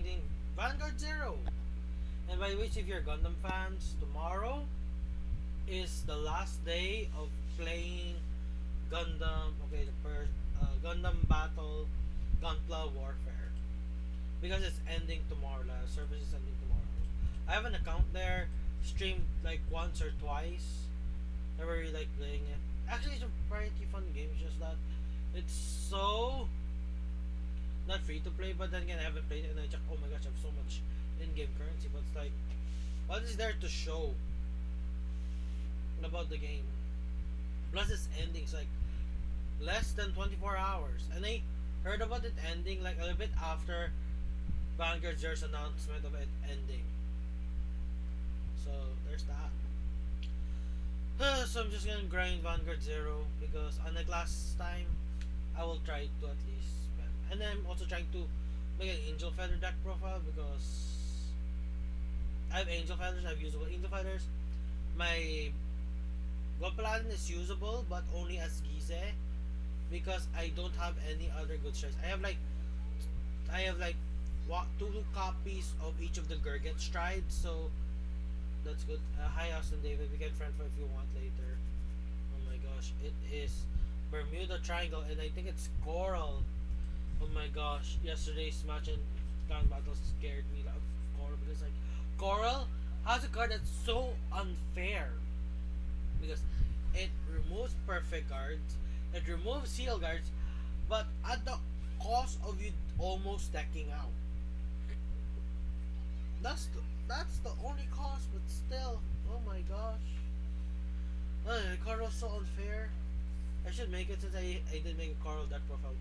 grinding Vanguard Zero. And by which, if you're Gundam fans, tomorrow is the last day of playing Gundam. Okay, Gundam Battle Gunpla Warfare, because it's ending tomorrow. The service is ending tomorrow. I have an account there, streamed like once or twice. Never really like playing it. Actually, it's a pretty fun game. It's just that it's so not free to play. But then again, I haven't played it, and I check. Oh my gosh, I have so much in-game currency. But it's like, what is there to show about the game? Plus, it's ending. It's like less than 24 hours, and I heard about it ending like a little bit after Vanguard Zero's announcement of it ending. So there's that. So I'm just gonna grind Vanguard Zero because unlike last time, I will try to at least spam. And then I'm also trying to make an Angel Feather deck profile because I have Angel Feathers, I have usable Angel Feathers. My Gold Paladin is usable but only as Gize because I don't have any other good strikes. I have like what, two copies of each of the Gurgit strides, so that's good. Hi Austin David, we can friend for if you want later. Oh my gosh, it is Bermuda Triangle and I think it's Coral. Oh my gosh, yesterday's match in Clan Battle scared me of Coral because like Coral has a card that's so unfair because it removes perfect guards, it removes heal guards, but at the cost of you almost decking out. That's the only cost, but still, oh my gosh. Carl's so unfair. I should make it since I did make a Carl deck profile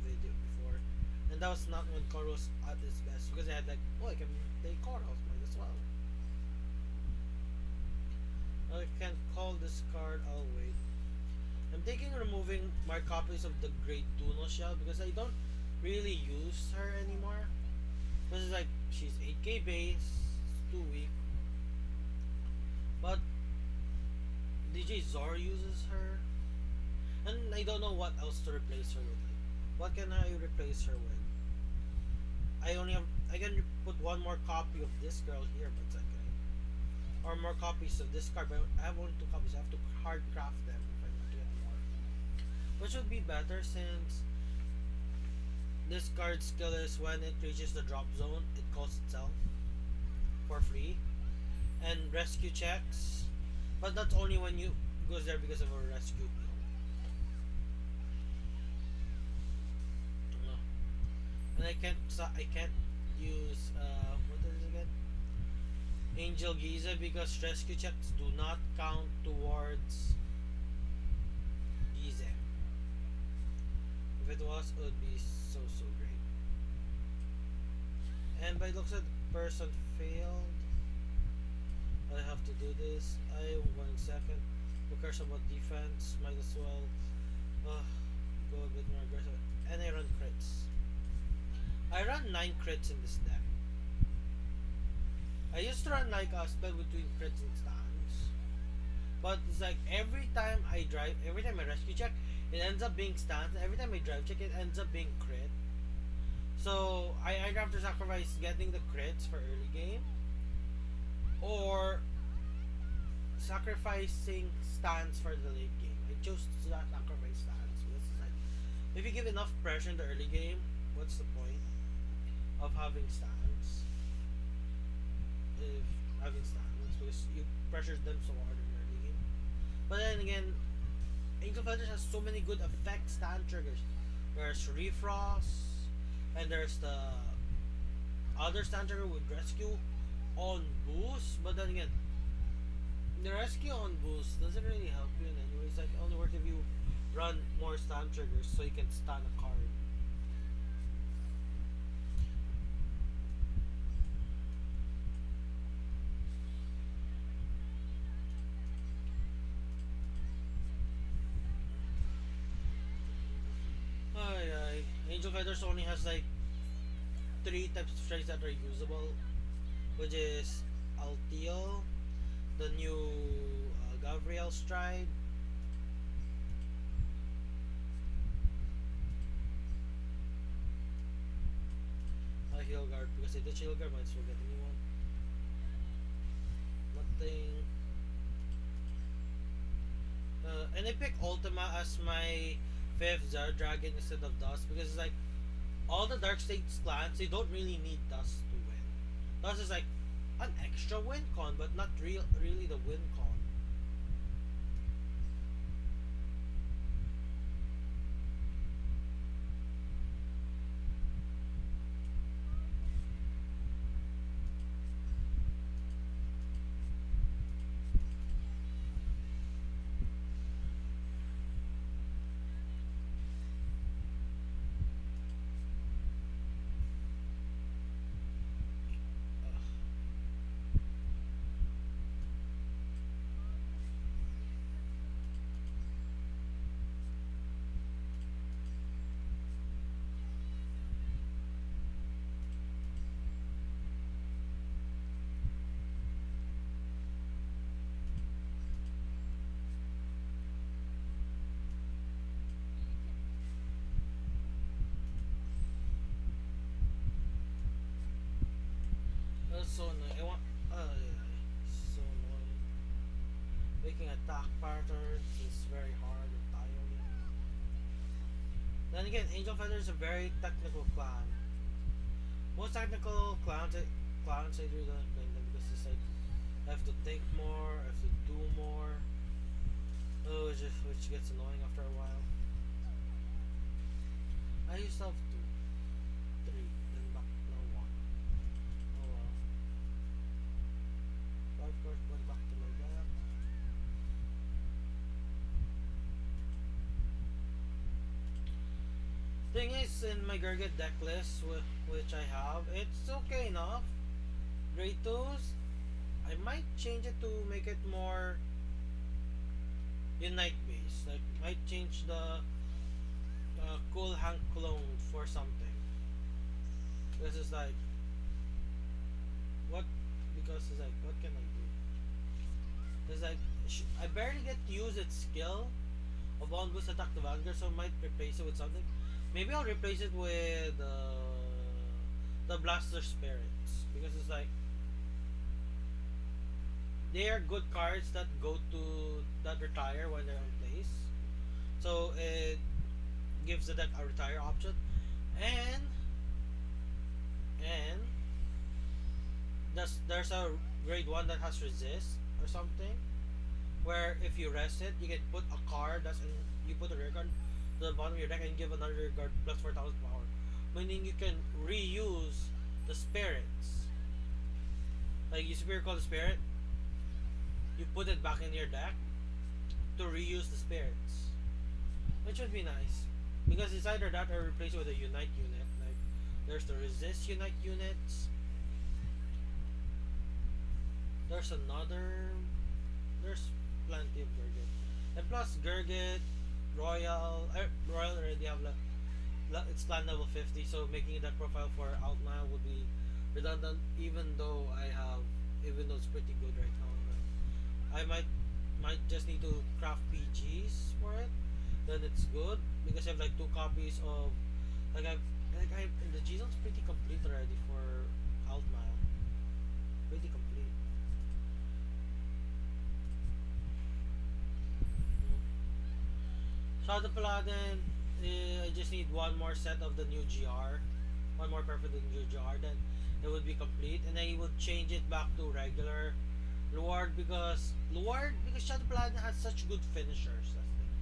video before. And that was not when Carl was at his best because I had like, oh, I can play Carl, might as well. I can't call this card, I'll wait. I'm thinking removing my copies of the Great Tuno Shell because I don't really use her anymore. Because it's like, she's 8k base, it's too weak. But DJ Zor uses her. And I don't know what else to replace her with. Like, what can I replace her with? I can put one more copy of this girl here, but it's okay. Or more copies of this card, but I have only two copies. I have to hard craft them if I want to get more. Which would be better since this card's skill is when it reaches the drop zone, it calls itself for free. And rescue checks, but that's only when you goes there because of a rescue bill. And I can't use what is it again? Angel Giza because rescue checks do not count towards Giza. If it was, it would be so great. And by looks at the person failed. I have to do this. I 1 second. Who cares about defense? Might as well go a bit more aggressive. And I run crits. I run 9 crits in this deck. I used to run like a split between crits and stans. But it's like every time I rescue check, it ends up being stans. Every time I drive check, it ends up being crit. So I either have to sacrifice getting the crits for early game, or sacrificing stans for the late game. I chose to not sacrifice stans because it's like, if you give enough pressure in the early game, what's the point of having stans? If having stans, because you pressure them so hard in the early game. But then again, Angel Feathers has so many good effect stand triggers. There's Refrost, and there's the other stand trigger with Rescue on boost, but then again, the rescue on boost doesn't really help you in any way. It's like only works if you run more stun triggers so you can stun a card. Angel Feathers only has like 3 types of strikes that are usable, which is Altiel, the new Gabriel stride, Hilgard because I ditch Hilgard, might as well get a new one. Nothing. And I pick Ultima as my fifth Zero Dragon instead of Dust because it's like all the Dark States clans they don't really need Dust to win. Dust is like an extra win con, but not really the win con. That's so annoying. I want. So annoying. Making attack patterns is very hard and tiring. Then again, Angel Feather is a very technical clan. Most technical clans I really don't blame them because it's like I have to think more, I have to do more. Oh, which gets annoying after a while. I used to have two, three, then back now one. Oh well. Of course, went back to my deck. Thing is, in my Gurgit deck list, which I have, it's okay enough. Grade 2s, I might change it to make it more Unite based. Like, might change the Cool Hank clone for something. Because it's like, what? Because it's like, what can I do? It's like, I barely get to use its skill of on boost attack the Vanguard, so I might replace it with something. Maybe I'll replace it with the Blaster Spirits because it's like they are good cards that go to that retire when they're in place. So it gives the deck a retire option, and and there's a grade one that has resist or something where if you rest it, you can put a card that's in you put a rare card to the bottom of your deck and give another card plus 4,000 power, meaning you can reuse the spirits. Like you spirit call the spirit, you put it back in your deck to reuse the spirits, which would be nice. Because it's either that or replace it with a unite unit. Like there's the resist unite units. There's another. There's plenty of Gurgit, and plus Gurgit, Royal already have it's plan level 50, so making that profile for Outmile would be redundant. Even though it's pretty good right now. I might just need to craft PGs for it. Then it's good because I have like two copies of I the G zone's pretty complete already for Outmile. Pretty complete. Shadow Paladin, I just need one more set of the new GR. One more perfect new GR, then it would be complete. And I would change it back to regular Luard because Shadow Paladin has such good finishers. That's the thing.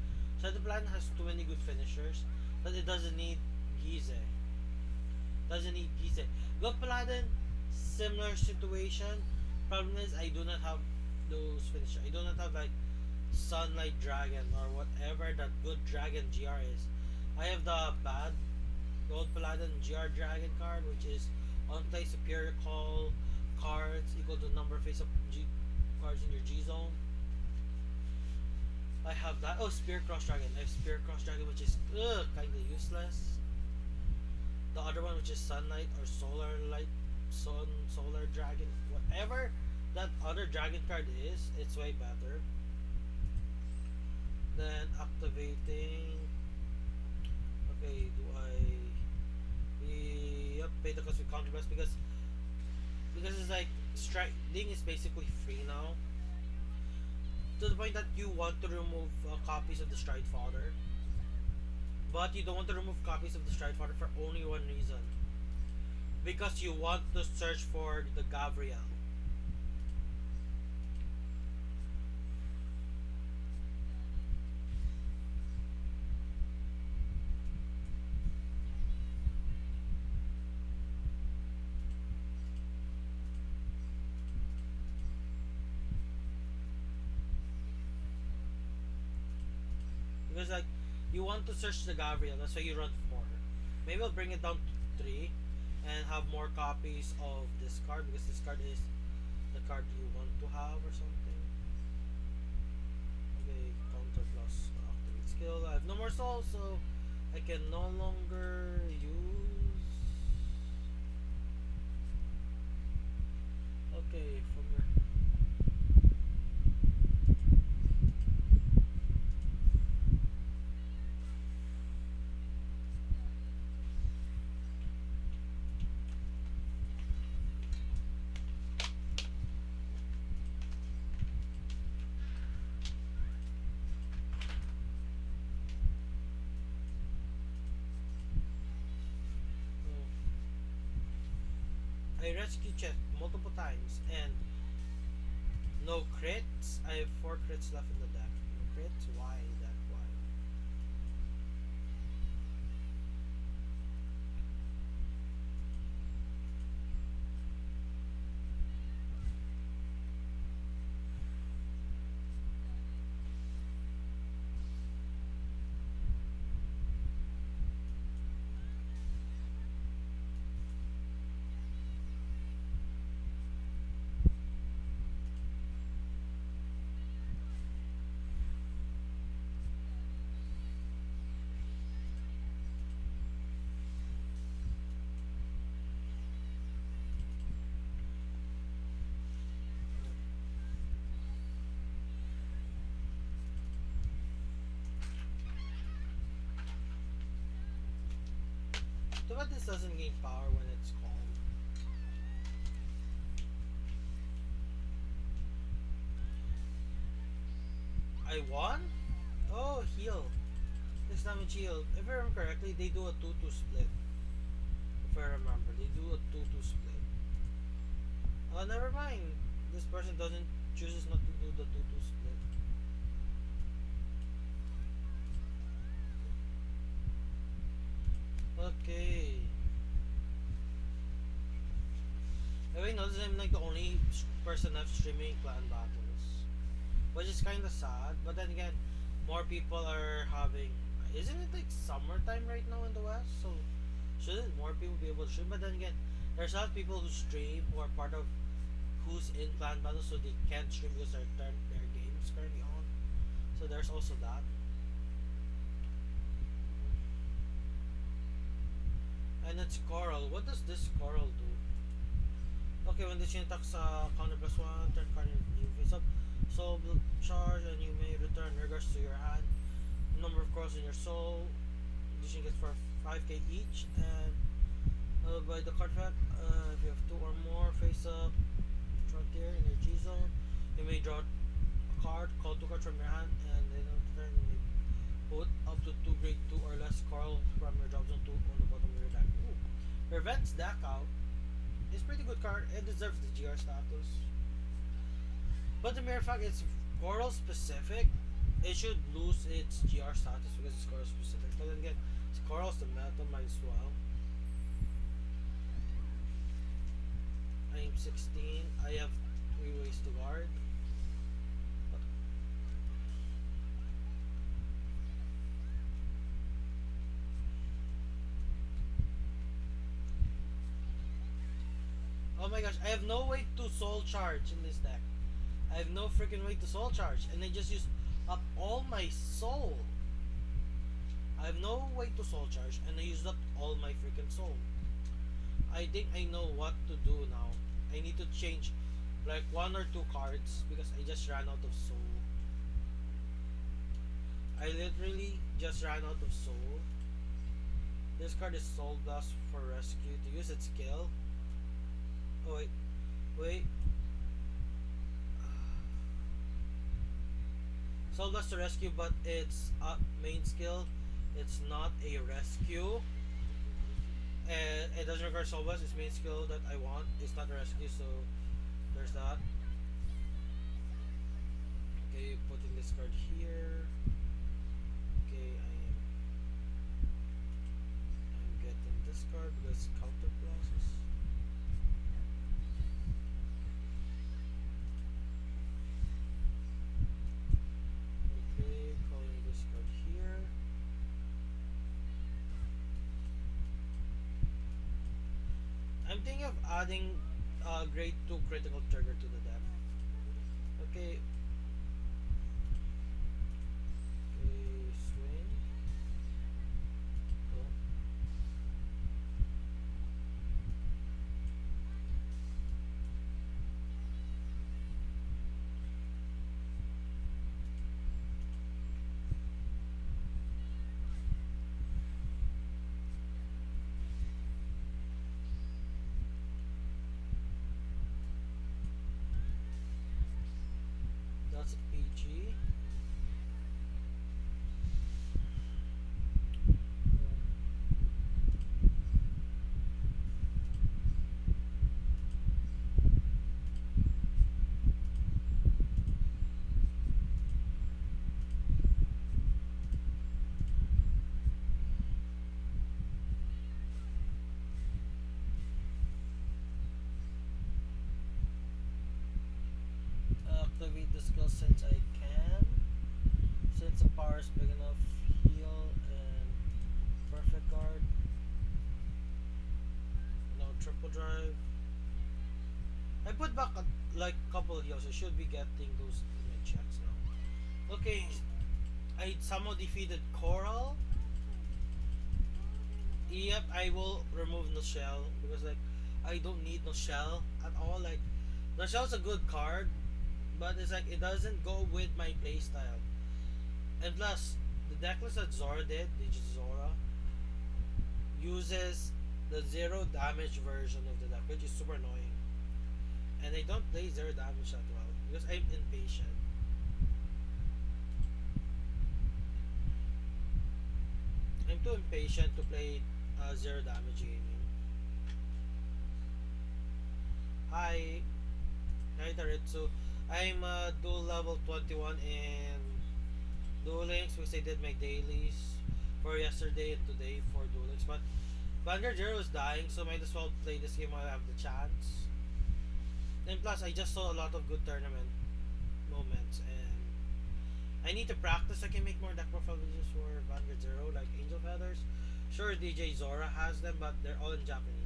Shadow Paladin has too many good finishers that it doesn't need Gize. Doesn't need Gize. Gold Paladin, similar situation. Problem is I do not have those finishers. I do not have like Sunlight Dragon or whatever that good Dragon GR is. I have the bad Gold Paladin GR Dragon card, which is on play superior call cards equal to number of face up cards in your G zone. I have that. Oh, Spear Cross Dragon. I have Spear Cross Dragon, which is kinda useless. The other one, which is Sunlight or Solar Dragon, whatever that other dragon card is, it's way better. Then activating. Okay, do I? Yep, pay the cost with counterblast because it's like Link is basically free now to the point that you want to remove copies of the Stride Fodder, but you don't want to remove copies of the Stride Fodder for only one reason, because you want to search for the Gavriel. Because like you want to search the Gavriel, that's why you run 4. Maybe I'll bring it down to 3 and have more copies of this card because this card is the card you want to have or something. Okay, counter plus activate skill. I have no more souls, so I can no longer use. Okay, from your. I rescue check multiple times and no crits. I have 4 crits left in the deck. No crits? Why that? Why? So but this doesn't gain power when it's calm. I won? Oh, heal. This damage heal. If I remember correctly, they do a 2-2 split. If I remember, they do a 2-2 split. Oh, never mind. This person doesn't chooses not to do the 2-2 split. Okay. Everybody knows I'm like the only person I've streaming clan battles, which is kind of sad. But then again, more people are having. Isn't it like summertime right now in the West? So shouldn't more people be able to stream? But then again, there's a lot of people who stream who are part of who's in clan battles, so they can't stream because their game is currently on. So there's also that. And it's Coral. What does this Coral do? Okay, when this unit attacks counter plus 1, turn card you face up. Soul will charge and you may return regards to your hand. Number of corals in your soul. This unit gets for 5k each. And by the card fact, if you have 2 or more face up frontier in your G zone, you may draw a card, call 2 cards from your hand, and then on the turn you may put up to 2 grade 2 or less coral from your drop zone to on the bottom of your deck. Ooh. Prevents deck out. It's a pretty good card. It deserves the GR status. But the mere fact it's coral specific, it should lose its GR status because it's coral specific. But then again, it's coral's the meta, might as well. I'm 16. I have 3 ways to guard. Oh my gosh, I have no way to soul charge in this deck. I have no freaking way to soul charge, and I just use up all my soul. I have no way to soul charge, and I used up all my freaking soul. I think I know what to do now. I need to change like 1 or 2 cards because I just ran out of soul. I literally just ran out of soul. This card is Soul Blast for rescue. To use its skill. Oh wait, wait. Soul Blast to rescue, but it's a main skill. It's not a rescue. And it doesn't require Soul Blast. It's main skill that I want. It's not a rescue, so there's that. Okay, putting this card here. Okay, I'm getting this card because counter clauses. Okay, calling this card here. I'm thinking of adding grade 2 critical trigger to the deck. Okay, okay, swing. Oh, that's a PG. Activate the skill since I can. Since the power is big enough, heal and perfect guard. Now triple drive. I put back like couple heals. I should be getting those in my checks now. Okay, I somehow defeated Coral. Yep, I will remove no shell because like I don't need no shell at all. Like the shell's a good card, but it's like it doesn't go with my playstyle. And plus, the decklist that Zora did, Zora, uses the zero damage version of the deck, which is super annoying. And I don't play zero damage that well because I'm impatient. I'm too impatient to play zero damage gaming. Hi, hi Taritsu. I'm dual level 21 in Duel Links because I did my dailies for yesterday and today for Duel Links. But Vanguard Zero is dying, so might as well play this game while I have the chance. And plus, I just saw a lot of good tournament moments, and I need to practice. I can make more deck profile videos for Vanguard Zero, like Angel Feathers. Sure, DJ Zora has them, but they're all in Japanese.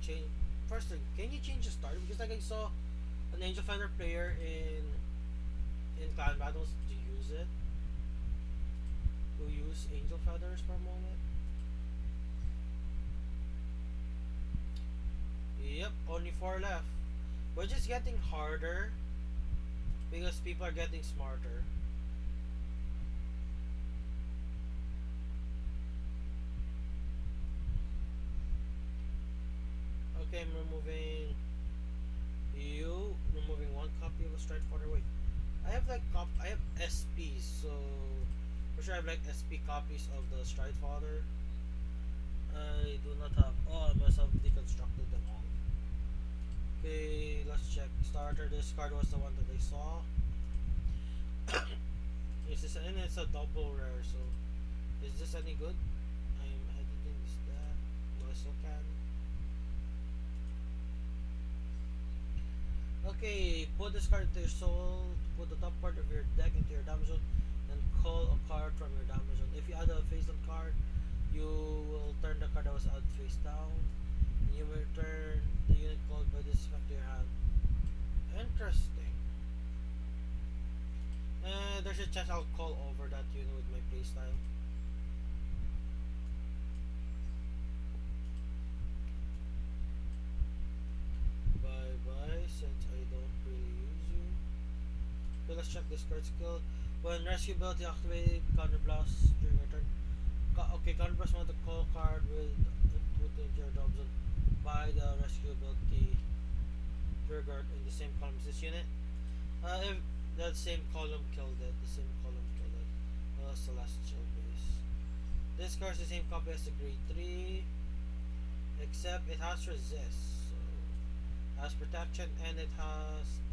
Change first thing. Can you change the start? Because like I saw an Angel Feather player in clan battles to use it. Who use Angel Feathers for a moment. Yep, only 4 left. Which is getting harder because people are getting smarter. Okay, I'm removing you. Removing one copy of a Stride Father. Wait, I have like I have SPs, so for sure I have like SP copies of the Stride Father. I do not have. Oh, I must have deconstructed them all. Okay, let's check. Starter. This card was the one that I saw. Is this and it's a double rare, so is this any good? I'm editing this deck. No, I still can. Okay, put this card into your soul, put the top part of your deck into your damage zone, and call a card from your damage zone. If you add a face down card, you will turn the card that was added face down, and you will return the unit called by this effect to your hand. Interesting. There's a chance I'll call over that unit with my playstyle. Bye bye, since I don't really use you. let's check this card skill. When rescue ability activated, counter blast during your turn. Okay, counter blast want to call card with your job zone by the rescue ability triggered in the same column as this unit. If that same column killed it, the same column killed it. Celestial base. This card is the same copy as the grade 3, except it has resist. So it has protection and it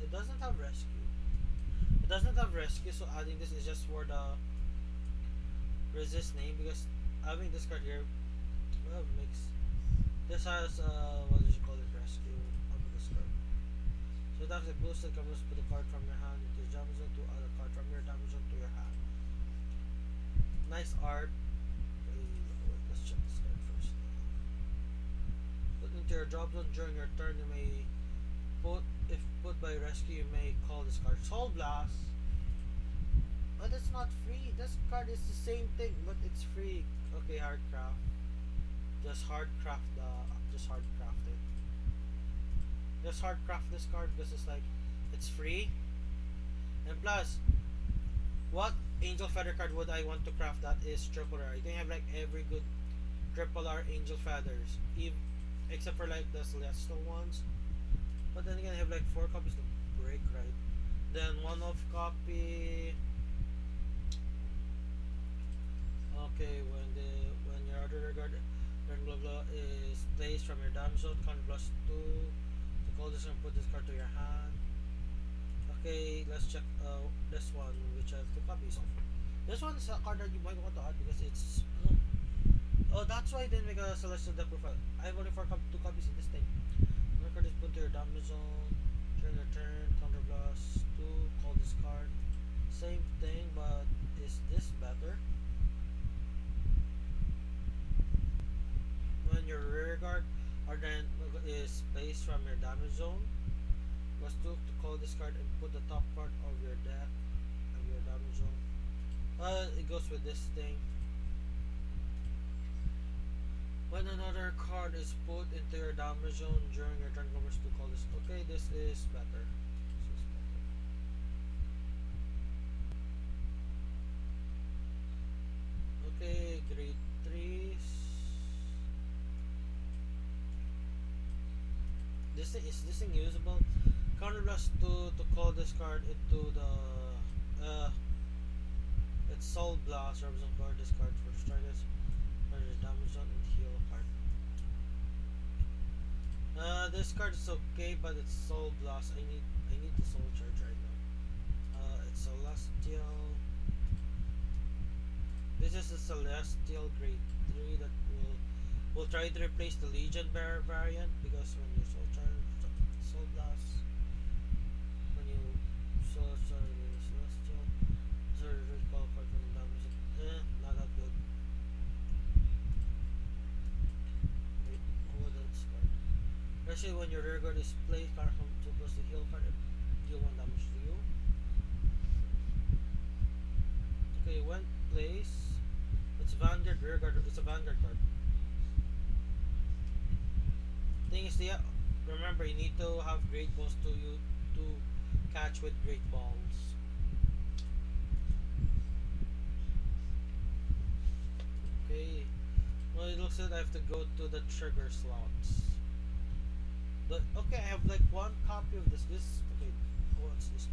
doesn't have rescue. It doesn't have rescue, so adding this is just for the resist name because having this card here makes this has what did you call it, rescue of this card. So it has a boosted comes put a card from your hand into your damage zone to add a card from your damage zone to your hand. Nice art. Wait, let's check this card first. Put into your job zone during your turn. You may if put by rescue, you may call this card Soul Blast. But it's not free. This card is the same thing, but it's free. Okay, hard craft. Just hard craft just hard craft it. Just hard craft this card because it's like it's free. And plus, what Angel Feather card would I want to craft that is triple R? You can have like every good triple R Angel Feathers, except for like the Celestial ones. But then again, I have like 4 copies to break, right? Then 1 of copy. Okay, when your other regard turn blah blah is placed from your damage zone, count plus 2 to call this and put this card to your hand. Okay, let's check this one, which I have 2 copies of. This one is a card that you might want to add because it's oh, that's why I didn't make a celestial deck profile. I have only 2 copies of this thing. One card is put to your damage zone during your turn, counter blast 2, call this card. Same thing, but is this better? When your rear guard is placed from your damage zone, plus 2 to call this card and put the top part of your deck of your damage zone. It goes with this thing. When another card is put into your damage zone during your turn, covers to call this. Okay, this is better. This is better. Okay, grade 3s. Is this thing usable? Counter blast 2 to call this card into the it's Soul Blast, represent card this card for the strikers. Damage zone and heal a card. This card is okay, but it's Soul Blast. I need the Soul Charge right now. It's Celestial. This is a Celestial grade 3 that will try to replace the Legion Bearer variant because when you Soul Charge, Soul Blast, when you Soul Charge the Celestial, sorry, recall card from the damage zone. Not that good. Wait, what else card? Especially when your rear guard is placed, card from 2 plus the heal card and deal 1 damage to you. Okay, when placed, it's Vanguard rear guard. It's a Vanguard card. Thing is, remember you need to have great balls to catch with great balls. Okay. Well, it looks like I have to go to the trigger slots. But okay, I have like 1 copy of this. Okay, what's this?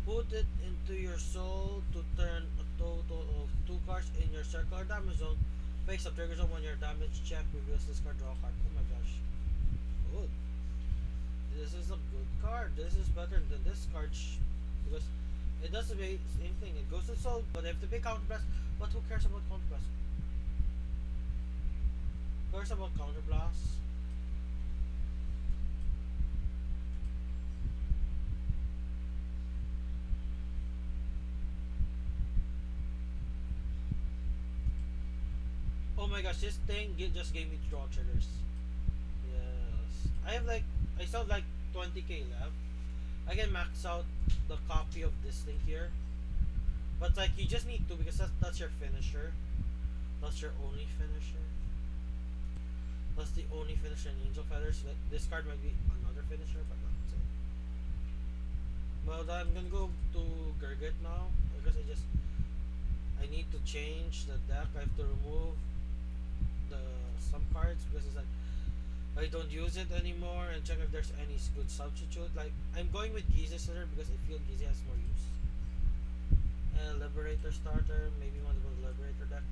Put it into your soul to turn a total of 2 cards in your circular damage zone. Face up trigger zone when your damage check reveals this card, draw a card. Oh my gosh. Good. This is a good card. This is better than this card because it does the same thing. It goes to soul, but I have to pay counter blast. But who cares about counter blast? Who cares about counter blast? Oh my gosh, this thing just gave me draw triggers. Yes. I still have like 20k left. I can max out the copy of this thing here. But like you just need to because that's your finisher. That's your only finisher. That's the only finisher in Angel Feathers. This card might be another finisher, but not so. But I'm gonna go to Gurgit now because I need to change the deck. I have to remove the some cards because it's like I don't use it anymore and check if there's any good substitute. Like I'm going with Giza Sitter because I feel Giza has more use. Liberator starter, maybe want to go to Liberator deck.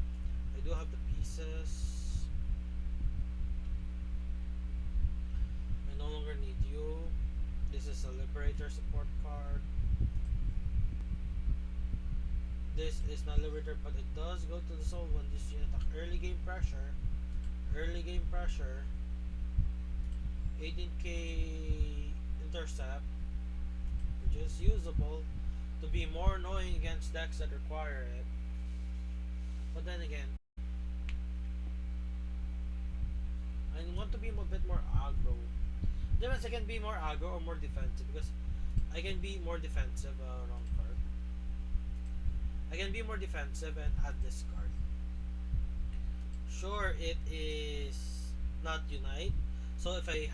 I do have the pieces. I no longer need you. This is a Liberator support card. This is not Liberator, but it does go to the soul when this unit attack. Early game pressure. Early game pressure. 18k intercept, which is usable to be more annoying against decks that require it. But then again, I want to be a bit more aggro. Depends, I can be more aggro or more defensive because I can be more defensive. Wrong card. I can be more defensive and add this card. Sure, it is not unite. So if I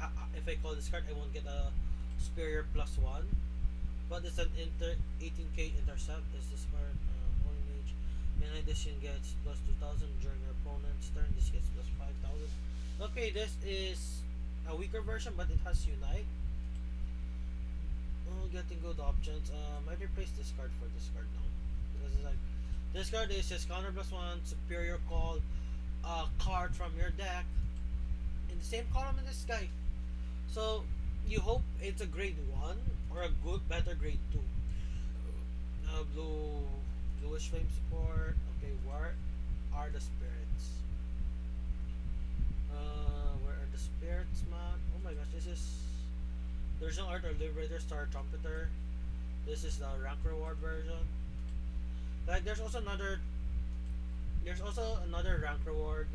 call this card, I won't get a superior +1. But it's an 18k intercept. Is this card Holy Mage? And addition gets +2000 during your opponent's turn. This gets +5000. Okay, this is a weaker version, but it has unite. Oh, getting good options. I replace this card for this card now because it's like this card is just counter +1 superior call a card from your deck in the same column in this guy. So you hope it's a grade 1 or a good better grade 2. Bluish flame support. Okay, where are the spirits? Where are the spirits, man? Oh my gosh, this is there's no art or liberator star trumpeter. This is the rank reward version. Like there's also another rank reward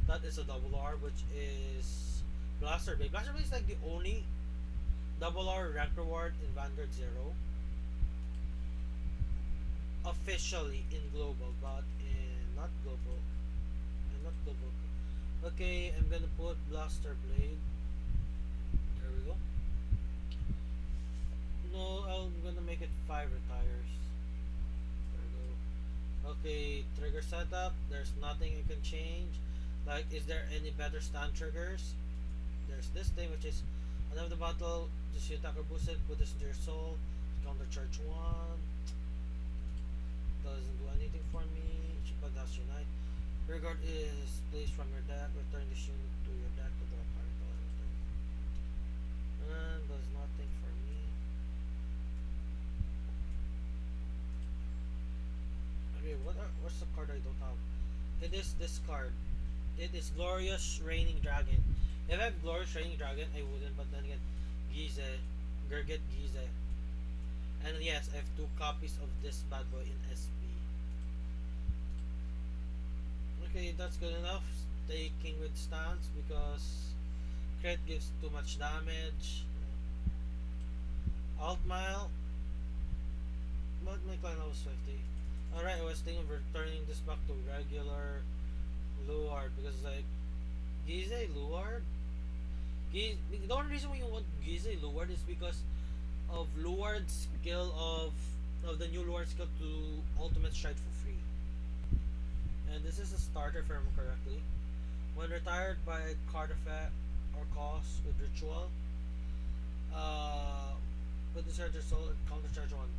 that is a double R, which is Blaster Blade. Blaster Blade is like the only double R rank reward in Vanguard Zero. Officially in global, but in not global. And not global. Okay, I'm gonna put Blaster Blade. There we go. No, I'm gonna make it 5 retires. There we go. Okay, trigger setup. There's nothing I can change. Like, is there any better stand triggers? There's this thing, which is end of the battle, just your attacker boost it, put this into your soul, counter charge 1. Doesn't do anything for me. But that's unite. Regard is placed from your deck. Return this unit to your deck to draw a card until end of turn. And does nothing for me. Okay, what's the card I don't have? It is this card. It is Glorious Reigning Dragon. If I have Glorious Reigning Dragon, I wouldn't, but then again, Gize, Gurgit Gize. And yes, I have 2 copies of this bad boy in SP. Okay, that's good enough. Taking with stance because crit gives too much damage. Alt Mile, but my clan was 50. Alright, I was thinking of returning this back to regular Luard because like Gize Luard. The only reason why you want Gize Luard is because of Luard's skill of the new Luard skill to ultimate stride for free. And this is a starter if I remember correctly. When retired by card effect or cost with ritual, put this card to your soul and counter charge 1.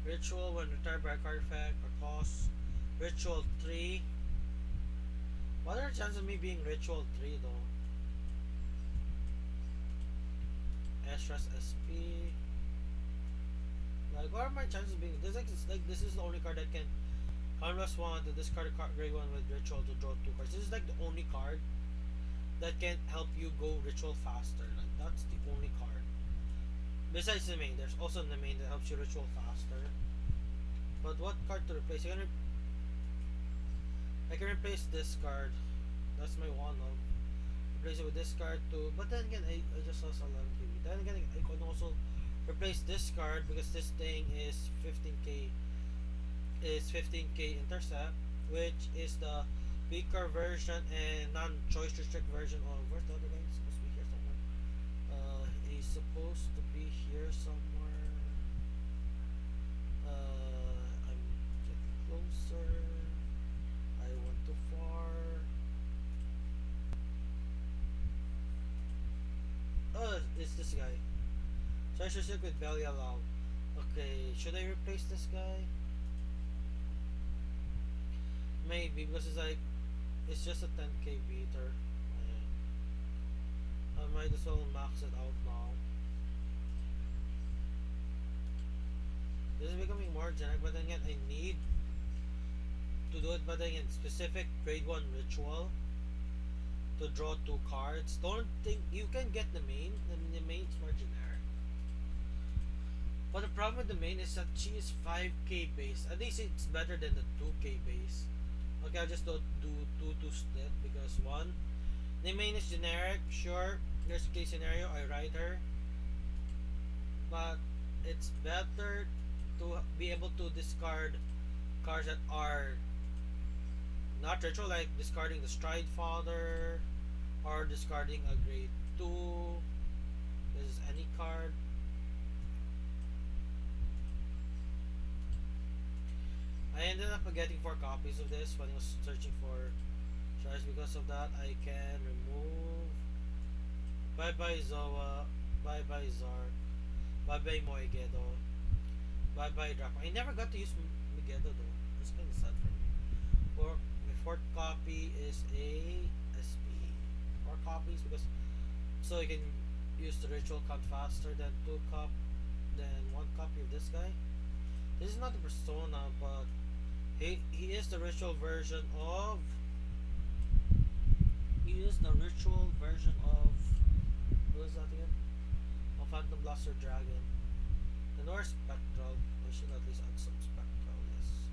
Ritual when retired by card effect or cost. Ritual 3. What are the chances of me being Ritual 3 though? Estra's SP. Like, what are my chances of being this? This is the only card that can Converse 1 to discard a card grade 1 with Ritual to draw 2 cards. This is like the only card that can help you go Ritual faster. Like, that's the only card. Besides the main, there's also the main that helps you Ritual faster. But what card to replace? I can replace this card. That's my one of. Replace it with this card too. But then again, I just lost 11 PV. Then again, I can also replace this card because this thing is 15k intercept which is the weaker version and non-choice restrict version of where's the other guy? He's supposed to be here somewhere. He's supposed to be here somewhere. I'm getting closer. I went too far. Oh, it's this guy. Choice restrict with belly allow. Okay, should I replace this guy? Maybe because it's like it's just a 10k beater. I might as well max it out now. This is becoming more generic, but then again, I need to do it. But then again, specific grade 1 ritual to draw 2 cards. Don't think you can get the main. The main is more generic. But the problem with the main is that she is 5k base. At least it's better than the 2k base. Okay, I'll just do 2 to split because one, the main is generic. Sure, there's a case scenario. I ride her, but it's better to be able to discard cards that are not retro, like discarding the Stride Father or discarding a grade 2. This is any card. I ended up getting 4 copies of this when I was searching for shards. Because of that, I can remove bye bye Zoa, bye bye Zark, bye bye Moegedo, bye bye Drachma. I never got to use Megedo though. That's kind of sad for me. Or my 4th copy is a SP. 4 copies because so I can use the ritual count faster than 1 copy of this guy. This is not the persona, but he is the ritual version of what is that again? Of Phantom Blaster Dragon. The Norse Spectral. I should at least add some Spectral, yes.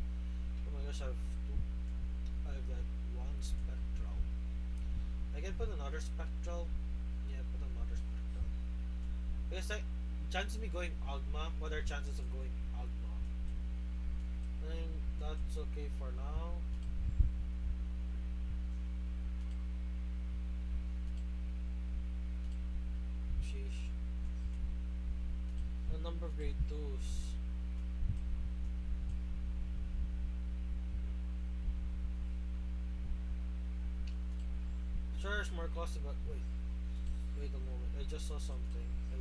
Oh my gosh, I have like 1 Spectral. I can put another Spectral. Yeah, put another Spectral. Because like chances of me going Agma, what are chances of going Agma? I think that's okay for now. Sheesh. A number of grade 2s. Sure, there's more costly, but wait a moment. I just saw something. I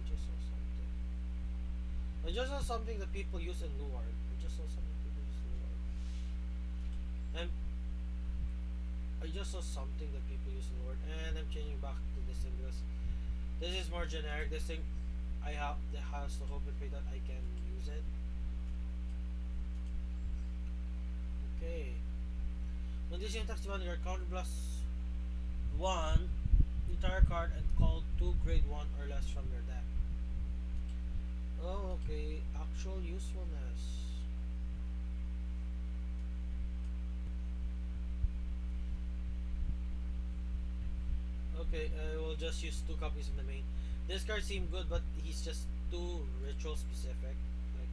just saw something that people use in Luard. I just saw something people use in Luard. And I just saw something that people use in Luard, and I'm changing back to this thing because this is more generic. This thing, I have the house to hope and pray that I can use it. Okay. When this attacks one, your counter plus 1 entire card and call 2 grade 1 or less from your deck. Oh, okay. Actual usefulness. Okay, I will just use 2 copies of the main. This card seemed good, but he's just too ritual specific. Like,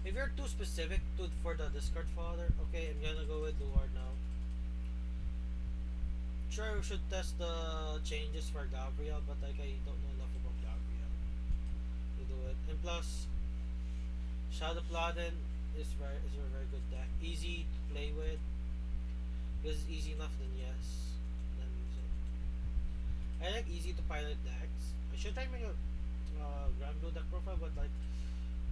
if you're too specific for the discard father, okay, I'm gonna go with Luard now. Sure, we should test the changes for Gabriel, but like I don't know enough about Gabriel to do it. And plus, Shadow Pladen is a very good deck. Easy to play with. Because it's easy enough, then yes. Then use it. I like easy to pilot decks. I should try make a Grand Blue deck profile, but like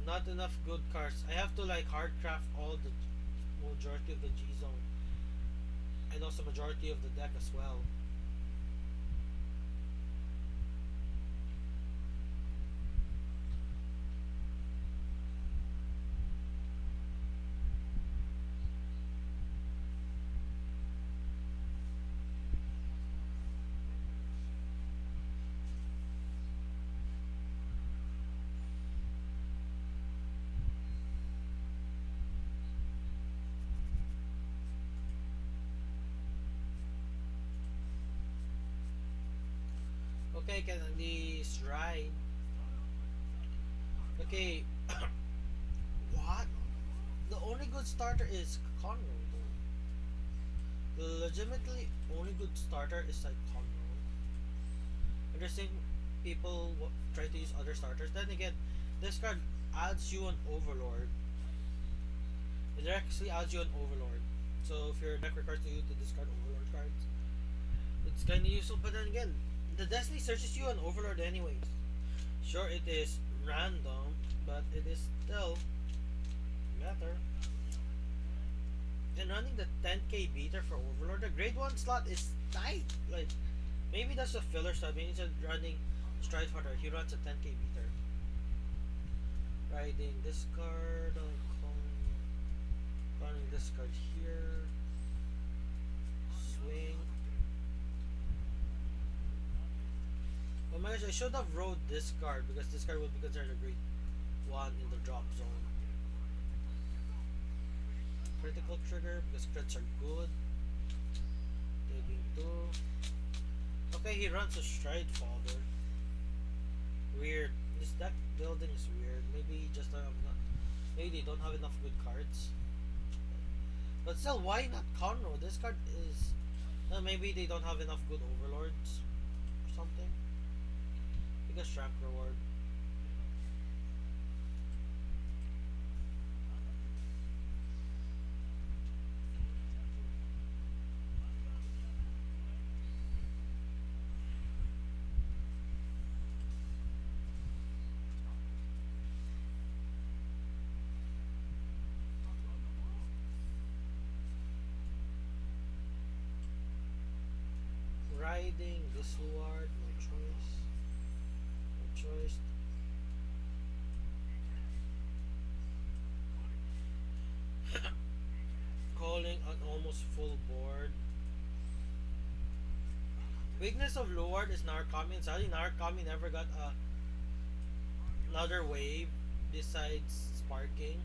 not enough good cards. I have to like hard craft all the majority of the G zone and also majority of the deck as well. Okay, can at least ride. Okay, what? The only good starter is Conroe though. The legitimately only good starter is like Conro. Interesting people try to use other starters. Then again, this card adds you an Overlord. It actually adds you an Overlord. So if your deck requires you to discard Overlord cards, it's kind of useful. But then again, the Destiny searches you an Overlord anyways. Sure, it is random, but it is still better. And running the 10k beater for Overlord, the grade 1 slot is tight. Like, maybe that's a filler slot. Maybe instead of running Stride Fighter, he runs a 10k beater. Riding this card, running this card here. Swing. Oh my gosh, I should have rode this card because this card would be considered a grade 1 in the drop zone. Critical trigger because crits are good. Taking 2. Okay, he runs a Stride Father. Weird. This deck building is weird. Maybe just don't have enough. Maybe they don't have enough good cards. But still, why not Conroe? This card is. Maybe they don't have enough good overlords or something. Because rank reward. Riding this ward, no choice. No choice. Calling an almost full board. Weakness of Luard is Narcomi, and sadly Narcomi never got another wave besides Sparking.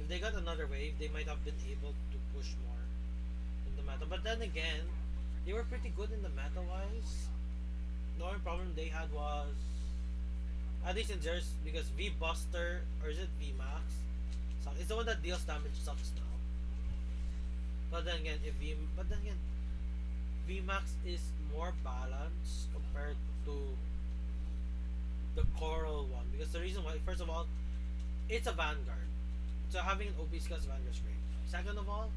If they got another wave, they might have been able to push more in the meta. But then again, they were pretty good in the meta wise. The only problem they had was at least in theirs because V Buster or is it V Max? So it's the one that deals damage sucks now. But then again, V Max is more balanced compared to the Coral one because the reason why first of all, it's a Vanguard. So having an OP skills Vanguard is great. Second of all,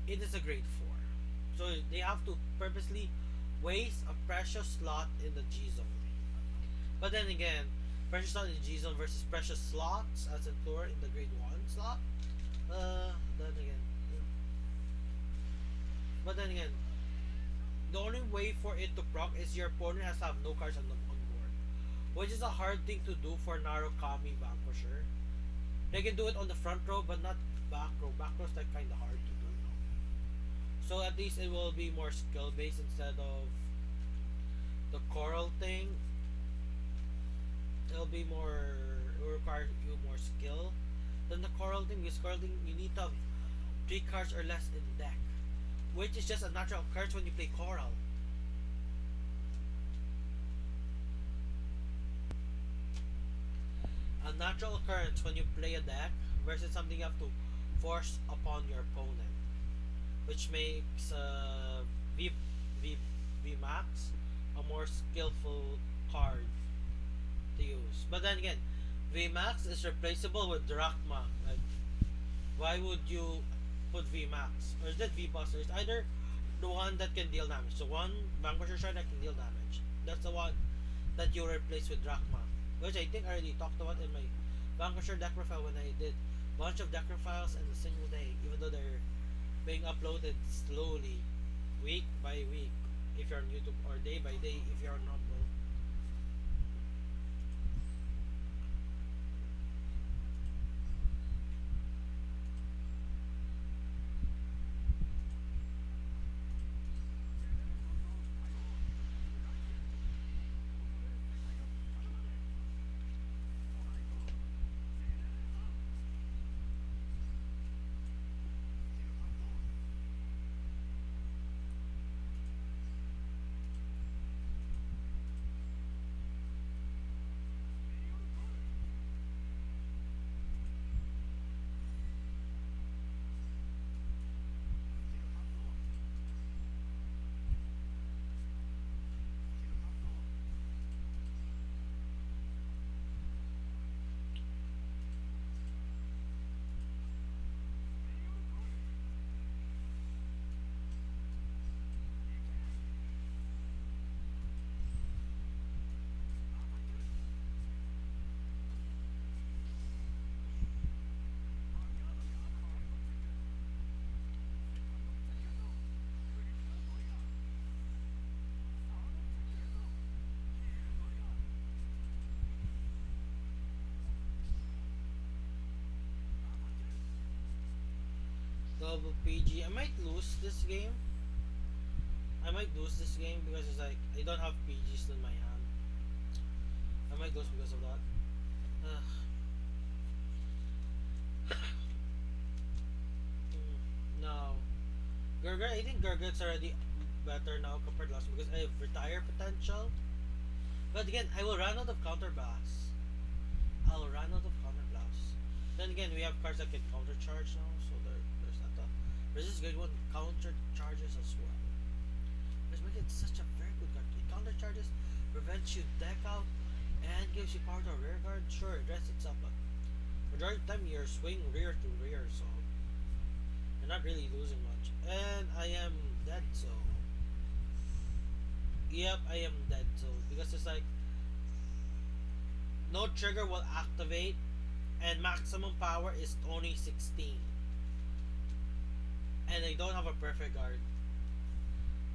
it is a grade 4. So they have to purposely waste a precious slot in the G zone. But then again, precious slot in the G zone versus precious slots as in plural in the grade 1 slot. Then again. But then again, the only way for it to proc is your opponent has to have no cards on board. Which is a hard thing to do for Narukami Vanquisher. They can do it on the front row but not back row. Back row is like kinda hard to do. So at least it will be more skill based instead of the coral thing. It will require you more skill than the coral thing. Because coral thing you need to have 3 cards or less in deck. Which is just a natural occurrence when you play coral. A natural occurrence when you play a deck versus something you have to force upon your opponent. Which makes V, v, v Max a more skillful card to use. But then again, V Max is replaceable with Drachma. Like, why would you put V Max? Or is that V Buster? It's either the one that can deal damage. So one Vanquisher Shard that can deal damage. That's the one that you replace with Drachma. Which I think I already talked about in my Vanquisher deck profile when I did bunch of deck profiles in a single day. Even though they're being uploaded slowly, week by week if you're on YouTube, or day by day if you're on Rumble. Global PG. I might lose this game. I might lose this game because it's like I don't have PGs in my hand. I might lose because of that. Ugh. No. Gurga, I think Gurga's already better now compared to last one because I have retire potential. But again, I will run out of counter blasts. I'll run out of counter blasts. Then again, we have cards that can counter charge now, so there's not that. Resist good one counter charges as well. Which makes it such a very good card. It counter charges, prevents you deck out, and gives you power to rear guard. Sure, it rests itself, but majority of the time you're swing rear to rear, so you're not really losing much. And I am dead, so yep, I am dead, so because it's like no trigger will activate, and maximum power is only 16, and I don't have a perfect guard.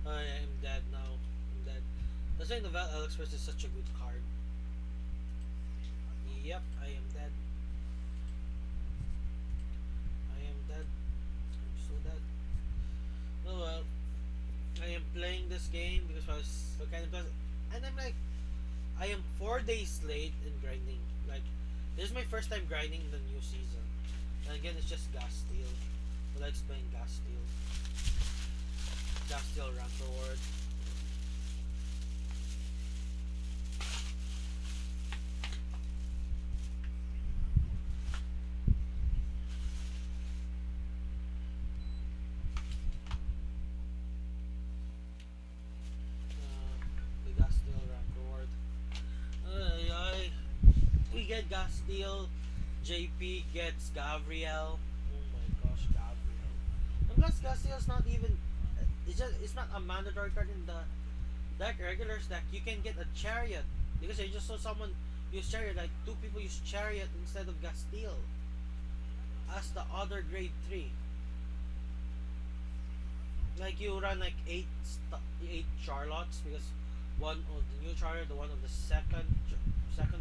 I am dead now. I'm dead. That's why Novel Express is such a good card. Yep, I am dead. I am dead. I'm so dead. Oh well. I am playing this game because I was so kind of close. And I'm like, I am 4 days late in grinding. Like, this is my first time grinding the new season. And again, it's just gas steel. Will I explain gas steel? Gas steel rank reward. The gas steel rank reward. Ay, we get gas steel. JP gets Gabriel. Oh my gosh, Gabriel. And plus, gas steel is not even. It's not a mandatory card in the deck regular stack. You can get a chariot because I just saw someone use chariot. Like two people use chariot instead of gas steel as the other grade 3. Like you run like 8 Charlottes because one of the new Charlotte, the one of the second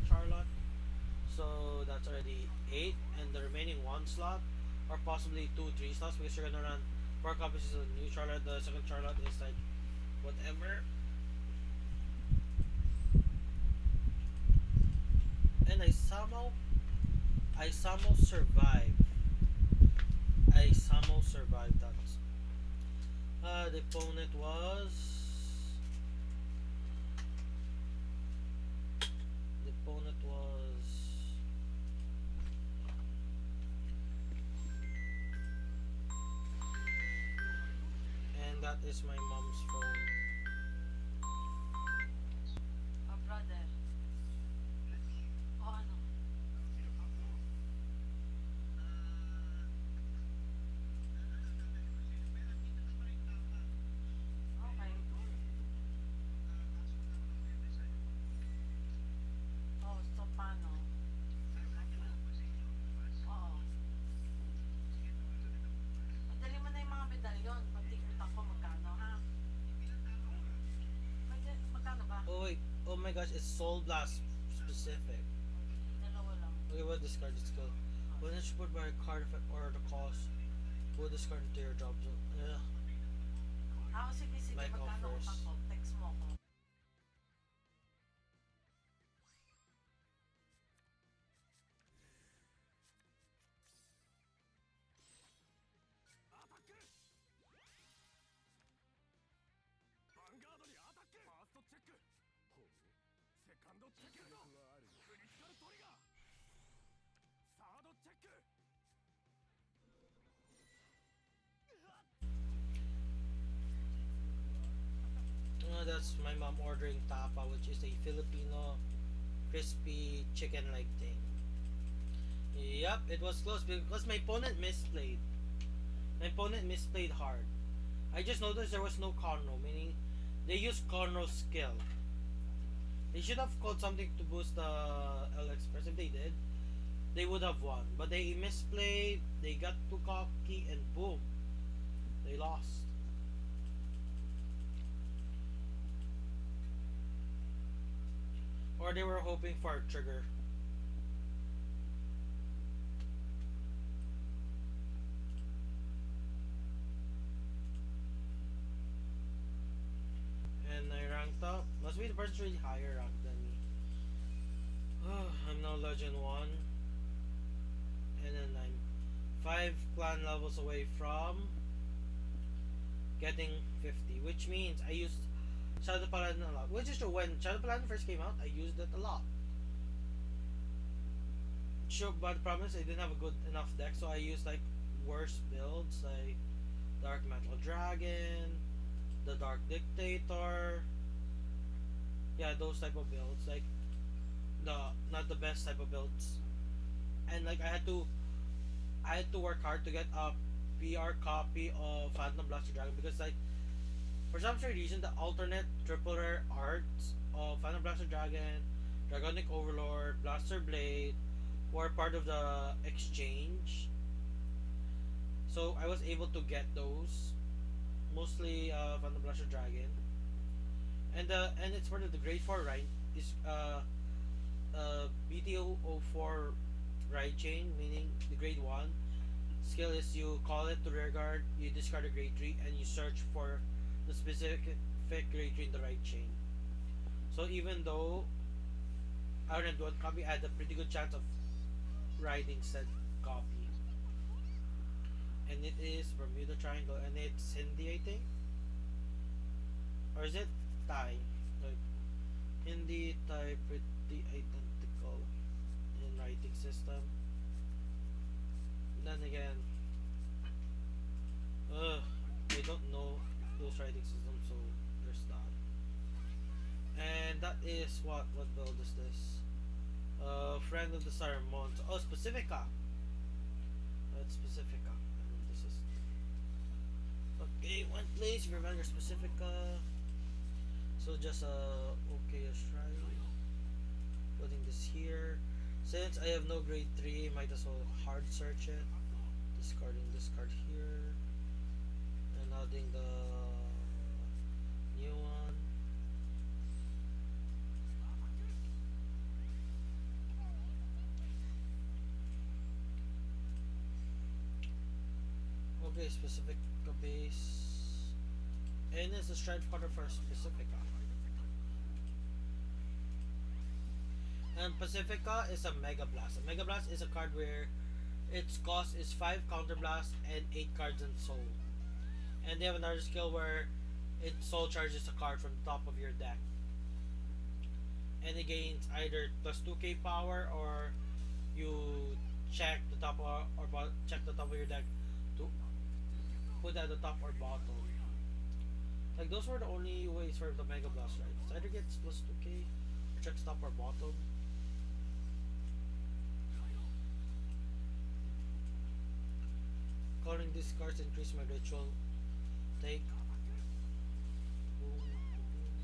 Charlotte. So that's already 8, and the remaining one slot, or possibly 2, 3 slots because you're gonna run 4 copies of the new Charlotte. The second Charlotte is like whatever. And I somehow survived. I somehow survived that. The opponent was. The opponent was. And that is my mom's phone. Oh, brother. Oh, ano? Okay. Oh, so paano? Oo. Madali mo na yung mga medalyon. Pagtikita ko magkano, ha? Magkano ba? Oh wait, oh my gosh, it's Soul Blast specific. Dalawa lang. Okay, what this card is called? When it's put by a card effect or the cost, put this card into your job zone. Yeah. Sige, Like magkano offers. utang ko? Text mo ako. That's my mom ordering tapa, which is a Filipino crispy chicken like thing. Yep, it was close because my opponent misplayed. My opponent misplayed hard. I just noticed there was no corno, meaning they used corno skill. They should have called something to boost the L Express. If they did, they would have won. But they misplayed, they got too cocky, and boom, they lost. Or they were hoping for a trigger. is really higher rank than me. I'm now Legend 1, and then I'm 5 clan levels away from getting 50, which means I used Shadow Paladin a lot. Which is true, when Shadow Paladin first came out, I used it a lot. Sure, but the problem is I didn't have a good enough deck, so I used like worse builds, like Dark Metal Dragon, the Dark Dictator. Yeah, those type of builds, like the not the best type of builds. And like I had to work hard to get a PR copy of Phantom Blaster Dragon because like for some strange reason the alternate triple rare arts of Phantom Blaster Dragon, Dragonic Overlord, Blaster Blade were part of the exchange. So I was able to get those, mostly Phantom Blaster Dragon, and it's part of the Grade 4 right is BTO04 ride chain, meaning the Grade 1 skill is you call it to rear guard, you discard a Grade 3, and you search for the specific Grade 3 in the right chain. So even though I wouldn't do one copy, I had a pretty good chance of riding said copy. And it is Bermuda Triangle, and it's Hindi, I think, or is it Thai? Like Hindi, Thai, pretty identical in writing system. And then again, I don't know those writing systems, so there's that. And that is what build is this? Friend of the Saramon. Oh, Specifica. That's Specifica. And this is okay. One place remember Specifica. So just okay-ish try. Putting this here. Since I have no grade 3, might as well hard search it. Discarding this card here. And adding the new one. Okay, Specifica base. And it's the strength quarter for Specifica. And Pacifica is a Mega Blast. A Mega Blast is a card where its cost is 5 Counter Blast and 8 cards in Soul. And they have another skill where it Soul charges a card from the top of your deck. And it gains either plus 2k power, or you check the top check the top of your deck to put at the top or bottom. Like those were the only ways for the Mega Blast, right? It's either gets plus 2k or checks top or bottom. Calling these cards increase my ritual take. Boom, boom.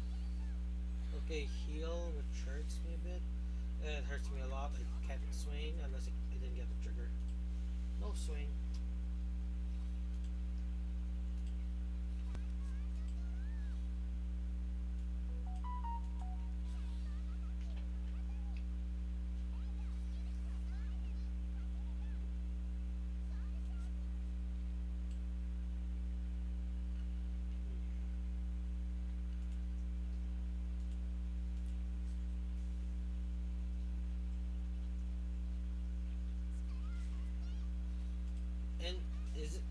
Okay, heal, which hurts me a bit. It hurts me a lot. I can't swing unless I didn't get the trigger. No swing. And is it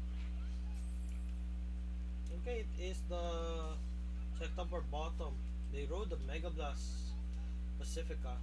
okay? It is the check top or bottom. They rode the Mega Blast Pacifica.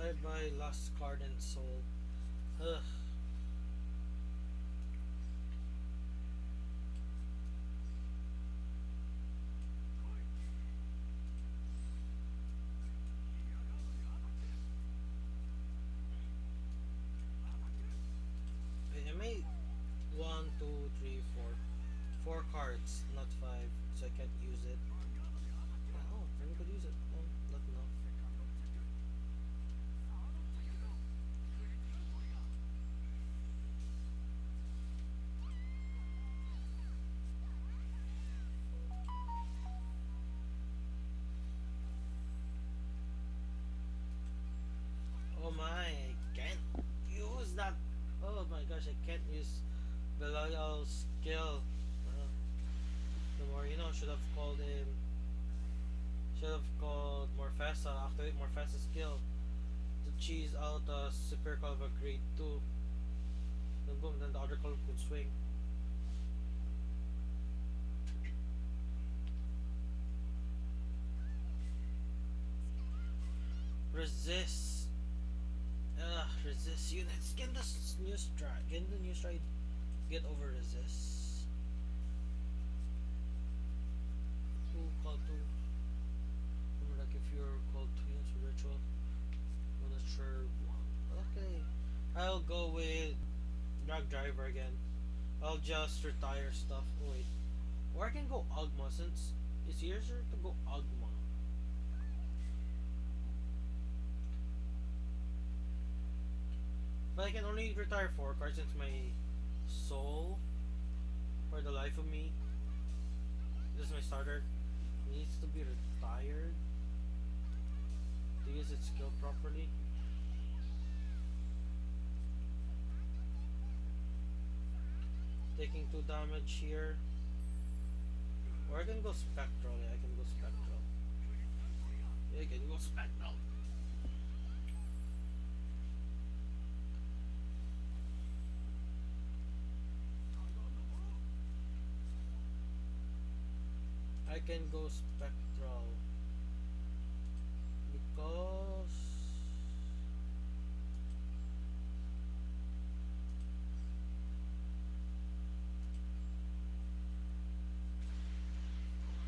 I buy Last Card and Soul. Ugh. I made one, two, three, four. Four cards, not five, so I can't use it. Oh, I could use it. No, not enough. Oh my, I can't use that. Oh my gosh, I can't use Belial's skill. The more you know, should have called him. Should have called Morfessa, activate Morfessa's skill to cheese out a super call of a grade 2. Then boom, then the other call could swing. Resist. Resist units. Get the new stride. Get the new stride. Get over resist. Two, call two. Remember, like if you're called two units for ritual, I'm not sure one. Okay. I'll go with drag driver again. I'll just retire stuff. Oh, wait. Or I can go Agma since it's easier to go Agma. But I can only retire 4 cards since my soul, for the life of me, this is my starter, needs to be retired to use its skill properly. Taking 2 damage here. Or I can go spectral. Yeah, I can go spectral. Yeah, I can go spectral. I can go spectral because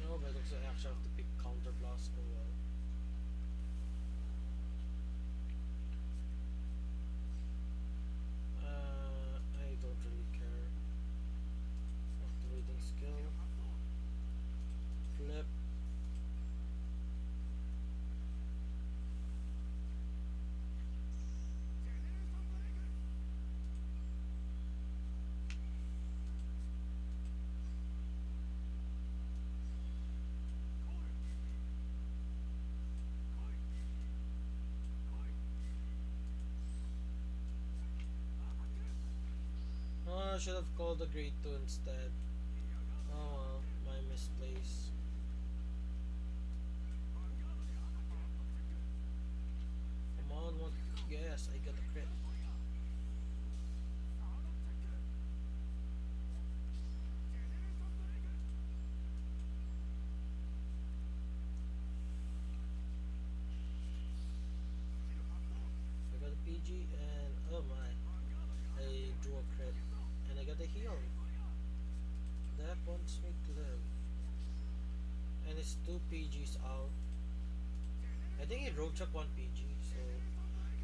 no, but it looks like I actually have to pick counter blast. Oh well. I don't really care. Activating skill. Flip. Oh, I should have called the grade 2 instead. Oh well, my misplace. Come on, one. Yes, I got a crit. I got a PG and oh my, I drew a crit and I got a heal. That wants me to live. And it's 2 PGs out. I think he road check 1 PG, so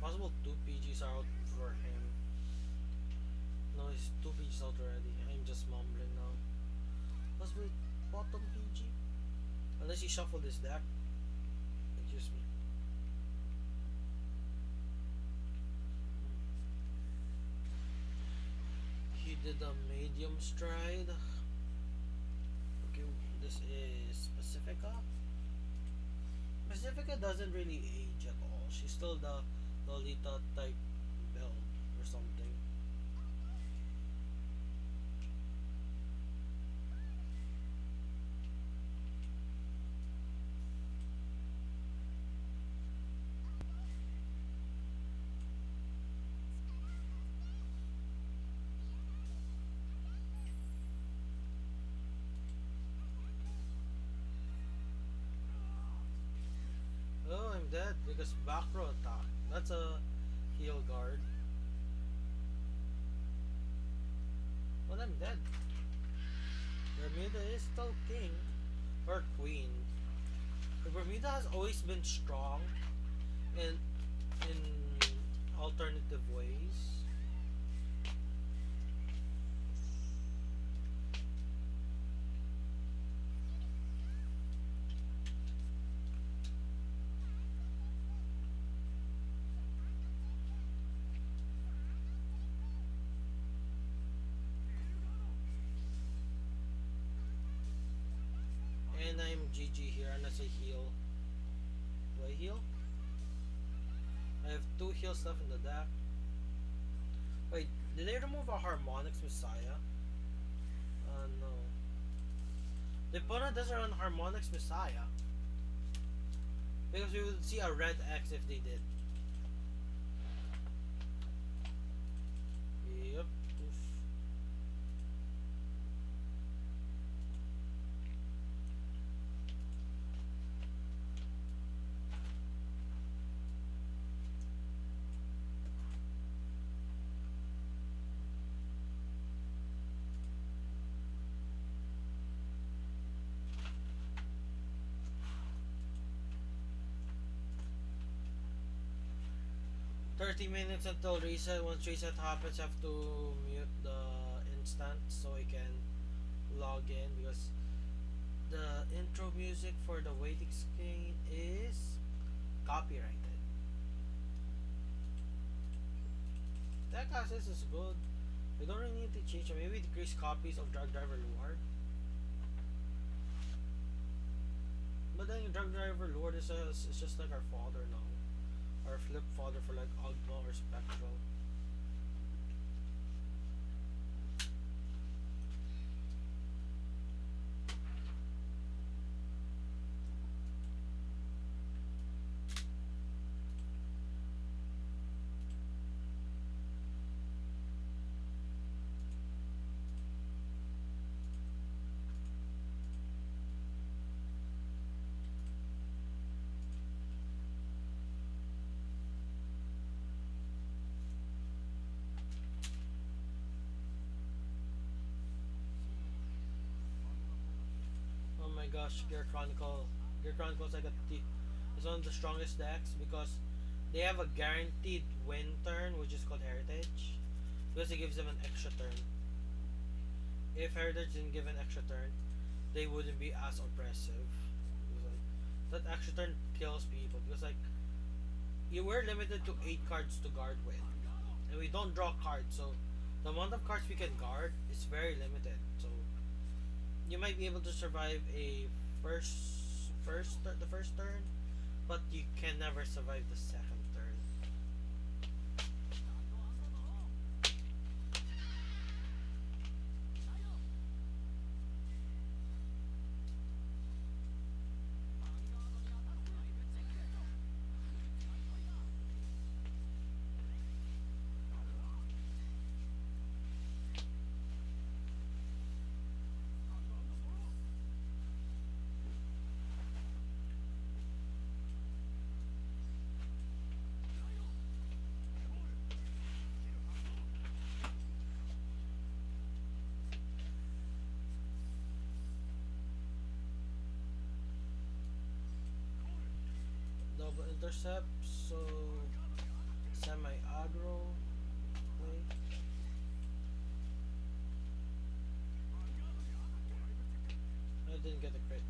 possible 2 PGs are out for him. No, it's 2 PGs out already. I'm just mumbling now. Possibly bottom PG? Unless he shuffled his deck. Excuse me. He did a medium stride. Okay, this is Pacifica. Pacifica doesn't really age at all. She's still the Lolita type build or something. Oh, I'm dead because back row attack. That's a heal guard. But I'm dead. Bermuda is still king or queen. Bermuda has always been strong in alternative ways. And I'm GG here unless I heal. Do I heal? I have two heal stuff in the deck. Wait, did they remove a Harmonics Messiah? No. The opponent doesn't run Harmonics Messiah. Because we would see a red X if they did. Yep. Oof. 30 minutes until reset. Once reset happens, I have to mute the instant so I can log in because the intro music for the waiting screen is copyrighted. That access is good. I don't really need to change it. Maybe decrease copies of Drug Driver Lord. But then Drug Driver Lord is just like our father now. Our flip father for like Ogma or Spectral. Oh my gosh, Gear Chronicle. Gear Chronicle is like it's one of the strongest decks because they have a guaranteed win turn, which is called Heritage, because it gives them an extra turn. If Heritage didn't give an extra turn, they wouldn't be as oppressive. Because, like, that extra turn kills people because like you were limited to 8 cards to guard with, and we don't draw cards, so the amount of cards we can guard is very limited. So you might be able to survive a the first turn, but you can never survive the second turn. Double intercept, so semi aggro play. I didn't get a crit.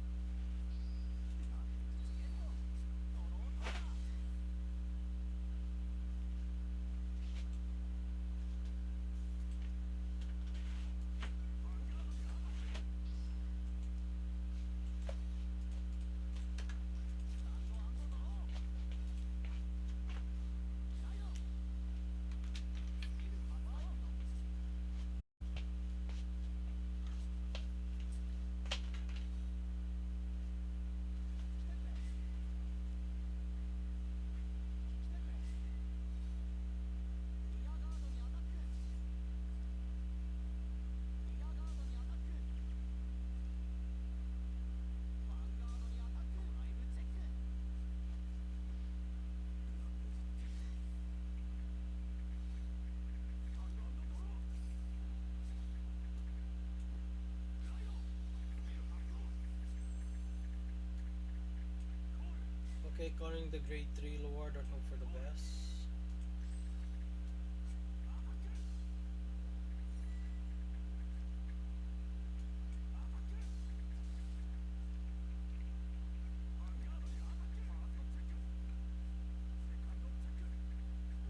Okay, calling the grade 3 Lord or hope for the best.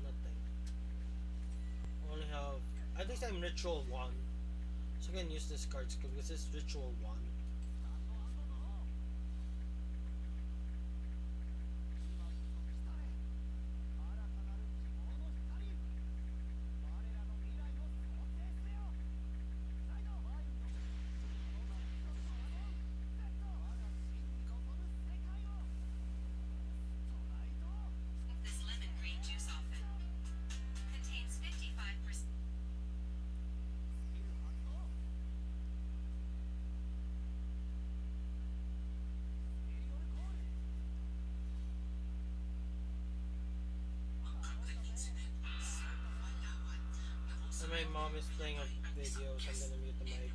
Nothing. Only have. At least I'm ritual 1. So I can use this card skill because it's ritual 1. This lemon green juice often contains 55%. And my mom is playing a video, so I'm gonna mute the mic.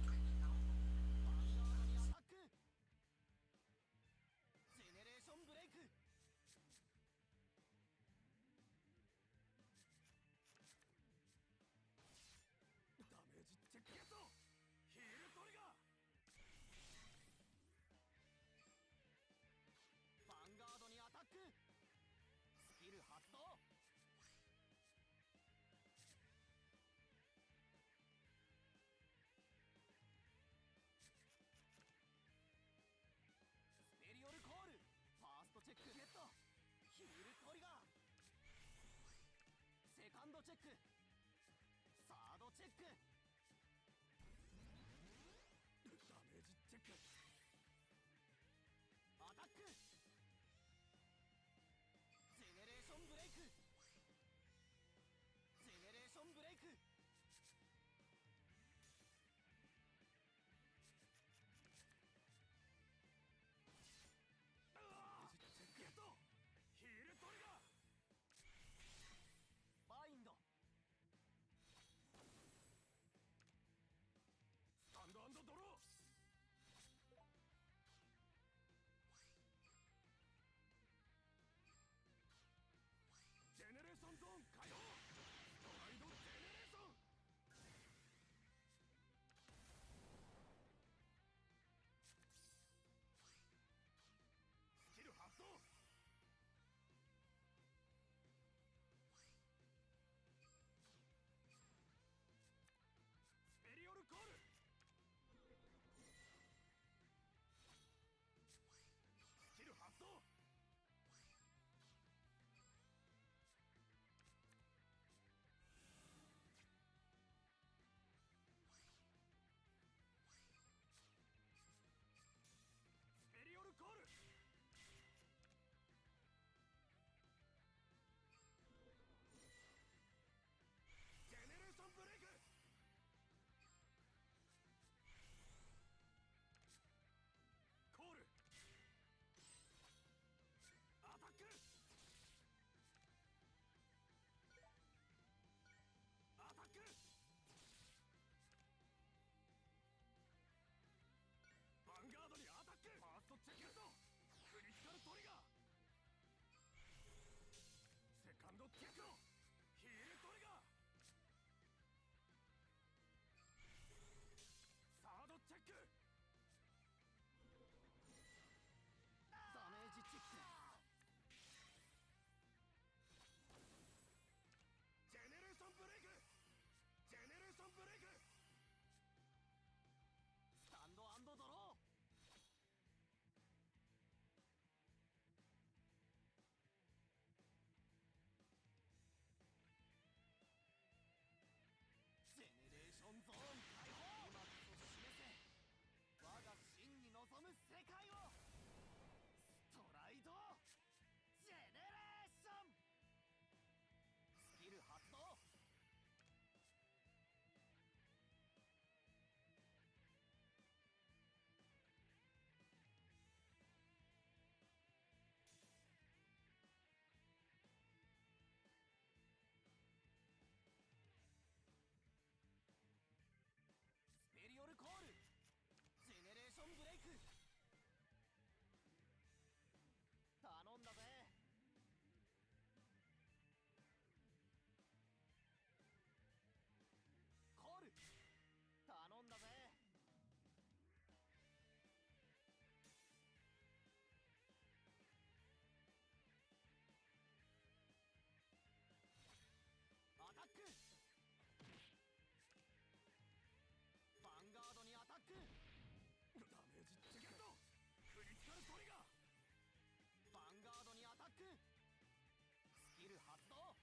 発動。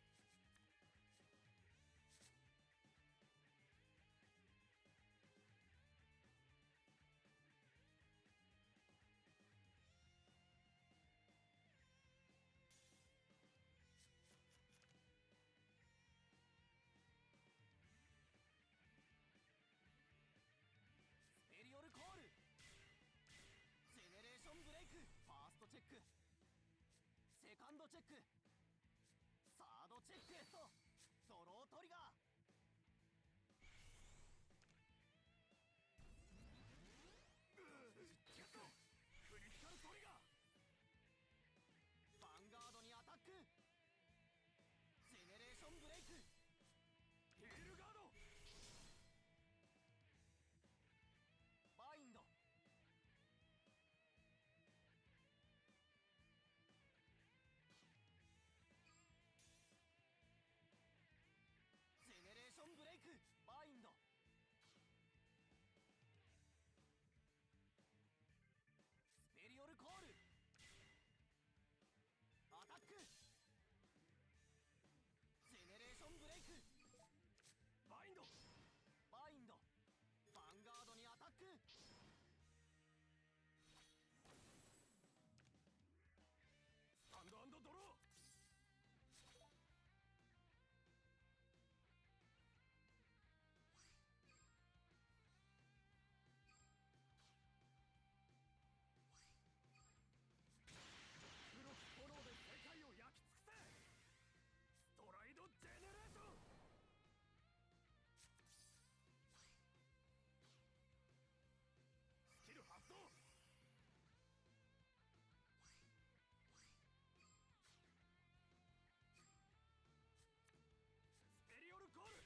スペリオルコール。ジェネレーションブレイク。ファーストチェック、セカンドチェック、サードチェック。ドロートリガー。チェック、クリティカルトリガー。ヴァンガードにアタック。ジェネレーションブレイク。ヒールガード。バインド。ジェネレーションブレイク。バインド。スペリオルコール。アタック。ジェネレーションブレイク。バインド。バインド。ヴァンガードにアタック。スタンドアンドドロー。黒き炎で世界を焼き尽くせ。ストライドジェネレーション。スキル発動。スペリオルコール。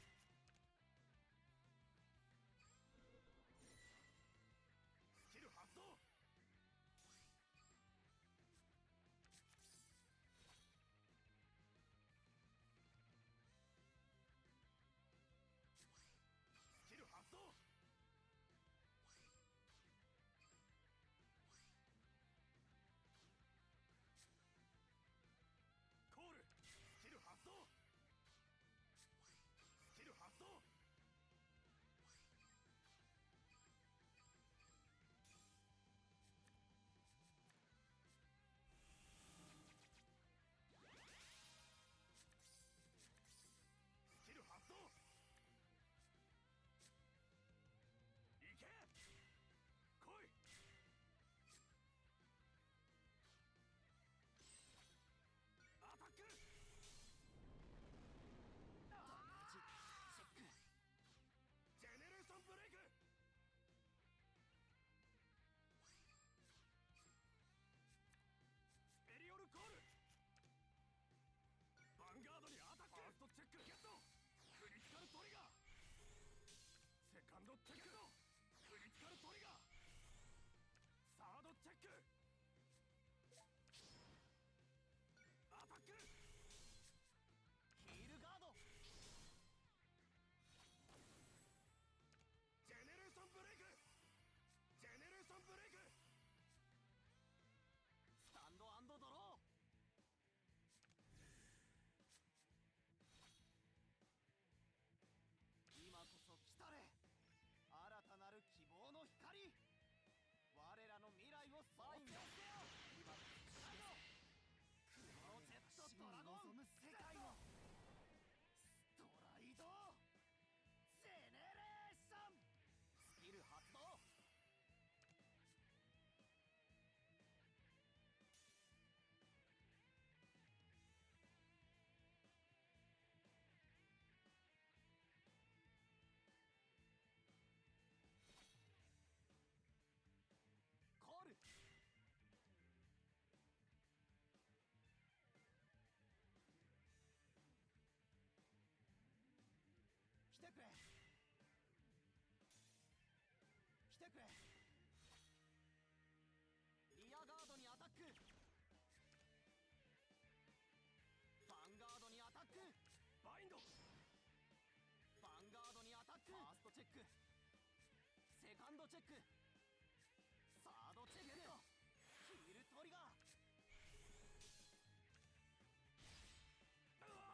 スキル発動。スキル発動。コール。スキル発動。スキル発動。スキル発動。いけ、来い。アタック。ダメージチェック。ジェネレーションブレイク。スペリオルコール。ヴァンガードにアタック。ファーストチェックゲット。クリティカルトリガー。セカンドチェック。クリティカルトリガー。サードチェック。アタック。ヒールガード。ジェネレーションブレイク。ジェネレーションブレイク。スタンドアンドドロー。今こそ来たれ、新たなる希望の光。我らの未来をバインドせよ。今こそクロジェットドラゴン。望む世界をストライドジェネレーション。スキル発動。コール。来てくれ、来てくれ。リアガードにアタック。ヴァンガードにアタック。バインド。ヴァンガードにアタック。ファーストチェック、セカンドチェック、サードチェック。ヒールトリガー。うわ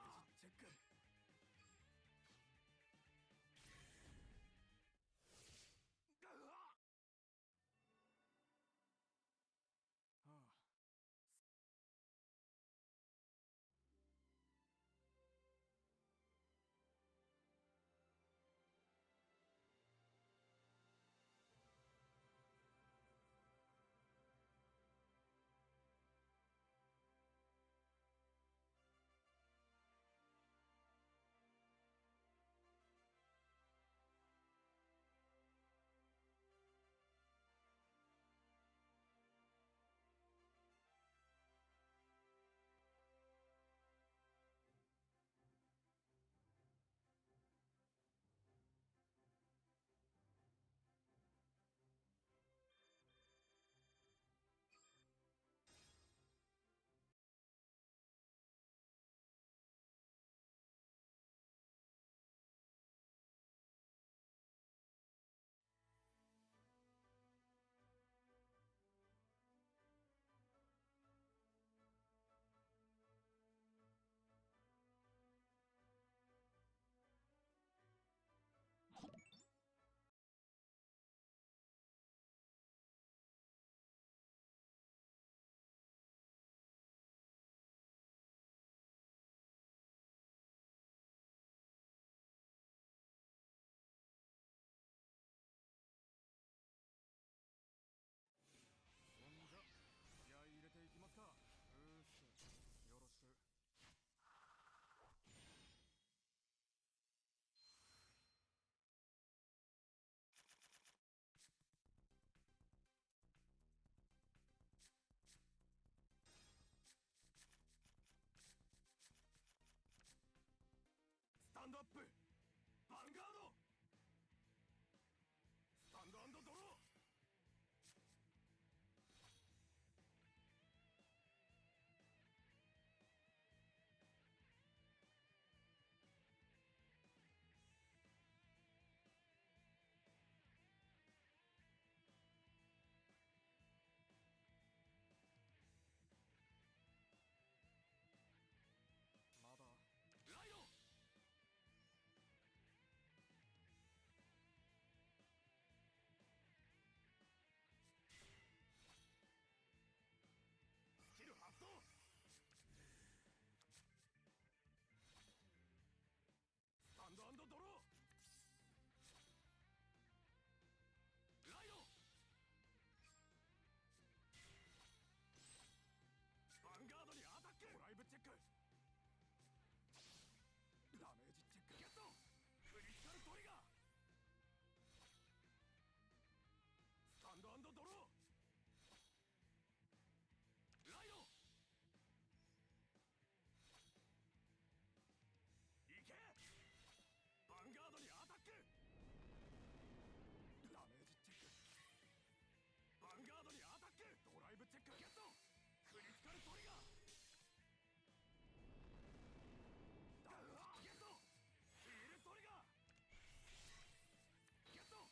ップヴァンガードスタンド&ドローまだライドスキル発動スタンド&ドローライドヴァンガードにアタックドライブチェックダメージチェックゲットクリティカルトリガースタンド&ドローライドいけヴァンガードにアタックダメージチェックヴァンガードにアタックドライブチェックゲットクリティカルトリガーダウンゲットヒールトリガーゲット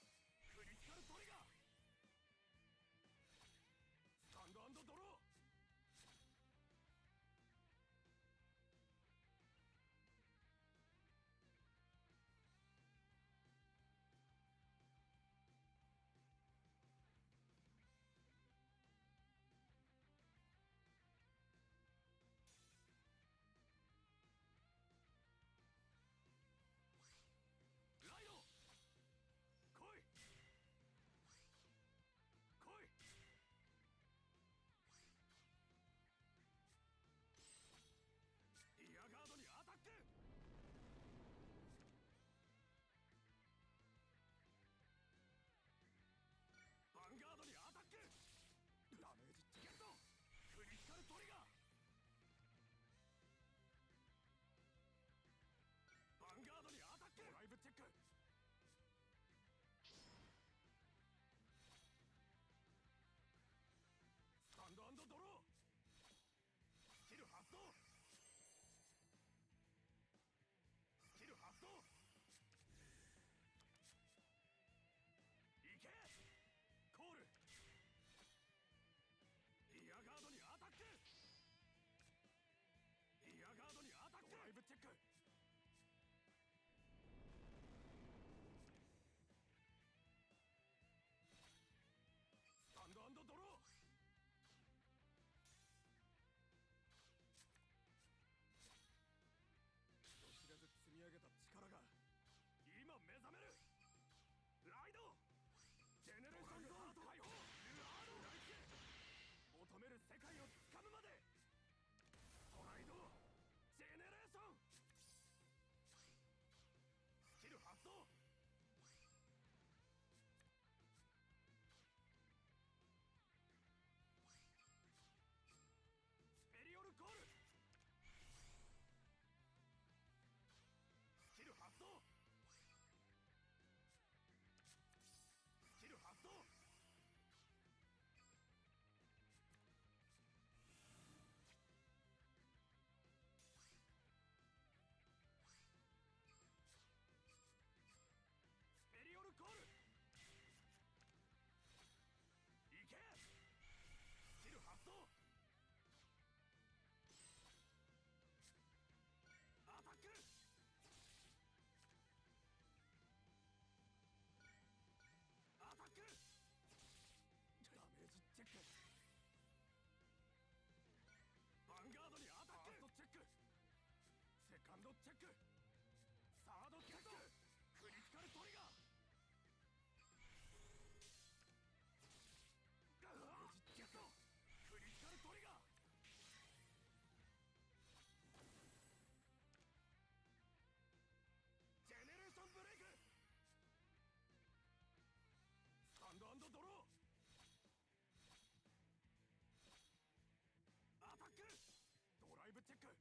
クリティカルトリガースタンド&ドローライド来い来いリアガードにアタックヴァンガードにアタックダメージゲットクリティカルトリガーヴァンガードにアタックドライブチェックスタンド&ドロースキル発動スキル発動いけコールリアガードにアタックリアガードにアタックドライブチェックスタンド&ドロー人知れず積み上げた力が今目覚めるライドジェネレーションゾーン解放ルアード求める世界をつかむまでトライドジェネレーションスキル発動スペリオルコールスキル発動スキル発動スペリオルコールいけスキル発動アタックアタックダメージチェックヴァンガードにアタックファーストチェックセカンドチェックサードチェッククリティカルトリガーダメージチェッククリティカルトリガージェネレーションブレイクスタンド&ドローアタックドライブチェック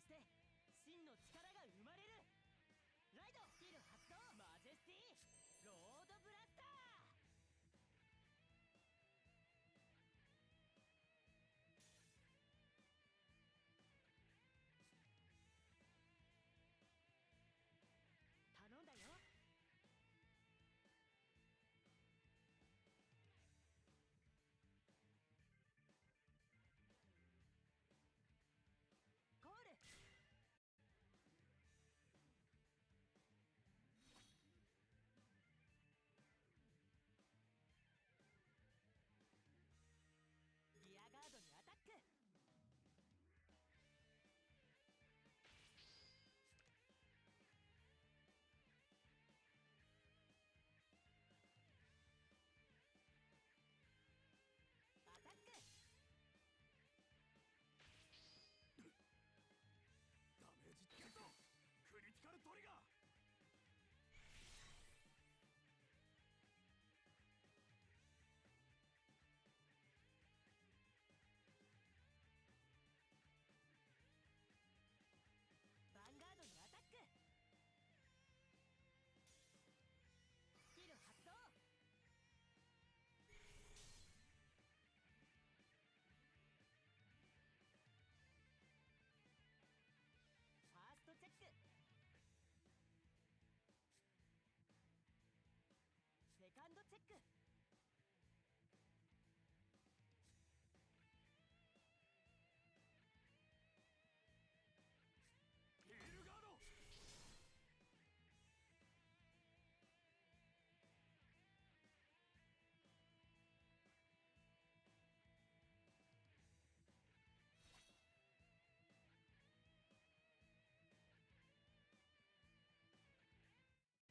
して真の力が生まれる。ライドスキル発動マジェスティロードブラスター頼んだよ。ゴール。リアガードにアタック。アタック。ダメージゲット。クリティカルトリガー。ヴァンガードにアタック。スキル発動。ファーストチェック。セカンドチェック。ヒールガード。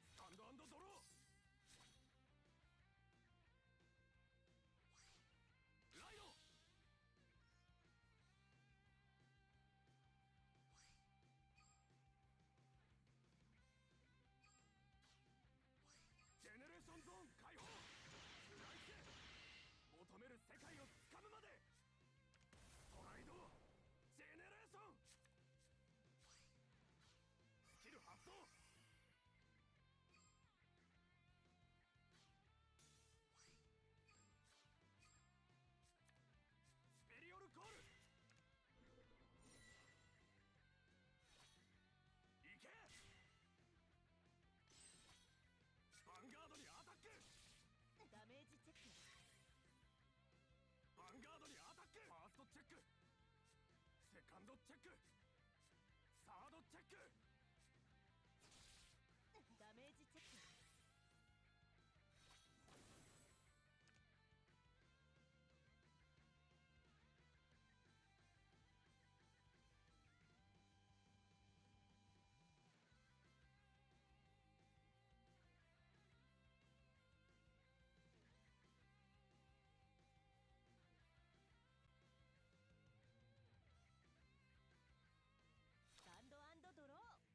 スタンド&ドロー。ライド。ジェネレーションゾーン解放。食らいつけ。求める世界をつかむまで。トライドジェネレーション。スキル発動。スペリオルコール。いけ。ヴァンガードにアタック。ダメージチェック。ヴァンガードにアタック。ファーストチェック。セカンドチェック。サードチェック。ダメージチェック。スタンド&ドロー。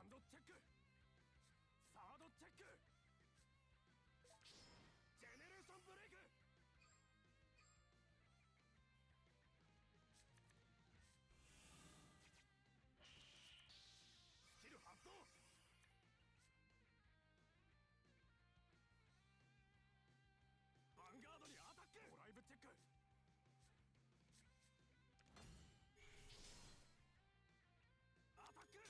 ンドチェックサードチェックジェネレーションブレイクスキル発動ヴァンガードにアタックドライブチェックアタック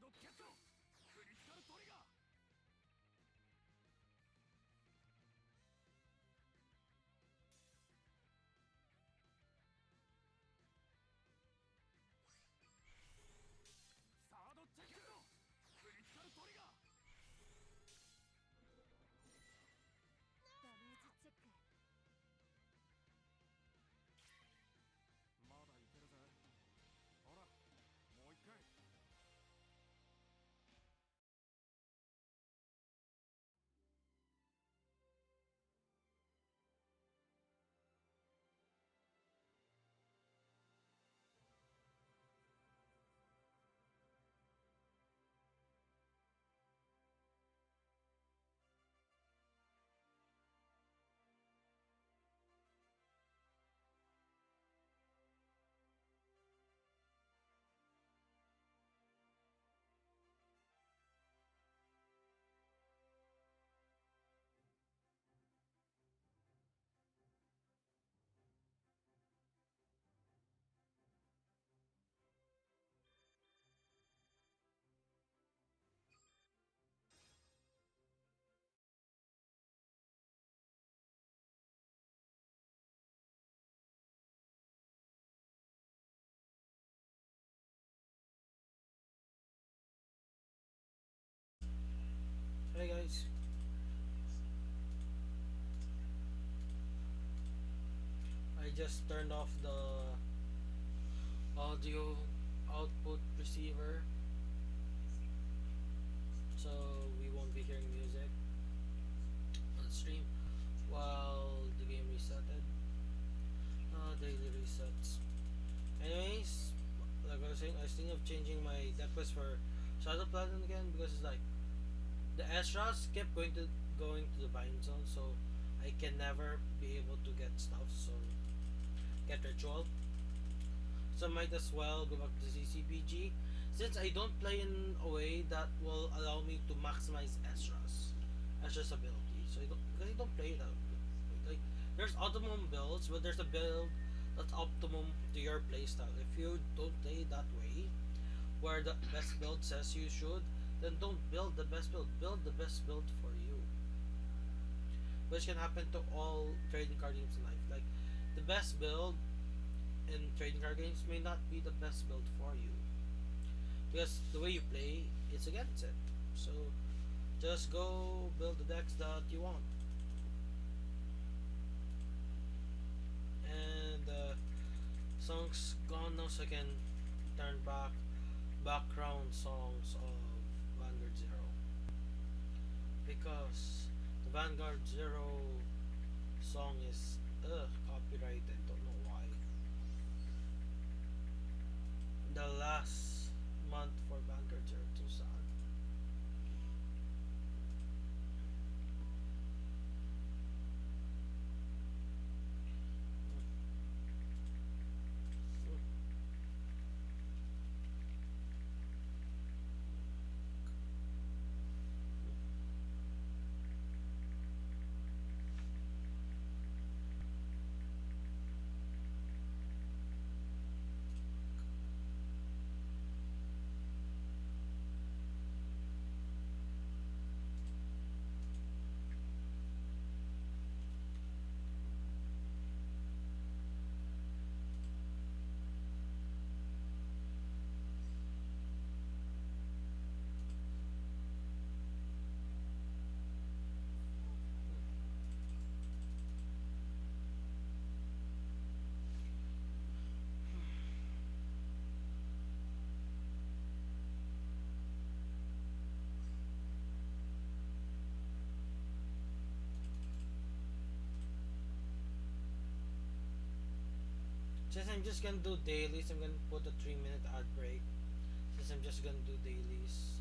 ドゲットクリティカルトリガーサードチェッククリティカルトリガーダメージチェック。まだいけるぜほらもう一回 Hey guys. I just turned off the audio output receiver, so we won't be hearing music on the stream while the game resetted. Daily resets. Anyways, like I was saying, I was thinking of changing my deck list for Shadow Platinum again because it's like the Ezras kept going to the Vine Zone, so I can never be able to get stuff. So get ritual. So might as well go back to CCPG since I don't play in a way that will allow me to maximize Ezra's ability. So because I don't play that like there's optimum builds, but there's a build that's optimum to your playstyle. If you don't play that way, where the best build says you should, then don't build the best build. Build the best build for you. Which can happen to all trading card games in life. Like the best build in trading card games may not be the best build for you. Because the way you play is against it. So just go build the decks that you want. And the song's gone now, so I can turn back background songs of Vanguard Zero. Because the Vanguard Zero song is copyrighted, don't know why. The last month for Vanguard Zero, too sad. Since I'm just gonna do dailies, I'm gonna put a 3-minute ad break. Since I'm just gonna do dailies.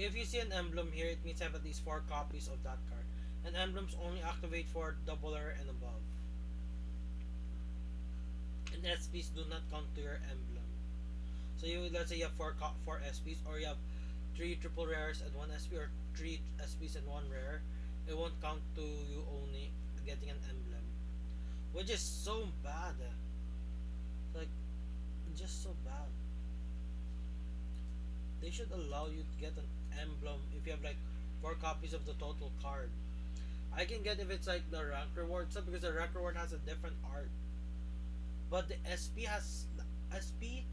If you see an emblem here, it means I have at least 4 copies of that card. And emblems only activate for double rare and above. And SPs do not count to your emblem. So you let's say you have four SPs, or you have 3 triple rares and 1 SP, or 3 SPs and 1 rare. It won't count to you only getting an emblem, which is so bad. Like, just so bad. They should allow you to get an emblem if you have like 4 copies of the total card. I can get if it's like the rank reward stuff, because the rank reward has a different art. But the SP has SP.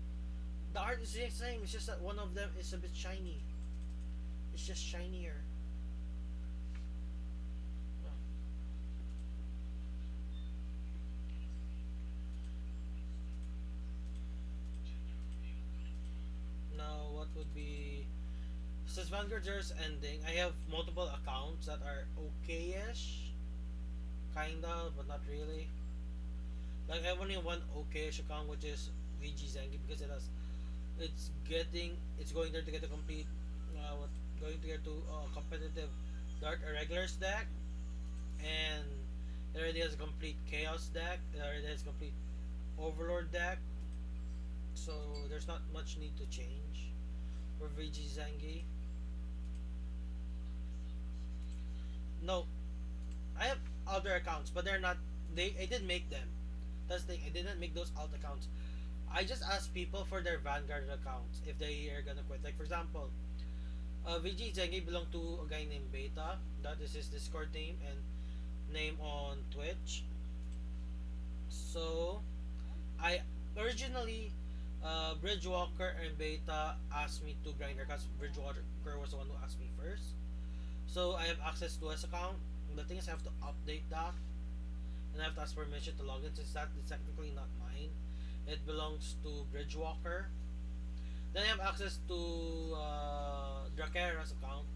The art is the same. It's just that one of them is a bit shiny. It's just shinier. Now, what would be, since Vanguard Zero is ending, I have multiple accounts that are okay-ish, kinda, but not really. Like, I have only one okay-ish account, which is VG Zengi, because it's going there to get a complete, what, going to get to competitive Dark Irregulars deck, and it already has a complete Chaos deck. It already has a complete Overlord deck, so there's not much need to change for VG Zengi. No, I have other accounts, but they're not. I did make them. That's the thing. I didn't make those alt accounts. I just asked people for their Vanguard accounts if they are gonna quit. Like, for example, VG Zengi belonged to a guy named Beta. That is his Discord name and name on Twitch. So I originally, Bridgewalker and Beta asked me to grind their cards. Bridgewalker was the one who asked me first. So I have access to his account. The thing is, I have to update that, and I have to ask permission to log in, since that is technically not mine. It belongs to Bridgewalker. Then I have access to Drakera's account.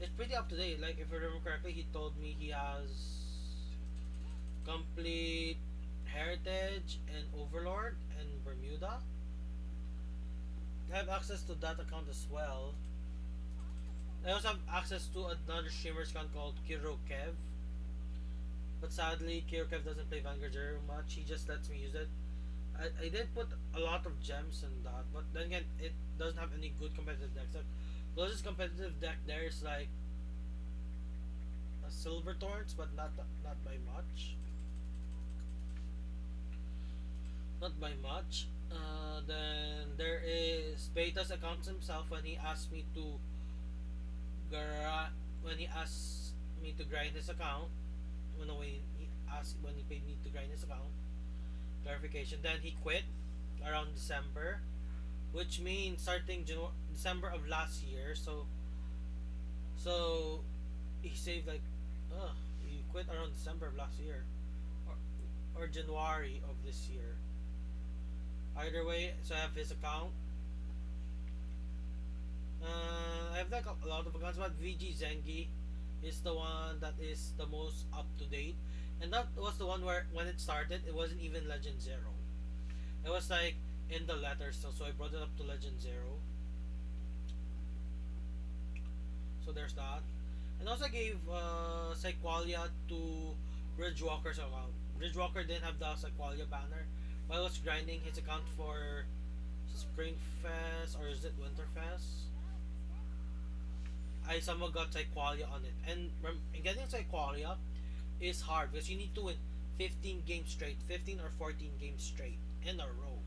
It's pretty up to date. Like, if I remember correctly, he told me he has complete Heritage and Overlord and Bermuda. I have access to that account as well. I also have access to another streamer's account called Kiro Kev. But sadly, Kiro Kev doesn't play Vanguard very much. He just lets me use it. I did put a lot of gems in that, but then again, it doesn't have any good competitive decks. The closest competitive deck there is like a Silver Thorns, but not by much. Not by much. Then there is Beta's account himself, when he asked me to when he asked me to grind his account. When he paid me to grind his account. Clarification. Then he quit around December, which means starting December of last year. So he saved like, he quit around December of last year, or January of this year. Either way, so I have his account. I have like a lot of accounts, but VG Zengi is the one that is the most up to date, and that was the one where when it started, it wasn't even Legend Zero. It was like in the letters, so I brought it up to Legend Zero. So there's that, and also I gave Psyqualia to Bridgewalker's account. Bridgewalker didn't have the Psyqualia banner. While I was grinding his account for Spring Fest, or is it Winter Fest, I somehow got Psyqualia on it. And getting Psyqualia is hard, because you need to win 15 games straight, 15 or 14 games straight in a row.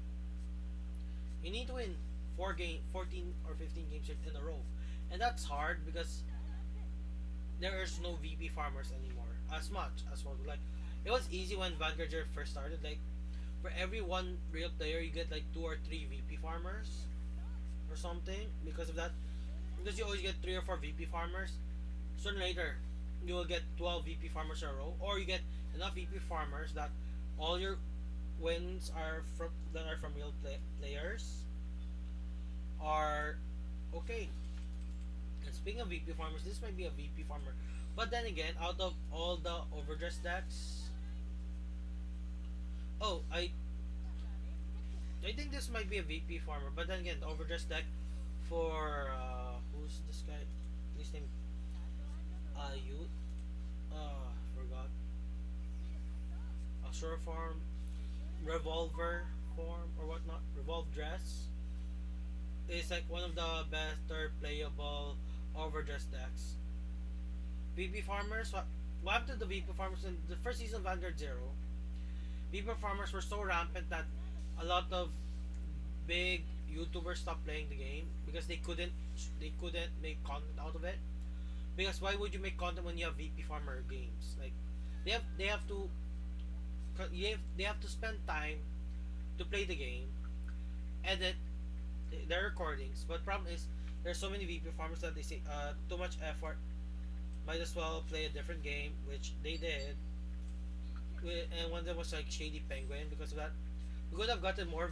You need to win 14 or 15 games straight in a row. And that's hard because there is no VP farmers anymore as much as well. Like, it was easy when Vanguard first started. Like, for every one real player, you get like 2 or 3 VP farmers or something because of that. Because you always get 3 or 4 VP farmers. Sooner or later, you will get 12 VP farmers in a row, or you get enough VP farmers that all your wins are from real players are okay. And speaking of VP farmers, this might be a VP farmer. But then again, out of all the overdress decks, oh, I think this might be a VP farmer. But then again, the overdress deck for who's this guy? His name you forgot. Short form, revolver form or whatnot, revolve dress is like one of the better playable overdress decks. VP farmers, what happened to the VP farmers in the first season of Vanguard Zero? VP farmers were so rampant that a lot of big YouTubers stopped playing the game because they couldn't make content out of it. Because why would you make content when you have VP farmer games? Like they have to they have to spend time to play the game, edit their recordings. But problem is there's so many VP farmers that they say too much effort. Might as well play a different game, which they did. And one of them was like Shady Penguin. Because of that, we could have gotten more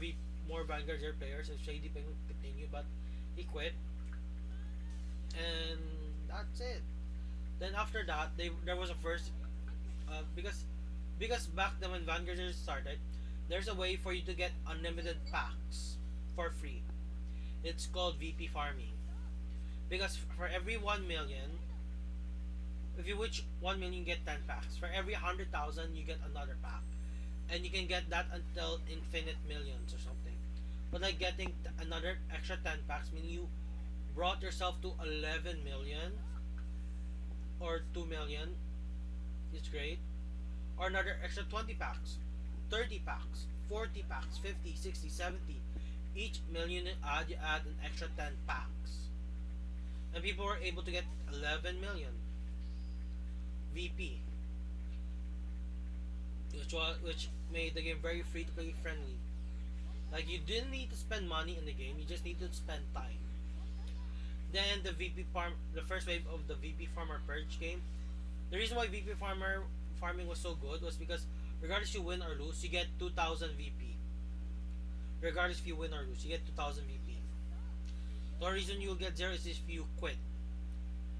Vanguard Zero players if Shady Penguin continued, but he quit, and that's it. Then after that, there was a first because back then when Vanguard Zero started, there's a way for you to get unlimited packs for free. It's called VP farming. Because for every 1 million, if you reach 1 million, you get 10 packs. For every 100,000, you get another pack, and you can get that until infinite millions or something. But like getting another extra 10 packs, meaning you brought yourself to 11 million or 2 million. It's great. Or another extra 20 packs, 30 packs, 40 packs, 50, 60, 70. Each million you add an extra 10 packs. And people were able to get 11 million VP, which made the game very free to play friendly. Like you didn't need to spend money in the game, you just need to spend time. Then the first wave of the VP Farmer Purge game. The reason why VP farming was so good was because regardless you win or lose, you get 2,000 VP. Regardless if you win or lose, you get 2,000 VP. The only reason you'll get zero is if you quit.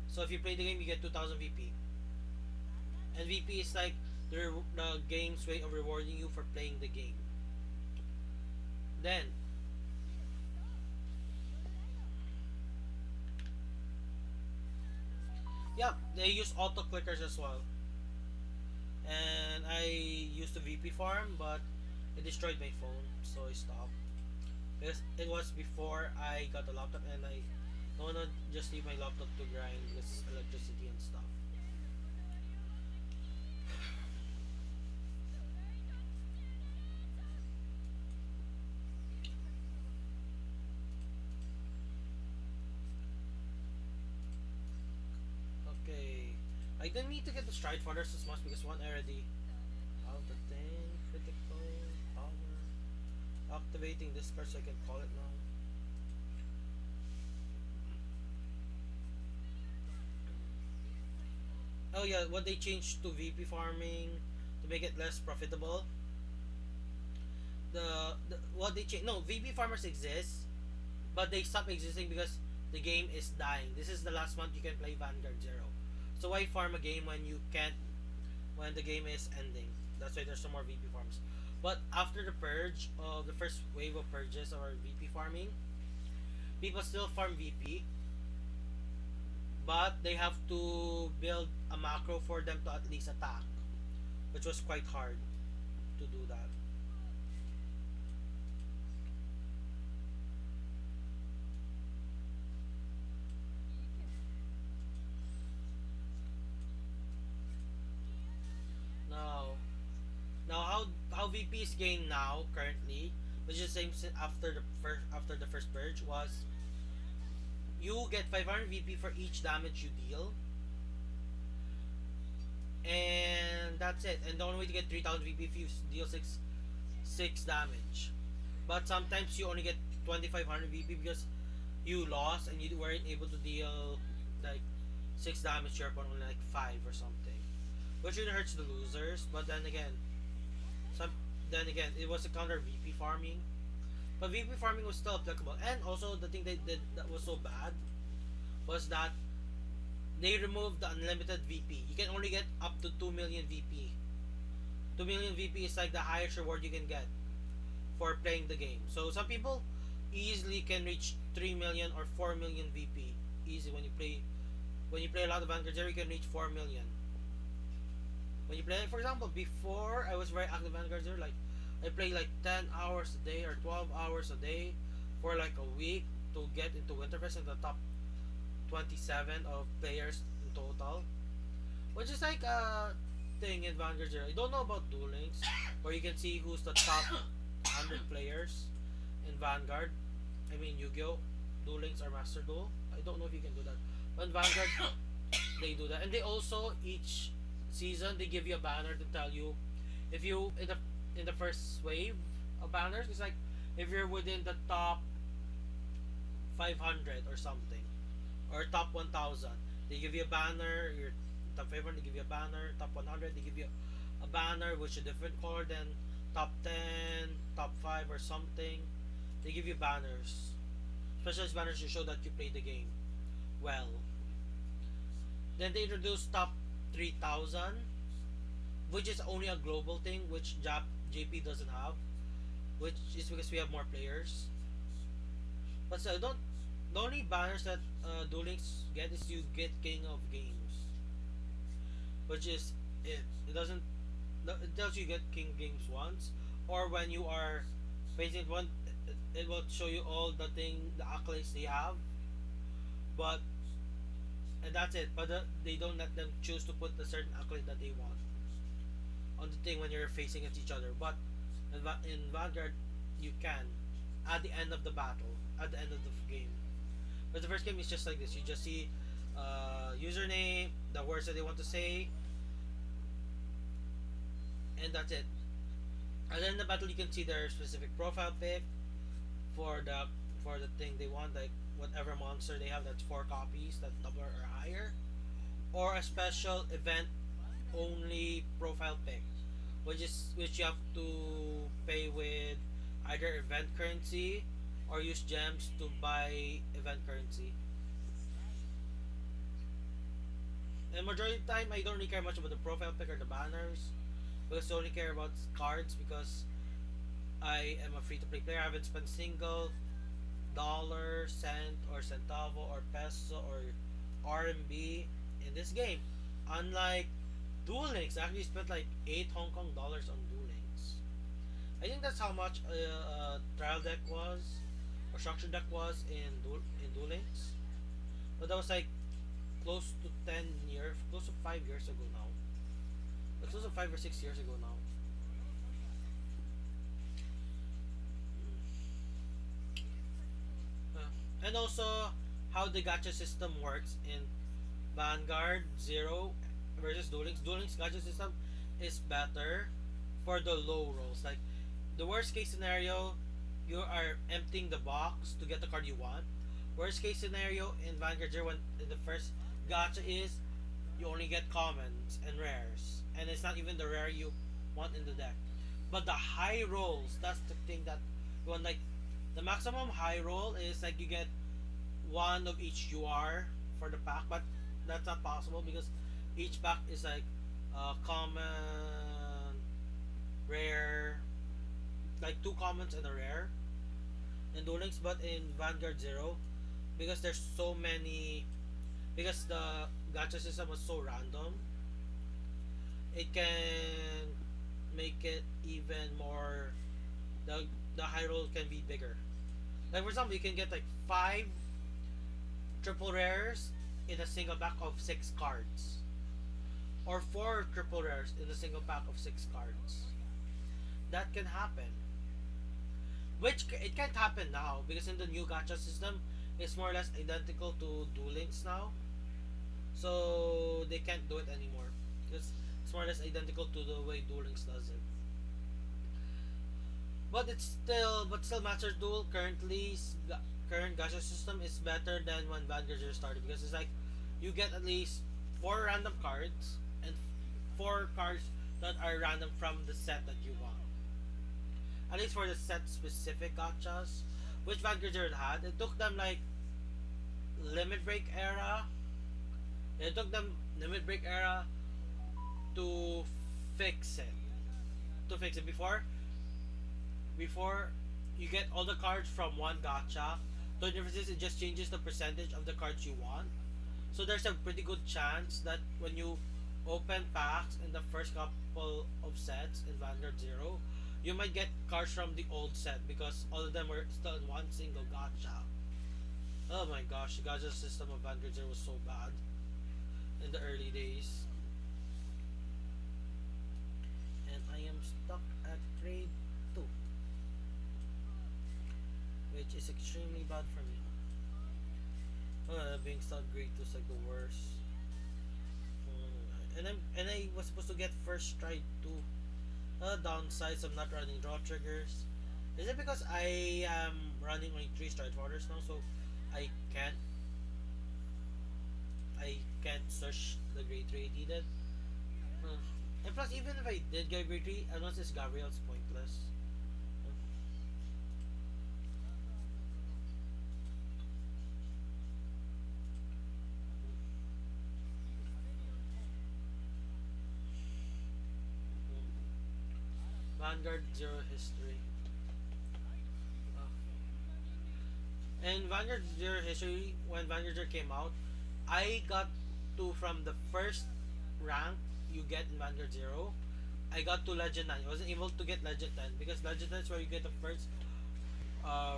So if you play the game, you get 2,000 VP. And VP is like the game's way of rewarding you for playing the game. Then, yeah, they use auto clickers as well. And I used the VP farm, but it destroyed my phone, so I stopped. Because it was before I got a laptop, and I don't wanna just leave my laptop to grind with electricity and stuff. Okay, I didn't need to get the stride fighters as much because one already out the thing. Critical power. Activating this card so I can call it now. Oh yeah, what they changed to VP farming to make it less profitable. The what they changed? No, VP farmers exist, but they stop existing because the game is dying. This is the last month you can play Vanguard Zero. So why farm a game when you can't when the game is ending? That's why there's no more VP farms. But after the purge of the first wave of purges or VP farming, people still farm VP, but they have to build a macro for them to at least attack, which was quite hard to do that. Now, how VP is gained now currently, which is the same after the first purge, was you get 500 VP for each damage you deal, and that's it. And the only way to get 3,000 VP if you deal six damage. But sometimes you only get 2,500 VP because you lost and you weren't able to deal like 6 damage to your opponent, only like 5 or something, which really hurts the losers. But some then again, it was a counter VP farming, but VP farming was still applicable. And also the thing they did that was so bad was that they removed the unlimited VP. You can only get up to 2 million VP. 2 million VP is like the highest reward you can get for playing the game. So some people easily can reach 3 million or 4 million VP. Easy when you play a lot of Vanguard Zero, you can reach 4 million. When you play, for example, before I was very active in Vanguard Zero, like I play like 10 hours a day or 12 hours a day for like a week to get into Winterfest in the top 27 of players in total, which is like a thing in Vanguard Zero. I don't know about Duel Links, where you can see who's the top 100 players in Vanguard. I mean Yu-Gi-Oh, Duel Links or Master Duel. I don't know if you can do that, but in Vanguard they do that, and they also each season they give you a banner to tell you if you in the first wave of banners. It's like if you're within the top 500 or something, or top 1000, they give you a banner. Your top 500 they give you a banner. Top 100 they give you a banner which is a different color than top 10, top 5 or something. They give you banners, specialized banners to show that you play the game well. Then they introduced top 3000, which is only a global thing, which JP doesn't have, which is because we have more players. But still, don't the only banners that Duel Links get is you get King of Games, which is it. It doesn't. It tells you get King Games once, or when you are facing one, it will show you all the accolades they have. But and that's it. But they don't let them choose to put the certain accolade that they want on the thing when you're facing at each other. But in Vanguard, you can at the end of the battle, at the end of the game. But the first game is just like this. You just see username, the words that they want to say, and that's it. And then in the battle, you can see their specific profile pic for the thing they want, like whatever monster they have. That's 4 copies, that's double or higher, or a special event only profile pic, which you have to pay with either event currency or use gems to buy event currency. And majority of the time, I don't really care much about the profile pic or the banners, because I only care about cards because I am a free to play player. I haven't spent single dollar, cent, or centavo, or peso, or RMB in this game. Unlike Duel Links, I actually spent like 8 Hong Kong dollars on Duel Links. I think that's how much a trial deck was, or structure deck was in Duel Links. But that was like close to 10 years, close to 5 years ago now. That's close to 5 or 6 years ago now. And also how the gacha system works in Vanguard Zero versus Duel Links. Duel Links gacha system is better for the low rolls. Like the worst case scenario, you are emptying the box to get the card you want. Worst case scenario in Vanguard Zero, when in the first gacha is you only get commons and rares, and it's not even the rare you want in the deck. But the high rolls, that's the thing that you want. Like the maximum high roll is like you get one of each UR for the pack, but that's not possible because each pack is like common, rare, like 2 commons and a rare in Duel Links. But in Vanguard Zero, because there's so many, because the gacha system was so random, it can make it even more. The high roll can be bigger. Like for example, you can get like 5 triple rares in a single pack of 6 cards, or 4 triple rares in a single pack of 6 cards. That can happen. Which it can't happen now because in the new gacha system, it's more or less identical to Duel Links now. So they can't do it anymore because it's more or less identical to the way Duel Links does it. But still, Master Duel current gacha system is better than when Vanguard Zero started because it's like you get at least 4 random cards and 4 cards that are random from the set that you want. At least for the set specific gachas, which Vanguard Zero had, it took them like Limit Break era. It took them Limit Break era to fix it. To fix it before you get all the cards from one gacha. The difference is it just changes the percentage of the cards you want. So there's a pretty good chance that when you open packs in the first couple of sets in Vanguard Zero, you might get cards from the old set because all of them were still in one single gacha. Oh my gosh, the gacha system of Vanguard Zero was so bad in the early days. And I am stuck at grade 2, which is extremely bad for me. Being stuck grade 2 is like the worst. And I was supposed to get first try too. Downsides of not running draw triggers. Is it because I am running only 3 stride orders now, so I can't I can't search the grade 3 I needed? Uh, and plus, even if I did get grade 3, unless it's Gabriel, it's pointless. Vanguard Zero History. Uh, and Vanguard Zero History, when Vanguard Zero came out, I got to from the first rank you get in Vanguard Zero, I got to Legend 9. I wasn't able to get Legend 10 because Legend 10 is where you get the uh,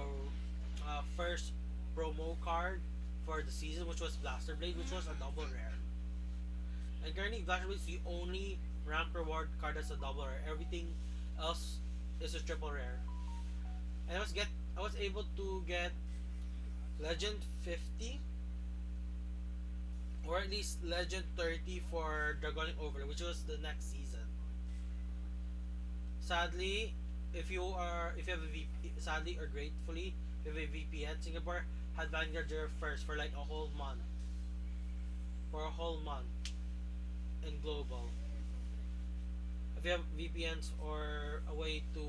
first promo card for the season, which was Blaster Blade, which was a double rare. And currently, Blaster Blade is the only rank reward card that's a double rare. Everything else is a triple rare. And I was able to get Legend 50 or at least Legend 30 for Dragonic Overlord, which was the next season. Sadly, if you have a VP, sadly or gratefully, if you have a VPN, Singapore had Vanguard Zero first for like a whole month. For a whole month in global. If you have VPNs or a way to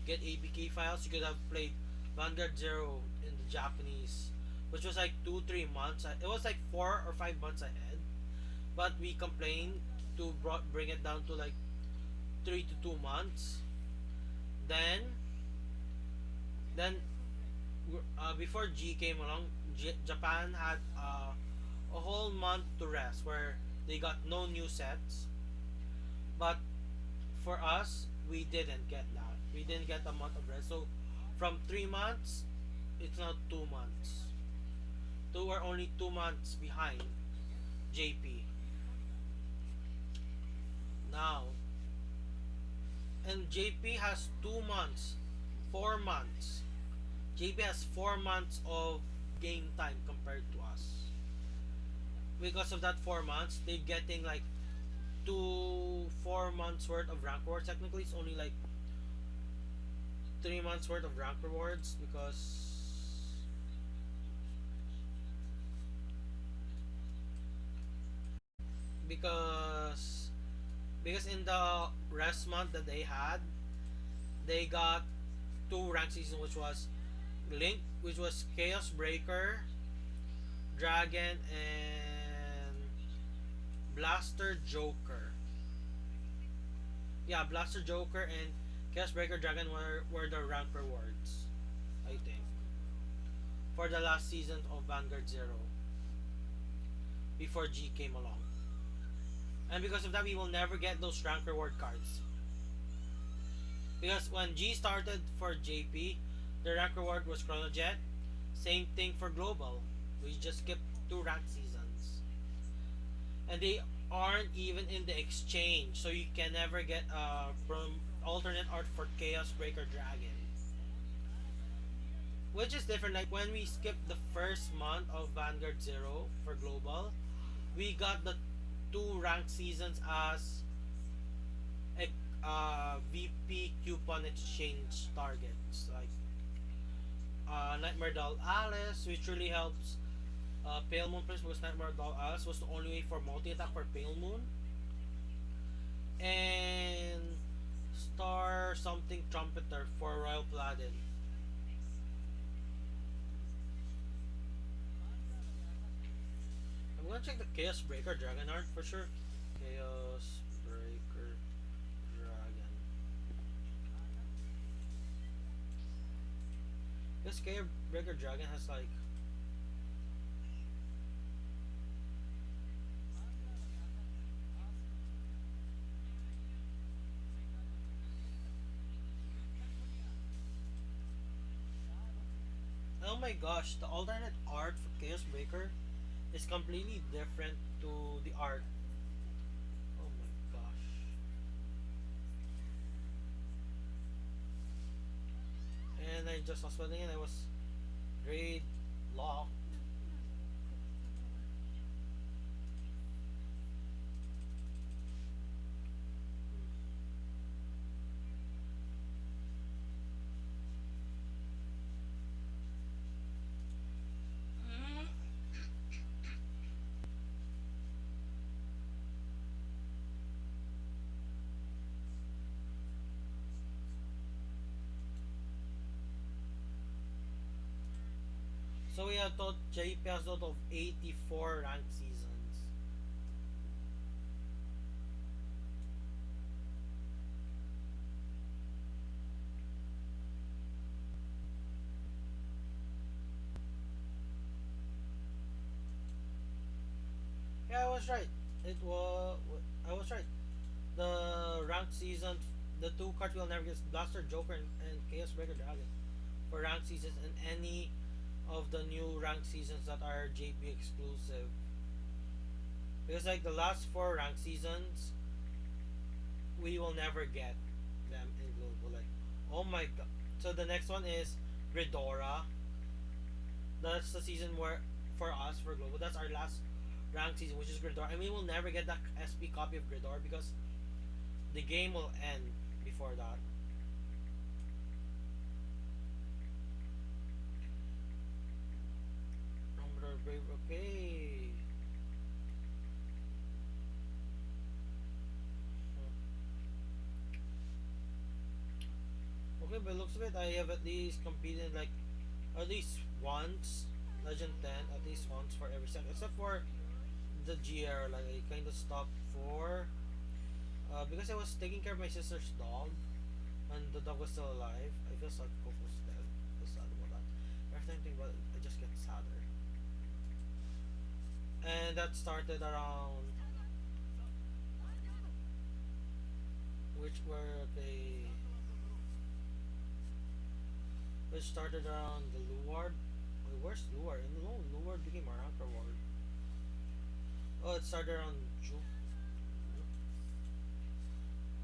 get APK files, you could have played Vanguard Zero in the Japanese, which was like 2-3 months. It was like 4 or 5 months ahead, but we complained to bring it down to like 3 to 2 months. Then, then before G came along, Japan had a whole month to rest where they got no new sets. But for us, we didn't get that. We didn't get a month of rest. So from 3 months, it's now 2 months. So we're only 2 months behind JP now. And JP has 2 months, 4 months. JP has 4 months of game time compared to us. Because of that 4 months, they're getting like 4 months worth of rank rewards. Technically, it's only like 3 months worth of rank rewards because because in the rest month that they had, they got two rank seasons, which was Link, which was Chaos Breaker, Dragon, and Blaster Joker. Yeah, Blaster Joker and Chaos Breaker Dragon were the rank rewards, I think, for the last season of Vanguard Zero before G came along. And because of that, we will never get those rank reward cards. Because when G started for JP, the rank reward was Chronojet. Same thing for Global. We just skipped two rank seasons. And they aren't even in the exchange, so you can never get from alternate art for Chaos Breaker Dragon. Which is different. Like when we skipped the first month of Vanguard Zero for Global, we got the two rank seasons as a VP coupon exchange targets. Like Nightmare Doll Alice, which really helps Pale Moon Prince because Nightmare Doll Alice was the only way for multi attack for Pale Moon. And Star something Trumpeter for Royal Paladin. I'm gonna check the Chaos Breaker Dragon art for sure. Chaos Breaker Dragon. Scare Breaker Dragon has like oh my gosh, the alternate art for Chaos Breaker is completely different to the art. Oh my gosh. And I just was spelling it, I was grade law. So we have taught JP has total of 84 ranked seasons. Yeah, I was right. It was I was right. The ranked season, the two cards we'll never get Blaster Joker and Chaos Breaker Dragon for ranked seasons and any of the new ranked seasons that are JP exclusive. Because like the last four ranked seasons, we will never get them in global. Like, oh my god! So the next one is Gridora. That's the season where for us for global. That's our last ranked season, which is Gridora, and we will never get that SP copy of Gridora because the game will end before that. Number Brave, okay. Okay, by looks of it, I have at least competed like at least once, Legend 10, at least once for every set, except for the GR. Like I kind of stopped for because I was taking care of my sister's dog, and the dog was still alive. I feel like Coco was dead. I feel sad about that. Every time I think about it, I just get sadder. And that started around which were they which started around the Luard. Wait, where's Luard? And no, Luard became a rank reward. Oh, it started around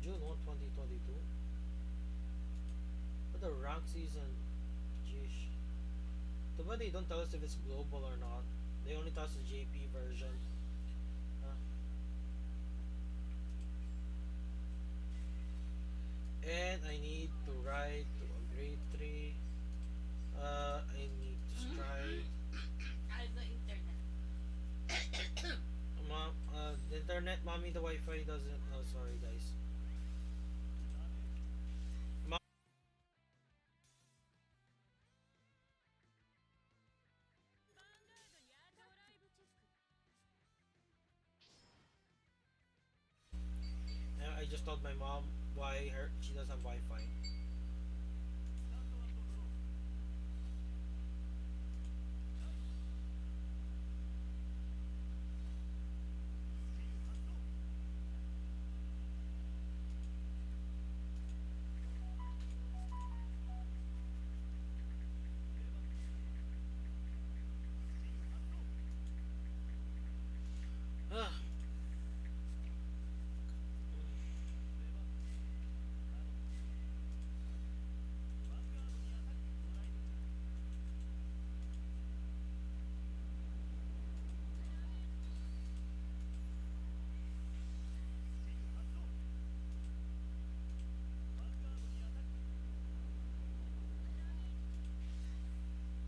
June 1, 2022. But the rank season, jeez. Too bad they don't tell us if it's global or not. They only tell us the JP version. Uh, and I need to write to a grade 3. I need to strike. Ay, the internet. Mom, the internet, mommy, the Wi-Fi doesn't. Oh, sorry, guys. Mom, I just told my mom why her she doesn't have Wi-Fi. Ah,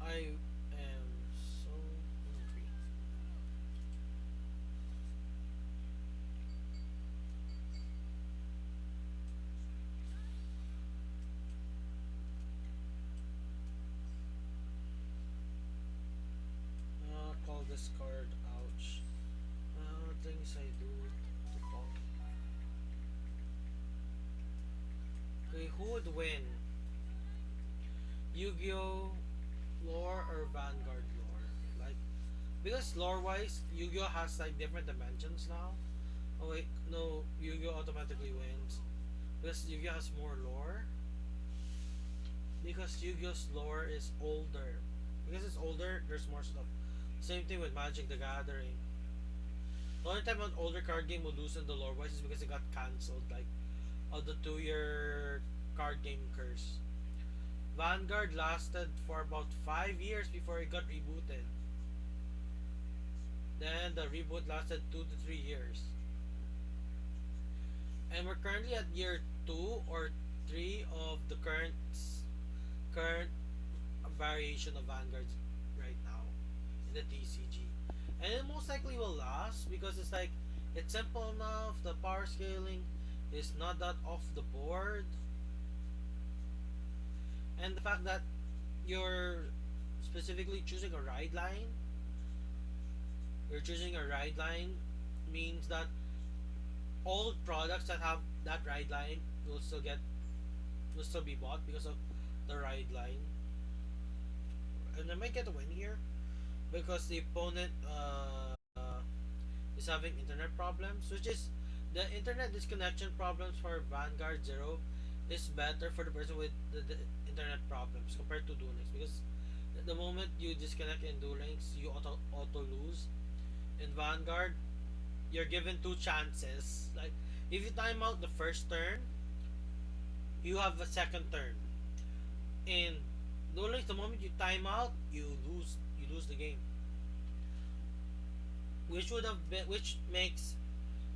I am so hungry. Call this card. Ouch. Things I do to call. Okay, who would win? Yu-Gi-Oh! lore or Vanguard lore? Like, because lore wise, Yu-Gi-Oh has like different dimensions now. Oh wait, no, Yu-Gi-Oh automatically wins because Yu-Gi-Oh has more lore. Because Yu-Gi-Oh's lore is older. Because it's older, there's more stuff. Same thing with Magic the Gathering. The only time an older card game will lose in the lore wise is because it got cancelled, like of the 2 year card game curse. Vanguard lasted for about 5 years before it got rebooted. Then the reboot lasted 2 to 3 years. And we're currently at year 2 or 3 of the current variation of Vanguard right now in the TCG. And it most likely will last because it's simple enough, the power scaling is not that off the board, and the fact that you're specifically choosing a ride line, you're choosing a ride line means that all products that have that ride line will still be bought because of the ride line. And I might get a win here because the opponent is having internet problems, which is the internet disconnection problems for Vanguard Zero is better for the person with the internet problems compared to Duel Links because the moment you disconnect in Duel Links, you auto lose. In Vanguard, you're given 2 chances. Like if you time out the first turn, you have a second turn. In Duel Links, the moment you time out, you lose the game, which makes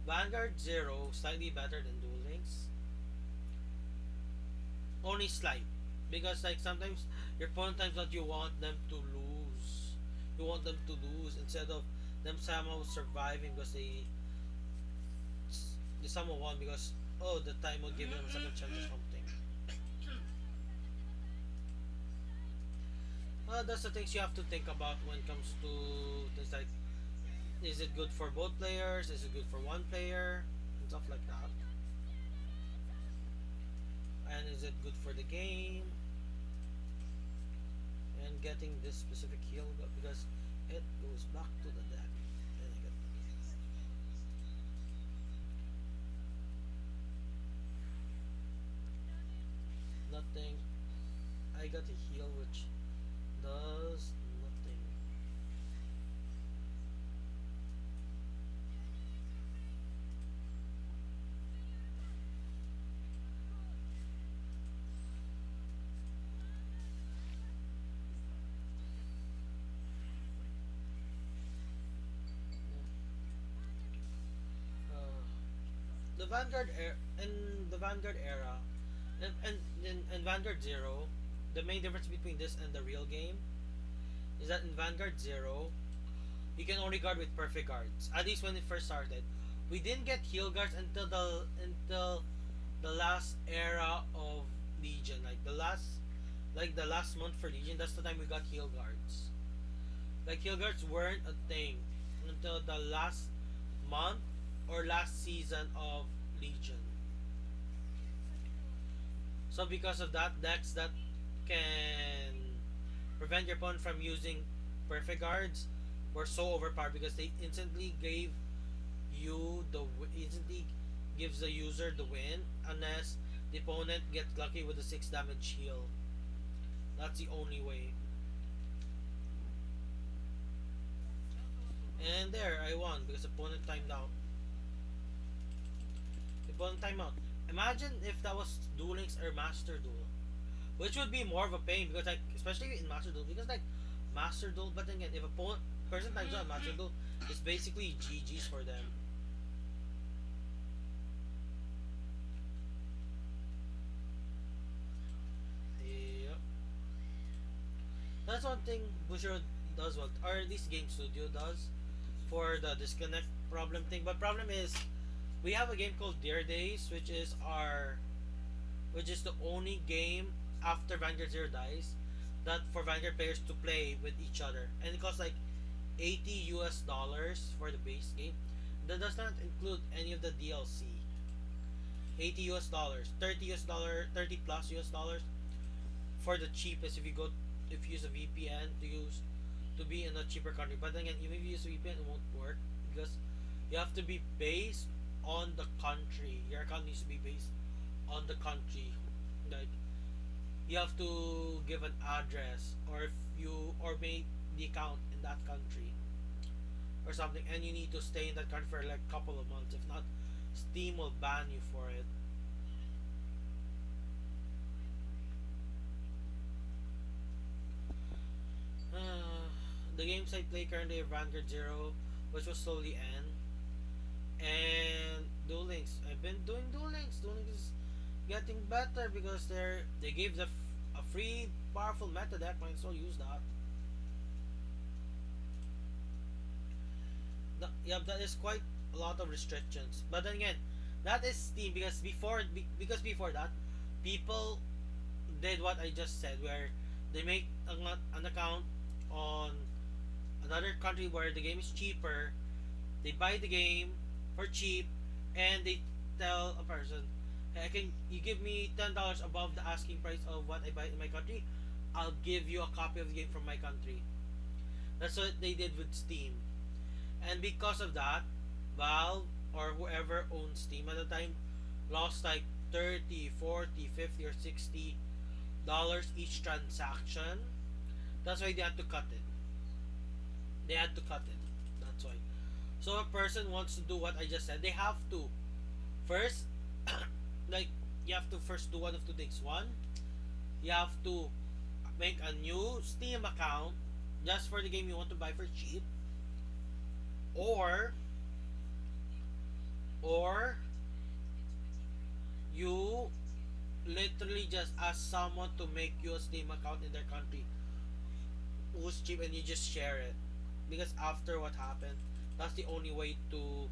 Vanguard Zero slightly better than Duel Links. Only slight. Because like sometimes your opponent times that you want them to lose. You want them to lose instead of them somehow surviving because they somehow won because the time will give them a second chance or something. That's the things you have to think about when it comes to things like, is it good for both players? Is it good for one player? And stuff like that. And is it good for the game? And getting this specific heal because it goes back to the deck. And I get nothing. I got a heal which does nothing. Uh, the Vanguard era in the Vanguard era and Vanguard Zero, the main difference between this and the real game is that in Vanguard Zero, you can only guard with perfect guards. At least when it first started, we didn't get heal guards until the last era of Legion, like the last month for Legion. That's the time we got heal guards. Like heal guards weren't a thing until the last month or last season of Legion. So because of that, decks that can prevent your opponent from using perfect guards were so overpowered because they instantly gives the user the win unless the opponent gets lucky with a 6 damage heal. That's the only way. And there, I won because opponent timed out. Opponent timeout. Imagine if that was Duel Links or Master Duel, which would be more of a pain because like especially in Master Duel because like Master Duel, but then again if a person times out Master Duel, it's basically GG's for them. Yep. That's one thing Bushiroad does well, or at least Game Studio does for the disconnect problem thing. But problem is, we have a game called Dear Days, which is the only game after Vanguard Zero dies that for Vanguard players to play with each other, and it costs like $80 for the base game. That does not include any of the DLC. $80, $30 plus US dollars for the cheapest if you go if you use a VPN to be in a cheaper country. But then again, even if you use a VPN, it won't work because you have to be based on the country. Your account needs to be based on the country. Like you have to give an address, or if you or make the account in that country or something, and you need to stay in that country for like a couple of months. If not, Steam will ban you for it. The games I play currently are Vanguard Zero, which will slowly end, and Duel Links. I've been doing Duel Links. Duel Links is getting better because they gave a free powerful meta deck. Might still use that. Yeah, that is quite a lot of restrictions. But then again, that is Steam because before that, people did what I just said, where they make an account on another country where the game is cheaper. They buy the game for cheap, and they tell a person, "Hey, I can you give me $10 above the asking price of what I buy in my country. I'll give you a copy of the game from my country." That's what they did with Steam, and because of that, Valve or whoever owned Steam at the time lost like 30, 40, 50, or $60 each transaction. That's why they had to cut it. They had to cut it. That's why. So a person wants to do what I just said, they have to first, like, you have to first do one of two things. One, you have to make a new Steam account just for the game you want to buy for cheap, or or you literally just ask someone to make you a Steam account in their country who's cheap, and you just share it. Because after what happened, that's the only way to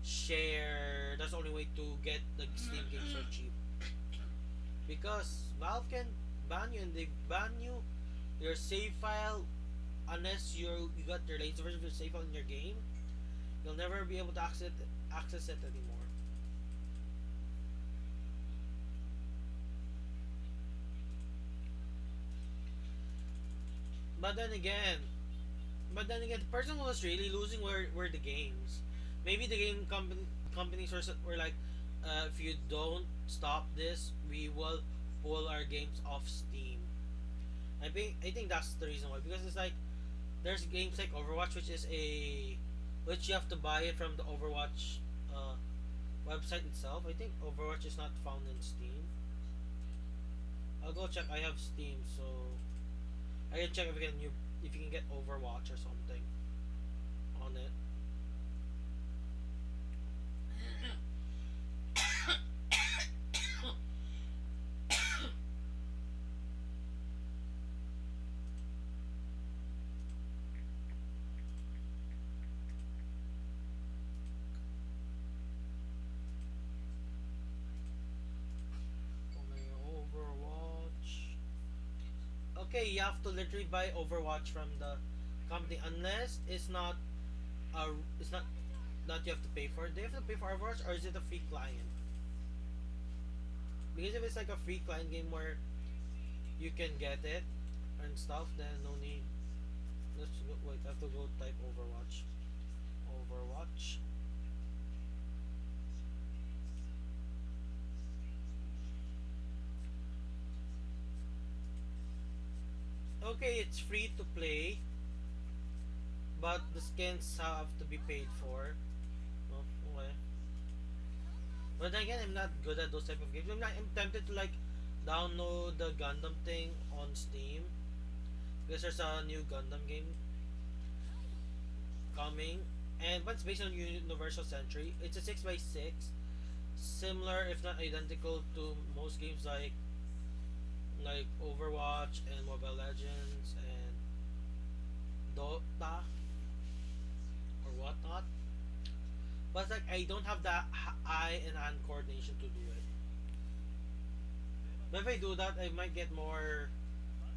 share. That's the only way to get the Steam games for cheap. Because Valve can ban you, and they ban you your save file unless you got your latest version of your save file in your game. You'll never be able to access it anymore. But then again, the person who was really losing were the games. Maybe the companies were like, if you don't stop this, we will pull our games off Steam. I think that's the reason why, because it's like there's games like Overwatch, which you have to buy it from the Overwatch uh, website itself. I think Overwatch is not found in Steam. I'll go check. I have Steam, so I can check if you can get Overwatch or something on it. Okay, Overwatch. Okay, you have to literally buy Overwatch from the company, unless it's not that you have to pay for it. Do you have to pay for Overwatch, or is it a free client? Because if it's like a free client game where you can get it and stuff, then no need. Wait. I have to go type Overwatch. Overwatch. Okay, it's free to play, but the skins have to be paid for. Oh, okay. But then again, I'm not good at those type of games. I'm tempted to like download the Gundam thing on Steam because there's a new Gundam game coming, and one's based on Universal Century. It's a 6x6, similar if not identical to most games like Overwatch and Mobile Legends and Dota or whatnot. But like I don't have that eye and hand coordination to do it. But if I do that, I might get more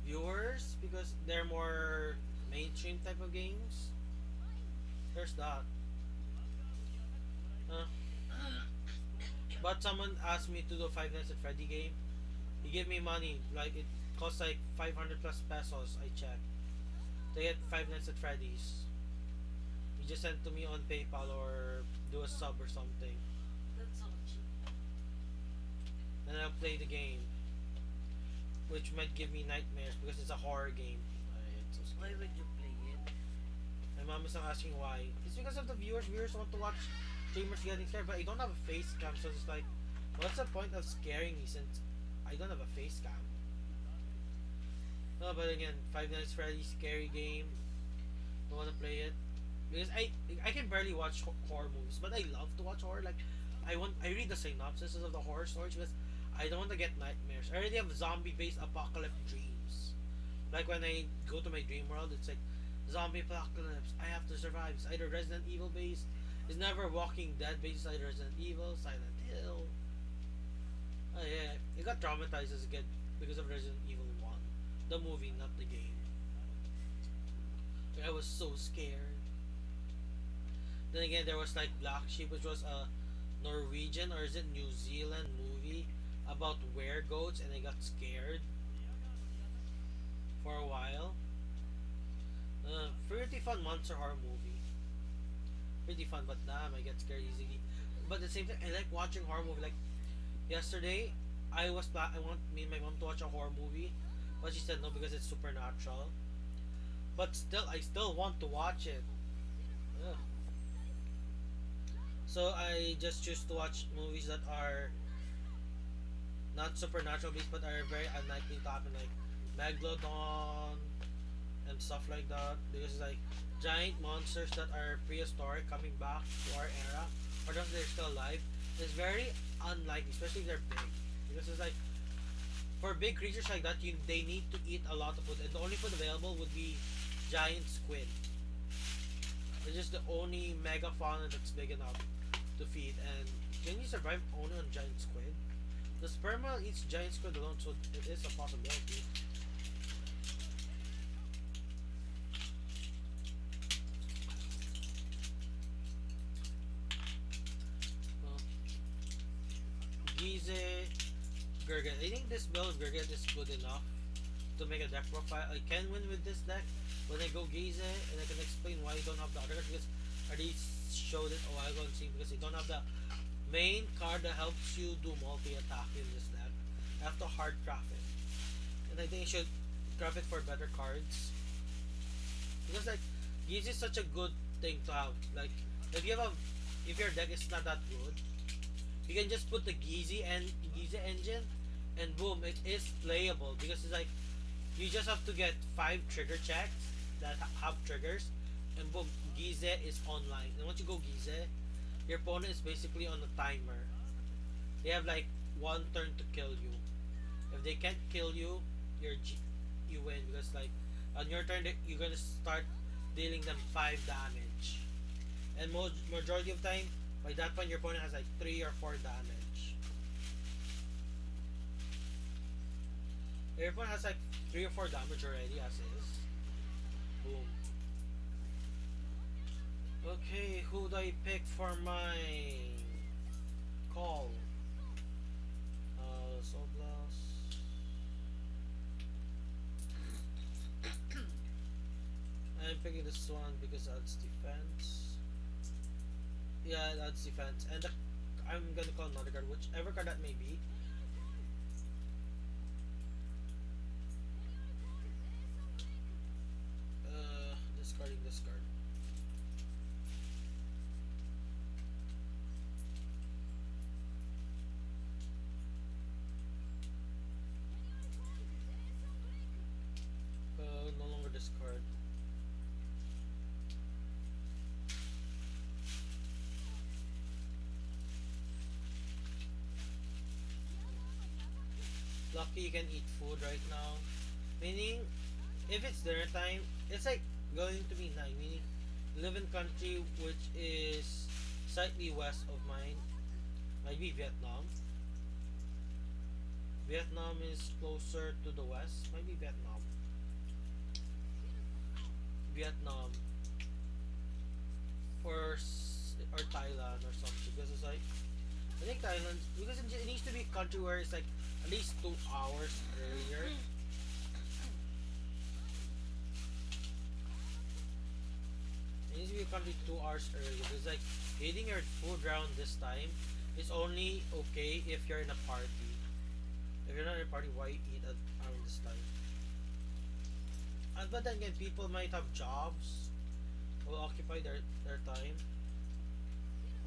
viewers because they're more mainstream type of games. There's that. Uh, but someone asked me to do Five Nights at Freddy game. He gave me money, like costs like 500 plus pesos. I checked. They get Five Nights at Freddy's. You just send to me on PayPal or do a sub or something, That's so cheap. and I'll play the game, which might give me nightmares because it's a horror game. It's so Why scary. would you play it? My mom is now asking why. It's because of the viewers. Viewers want to watch streamers getting scared, but I don't have a face cam, so it's like, what's the point of scaring me since I don't have a face cam? No, but again, Five Nights at Freddy's scary game. I want to play it because I can barely watch horror movies, but I love to watch horror. Like, I read the synopsis of the horror stories because I don't want to get nightmares. I already have zombie-based apocalypse dreams. Like when I go to my dream world, it's like zombie apocalypse. I have to survive. It's either Resident Evil based, it's never Walking Dead based. It's either Resident Evil, Silent Hill. Oh yeah, I got traumatized as a kid because of Resident Evil One, the movie, not the game. Like, I was so scared. Then again, there was like Black Sheep, which was a Norwegian or is it New Zealand movie about weregoats, and I got scared for a while. Pretty fun monster horror movie. Pretty fun, but damn, I get scared easily. But at the same time, I like watching horror movie. Like yesterday, I want me and my mom to watch a horror movie, but she said no because it's supernatural. But still, I still want to watch it. Ugh. So I just choose to watch movies that are not supernatural based, but are very unlikely to happen, like Megalodon and stuff like that. Because it's like giant monsters that are prehistoric coming back to our era, or that they're still alive. It's very unlikely, especially if they're big. Because it's like for big creatures like that, they need to eat a lot of food, and the only food available would be giant squid. It's just the only megafauna that's big enough to feed. And can you survive only on giant squid? The sperma eats giant squid alone, so it is a possibility. Well, Gize, Gurgit. I think this build of Gurgit is good enough to make a deck profile. I can win with this deck when I go Gize, and I can explain why I don't have the other cards because I already showed it a while ago and see because I don't have the main card that helps you do multi-attack in this deck. I have to hard craft it. And I think I should craft it for better cards. Because like Gize is such a good thing to have. Like if your deck is not that good, you can just put the Gize engine and boom, it is playable because it's like you just have to get 5 trigger checks that have triggers, and boom, Gize is online. And once you go Gize, your opponent is basically on a timer. They have like 1 turn to kill you. If they can't kill you, you win because like on your turn you're gonna start dealing them 5 damage. And most majority of time, by that point your opponent has like 3 or 4 damage. Your opponent has like 3 or 4 damage already as is. Boom. Okay, who do I pick for my call? Soul Blast. I'm picking this one because it adds defense. Yeah, it adds defense. And I'm gonna call another card, whichever card that may be. Discarding this card. No longer discard. Lucky you can eat food right now. Meaning, if it's dinner time, it's like going to be 9. Meaning, live in country which is slightly west of mine. Might be Vietnam. Vietnam is closer to the west. Might be Vietnam. Vietnam. Or Thailand or something. Because it's like, I think Thailand, because it needs to be a country where it's like at least 2 hours earlier. you complete 2 hours early. It's like eating your food around this time is only okay if you're in a party. If you're not in a party, why eat at around this time? And but then again, people might have jobs will occupy their time.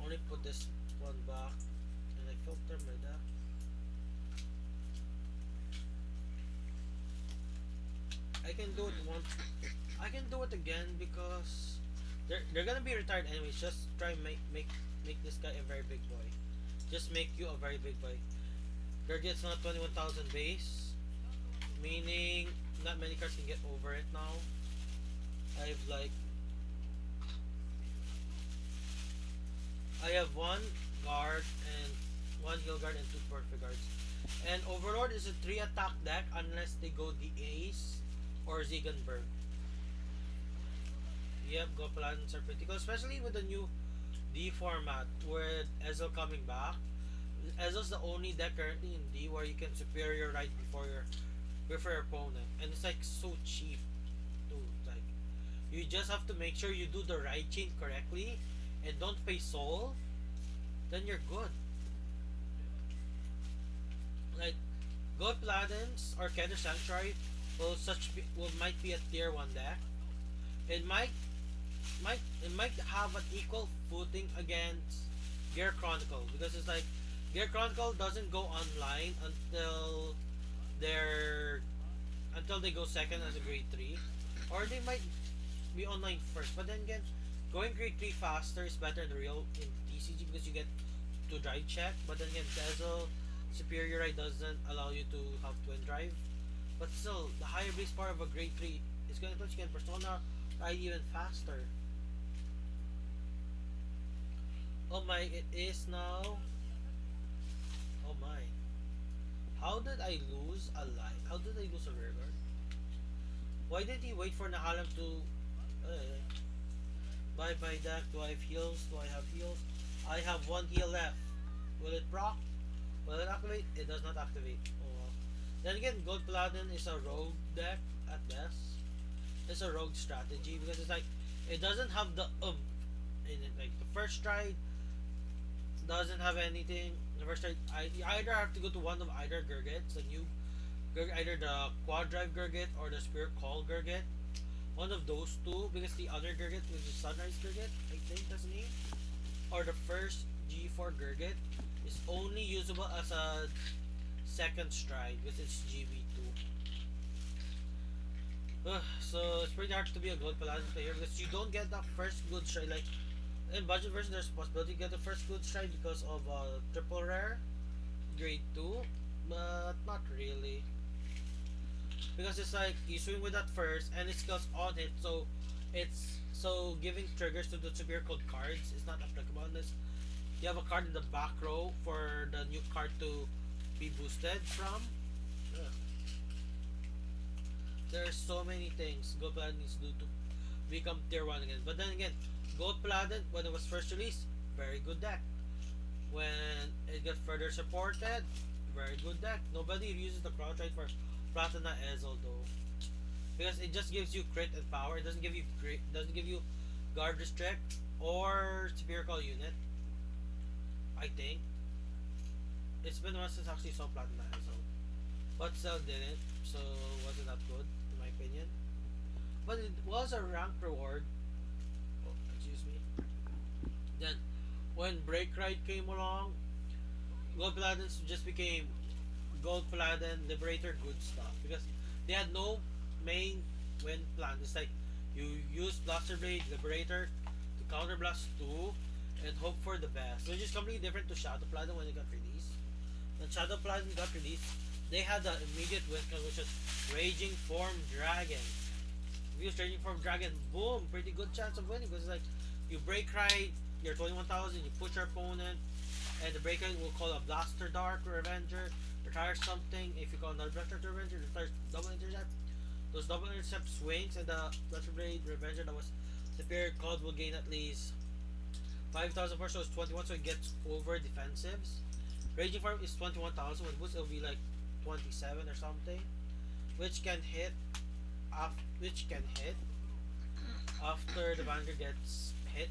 Only put this one back and I filter my that. I can do it once. I can do it again because they're gonna be retired anyways. Just try and make this guy a very big boy. Just make you a very big boy. Gurgit's not 21,000 base, meaning not many cards can get over it now. I've like I have one guard and one heal guard and two perfect guards. And Overlord is a 3 attack deck unless they go the Ace or Ziegenberg. Yep, go plans are pretty cool, especially with the new D format with Ezel coming back. Ezel's the only deck currently in D where you can superior right before your opponent, and it's like so cheap too. Like you just have to make sure you do the right chain correctly and don't pay soul, then you're good. Like Gold Paladins or Kender Sanctuary will might be a tier 1 deck. It might have an equal footing against Gear Chronicle because it's like Gear Chronicle doesn't go online they're until they go second as a grade 3, or they might be online first. But then again, going grade 3 faster is better in the real in TCG because you get to drive check. But then again, Dazzle Superior Ride doesn't allow you to have twin drive. But still, the higher base power of a grade 3 is going to let you can Persona ride even faster. Oh my, it is now. Oh my. How did I lose a life? How did I lose a rear guard? Why did he wait for Nahalam to buy my deck? Do I have heals? Do I have heals? I have one heal left. Will it proc? Will it activate? It does not activate. Oh well. Then again, Gold Paladin is a rogue deck at best. It's a rogue strategy because it's like it doesn't have the in it. Like the first stride doesn't have anything. The first stride, you either have to go to one of either Gurgits, the new either the Quad Drive Gurgit or the Spirit Call Gurgit. One of those two, because the other Gurgit, which is Sunrise Gurgit, I think that's the name, or the first G4 Gurgit, is only usable as a second stride because it's GB2. So it's pretty hard to be a Gold Paladin player because you don't get that first good stride. Like in budget version, there's a possibility to get the first good stride because of triple rare, grade 2, but not really. Because it's like you swing with that first and it skills on it, so giving triggers to the superior code cards is not applicable unless you have a card in the back row for the new card to be boosted from. Ugh. There's so many things Gold Paladin needs to do to become tier 1 again. But then again, Gold Paladin, when it was first released, very good deck. When it got further supported, very good deck. Nobody uses the Crown Trade for Platina Ezel though, because it just gives you crit and power. It doesn't give you guard restrict or superior call unit. I think it's been a while since I actually saw Platina Ezel, but still didn't. So wasn't that good in my opinion. But it was a rank reward. Oh, excuse me. Then when Break Ride came along, Gold Paladins just became Gold Paladin Liberator good stuff because they had no main win plan. It's like you use Blaster Blade Liberator to counter blast 2 and hope for the best. Which is completely different to Shadow Paladin when it got released. When Shadow Paladin got released, they had the immediate win con, which was Raging Form Dragon. If you use Raging Form Dragon, boom, pretty good chance of winning because it's like you break ride, you're 21,000, you push your opponent, and the break ride will call a Blaster Dark Revenger, retire something. If you call another Blaster Revenger, retires double intercept. Those double intercept swings and the Blaster Blade Revenger that was superior called will gain at least 5,000 per, so it's 21, so it gets over defensives. Raging Form is 21,000, with boost it'll be like 27 or something, which can hit after the Vanguard gets hit.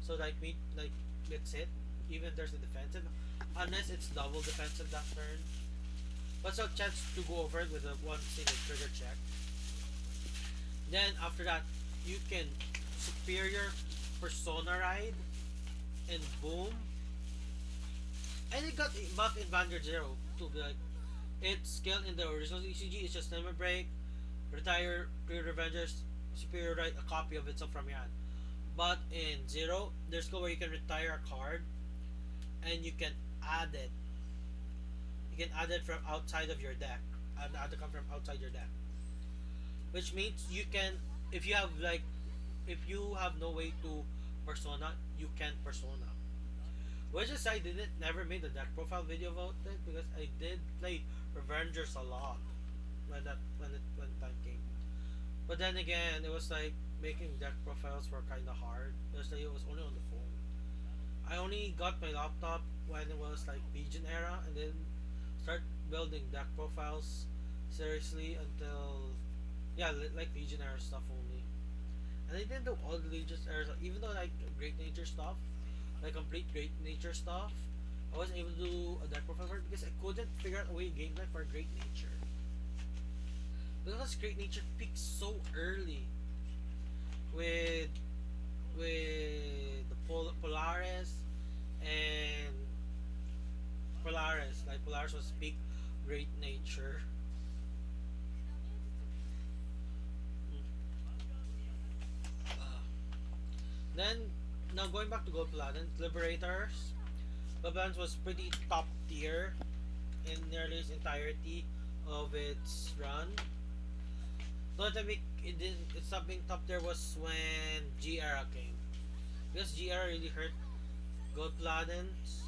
So like gets hit, even if there's a defensive, unless it's double defensive that turn. But still chance to go over it with a one single trigger check. Then after that, you can superior persona ride and boom. And it got buff in Vanguard Zero to be like its skill in the original ECG is just limit break, retire pre Revengers, superior ride a copy of itself from your hand. But in Zero, there's go where you can retire a card and you can add it. You can add it from outside of your deck. Add the card from outside your deck. Which means you can if you have like if you have no way to persona, you can persona. Which is I didn't never made a deck profile video about it because I did play Revengers a lot when time came. But then again, it was like making deck profiles were kind of hard. It was only on the phone. I only got my laptop when it was like Legion era, and then start building deck profiles seriously until yeah, like Legion era stuff only. And I didn't do all the Legion era, even though like Great Nature stuff, like complete Great Nature stuff. I wasn't able to do a deck profile for it because I couldn't figure out a way game plan for Great Nature. Because Great Nature peaks so early with the Polaris and Polaris. Like Polaris was peak Great Nature. Uh, then now going back to Gold Paladin, Liberators. Gold was pretty top tier in nearly its entirety of its run. The only time it stopped being top tier was when G era came. Because G era really hurt Gold Paladins.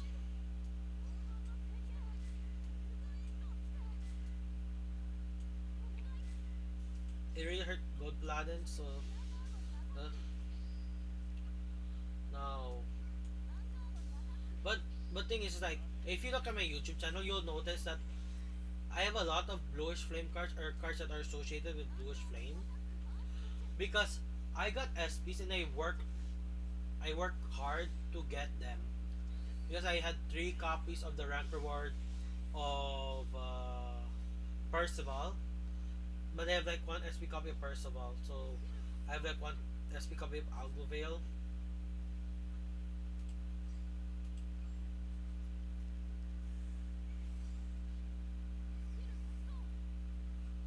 It really hurt Gold Paladins, so uh, no. But thing is like if you look at my YouTube channel, you'll notice that I have a lot of bluish flame cards or cards that are associated with bluish flame because I got SPs and I worked hard to get them because I had 3 copies of the rank reward of Percival, but I have like one SP copy of Percival, so I have like one SP copy of Algovale.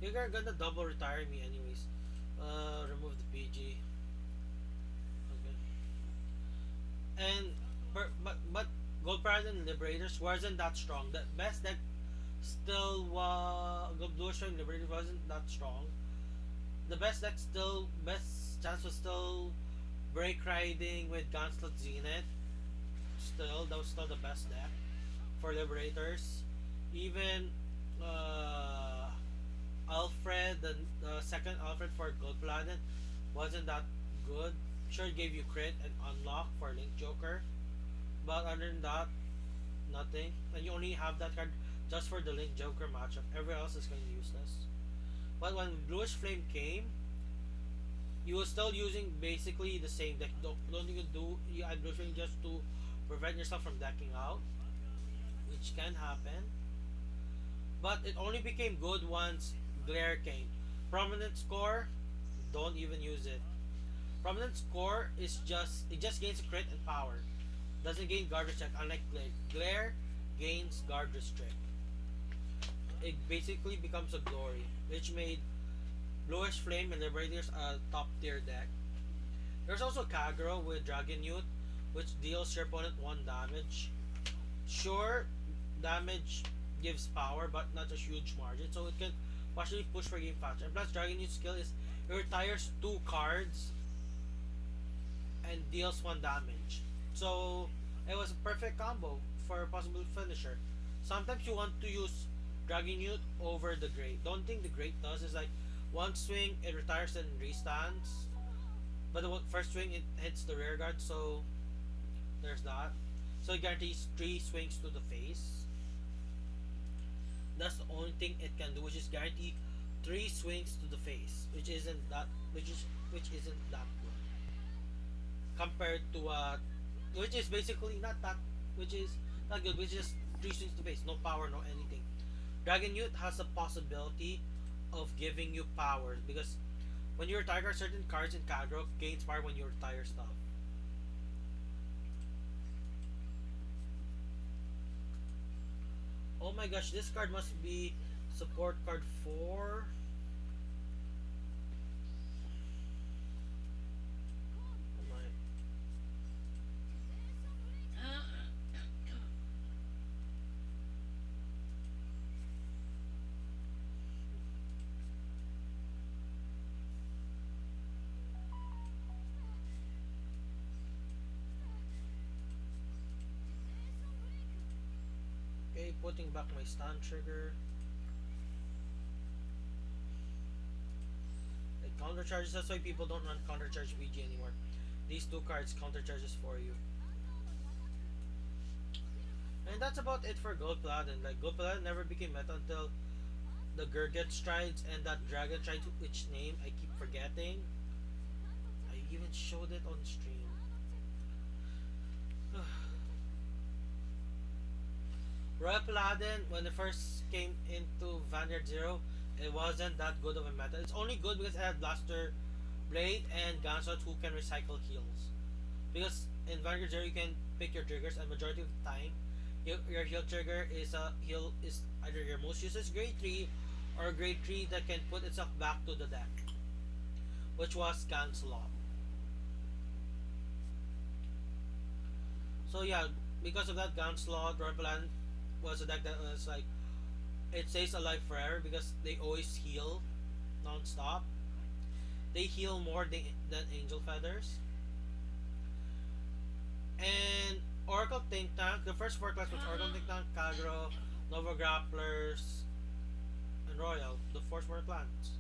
You're gonna double retire me anyways. Remove the PG. Okay. And but Gold Pirate and Liberators wasn't that strong. The best deck still was Gold Blue String Liberators wasn't that strong. The best chance was still Break Riding with Gauntlet Zenith. Still, that was still the best deck for Liberators. Even uh Alfred, the second Alfred for Gold Planet, wasn't that good. Sure, it gave you crit and unlock for Link Joker, but other than that, nothing. And you only have that card just for the Link Joker matchup. Everyone else is going to use this. But when Bluish Flame came, you were still using basically the same deck. Don't even do you add Bluish Flame just to prevent yourself from decking out, which can happen. But it only became good once Glare came. Prominent Score, don't even use it. Prominent Score is just gains crit and power. Doesn't gain guard restrict unlike Glare. Glare gains guard restrict. It basically becomes a glory, which made Bluish Flame and Liberators a top tier deck. There's also Kagero with Dragon Youth, which deals your opponent 1 damage. Sure, damage gives power, but not a huge margin, so it can partially push for game faster. And plus, Dragon Youth skill is it retires 2 cards and deals 1 damage. So it was a perfect combo for a possible finisher. Sometimes you want to use Dragon Youth over the Great. Don't think the Great does is like one swing it retires and restands, but the first swing it hits the rear guard. So there's that. So it guarantees 3 swings to the face. That's the only thing it can do, which is guarantee 3 swings to the face, which isn't that good. compared to which is basically not that, which is not good, which is three swings to face, no power, no anything. Dragon Youth has a possibility of giving you powers because when you retire certain cards in Kagro gains power when you retire stuff. Oh my gosh, this card must be support card 4. Oh my. Okay, putting back my stun trigger. It counter charges, that's why people don't run counter charge BG anymore. These two cards counter charges for you. And that's about it for Gold Paladin. Like Gold Paladin never became meta until the Gurgit strides and that dragon tried to which name I keep forgetting. I even showed it on stream. Royal Paladin, when it first came into Vanguard Zero, it wasn't that good of a meta. It's only good because it had Blaster Blade and Gunshot who can recycle heals. Because in Vanguard Zero you can pick your triggers and majority of the time your heal trigger is a heal is either your most useless grade 3 or grade 3 that can put itself back to the deck. Which was Ganslot. So yeah, because of that Ganslot, Royal Paladin was a deck that was like it stays alive forever because they always heal non-stop. They heal more than Angel Feathers. And Oracle Think Tank, the first four class was Oracle Think Tank, Kagro, Nova Grapplers, and Royal, the four four clans.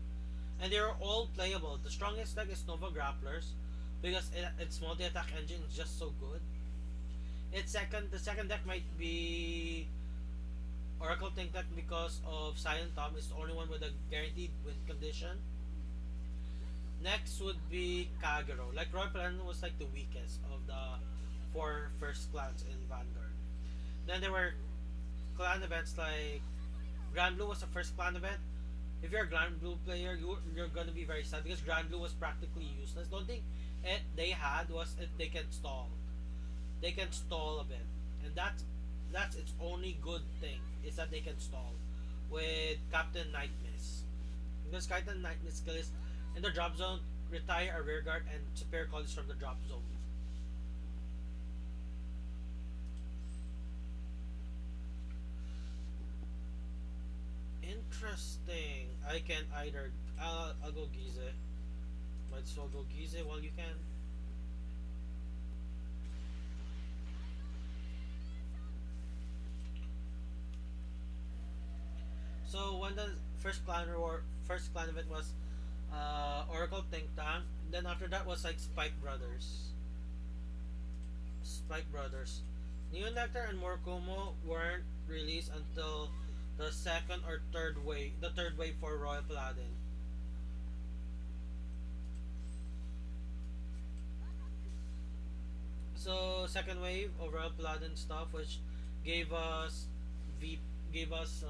And they are all playable. The strongest deck is Nova Grapplers because its multi attack engine is just so good. The second deck might be Oracle Think Tank because of Silent Tom is the only one with a guaranteed win condition. Next would be Kagero. Like Royal Paladin was like the weakest of the four first clans in Vanguard. Then there were clan events like Grand Blue was the first clan event. If you're a Grand Blue player, you're gonna be very sad because Grand Blue was practically useless. The only thing they had was they can stall. They can stall a bit, and that's its only good thing is that they can stall with Captain Night Miss. Because Captain Night Miss skill is in the drop zone, retire a rear guard and superior calls from the drop zone. Interesting. I can either I'll go Gize. Might as well go Gize while you can. So when the first clan event was Oracle Think Tank. Then after that was like Spike Brothers. Spike Brothers. Neon Nectar and Morikumo weren't released until the second or third wave, the third wave for Royal Paladin. So second wave of Royal Paladin stuff, which gave us V, gave us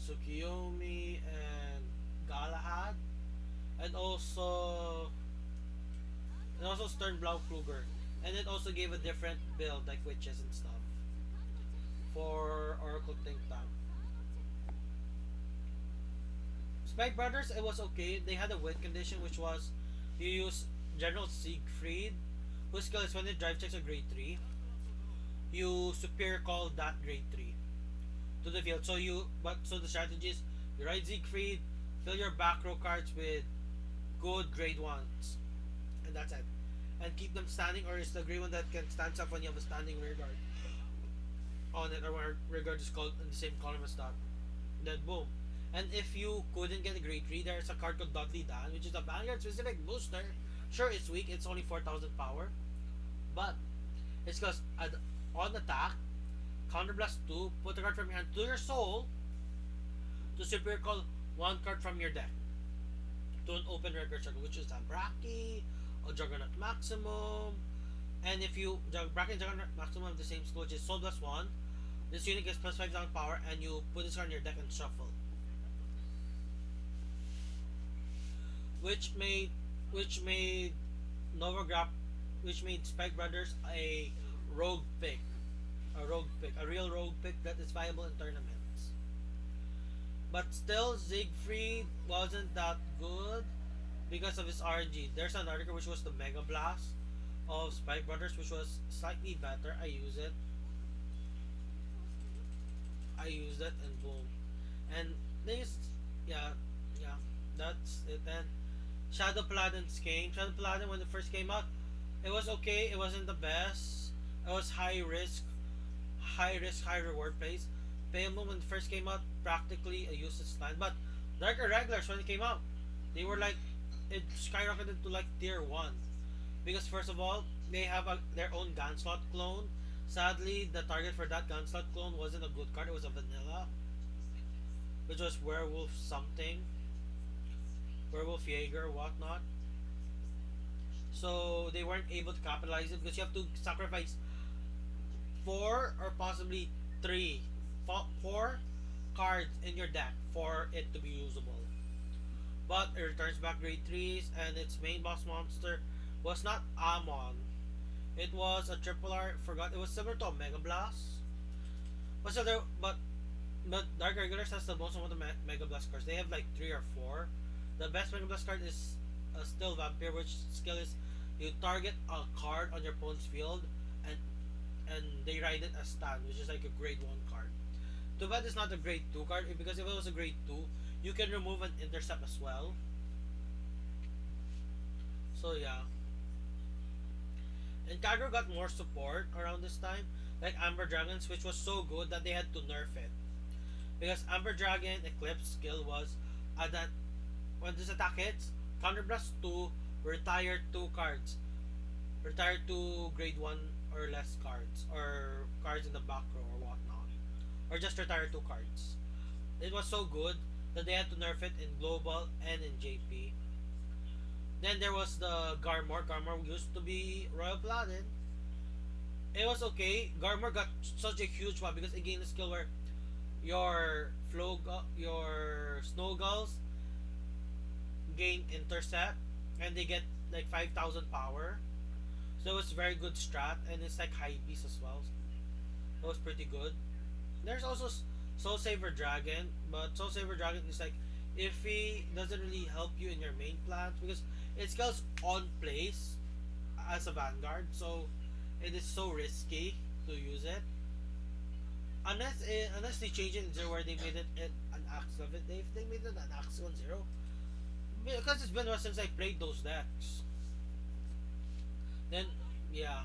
Tsukiyomi and Galahad, and also Sternblau Kruger, and it also gave a different build like witches and stuff for Oracle Think Tank. Spike Brothers, it was okay. They had a win condition which was you use General Siegfried, whose skill is when it drive checks a grade 3, you superior call that grade 3 to the field. So the strategy is you ride Siegfried, fill your back row cards with good grade 1s, and that's it. And keep them standing, or it's the grade 1 that can stand up when you have a standing rear guard on it, or when rear guard is called in the same column as that. Then boom. And if you couldn't get a grade 3, there's a card called Dudley Dan, which is a Vanguard specific booster. Sure, it's weak, it's only 4,000 power. But it's because on attack, counterblast 2, put a card from your hand to your soul to superior call one card from your deck to an open record circle, which is Ambraki, or Juggernaut Maximum, And if you bracket Juggernaut maximum of the same skill, which is Soul plus 1, this unit gets plus 5 down power, and you put this card on your deck and shuffle. Which made which made Nova Grap which made Spike Brothers a rogue pick. A real rogue pick that is viable in tournaments. But still, Siegfried wasn't that good because of his RNG. There's an article which was the Mega Blast of Spike Brothers, which was slightly better. I used it, and boom. And this, yeah, yeah, that's it. Then Shadow Paladins came. Shadow Paladin, when it first came out, it was okay. It wasn't the best. It was high risk, high reward plays. Payoum when it first came out, practically a useless line. But Dark Irregulars when it came out, they were like it skyrocketed to like tier one because first of all they have their own Gunslot clone. Sadly, the target for that Gunslot clone wasn't a good card. It was a vanilla, which was Werewolf something, Werewolf Jaeger, whatnot. So they weren't able to capitalize it because you have to sacrifice four or possibly three, four cards in your deck for it to be usable. But it returns back grade 3s, and its main boss monster was not Amon. It was a triple R, forgot, it was similar to a Mega Blast. But, so there, but Dark Regulars has the most amount of Mega Blast cards. They have like 3 or 4. The best Mega Blast card is still Vampire, which skill is you target a card on your opponent's field and they ride it as stand, which is like a grade 1 card. Too bad it's not a grade 2 card because if it was a grade 2, you can remove an intercept as well. So yeah. And Kagro got more support around this time, like Amber Dragons, which was so good that they had to nerf it. Because Amber Dragon Eclipse skill was that when this attack hits, Counterblast 2, retire 2 cards. Retire 2 grade 1 or less cards, or cards in the back row or whatnot. Or just retire 2 cards. It was so good that they had to nerf it in Global and in JP. Then there was the Garmor. Garmor used to be Royal Paladin. It was okay. Garmor got such a huge one because it gained a skill where your Snow Gulls gain intercept and they get like 5,000 power. So it was very good strat, and it's like high beast as well. It was pretty good. There's also Soul Saver Dragon, but Soul Saver Dragon is like iffy, doesn't really help you in your main plans because it scales on place as a vanguard, so it is so risky to use it. Unless they change it into where they made it an axe of it. If they made it an axe 1-0, because it's been a while since I played those decks. Then yeah.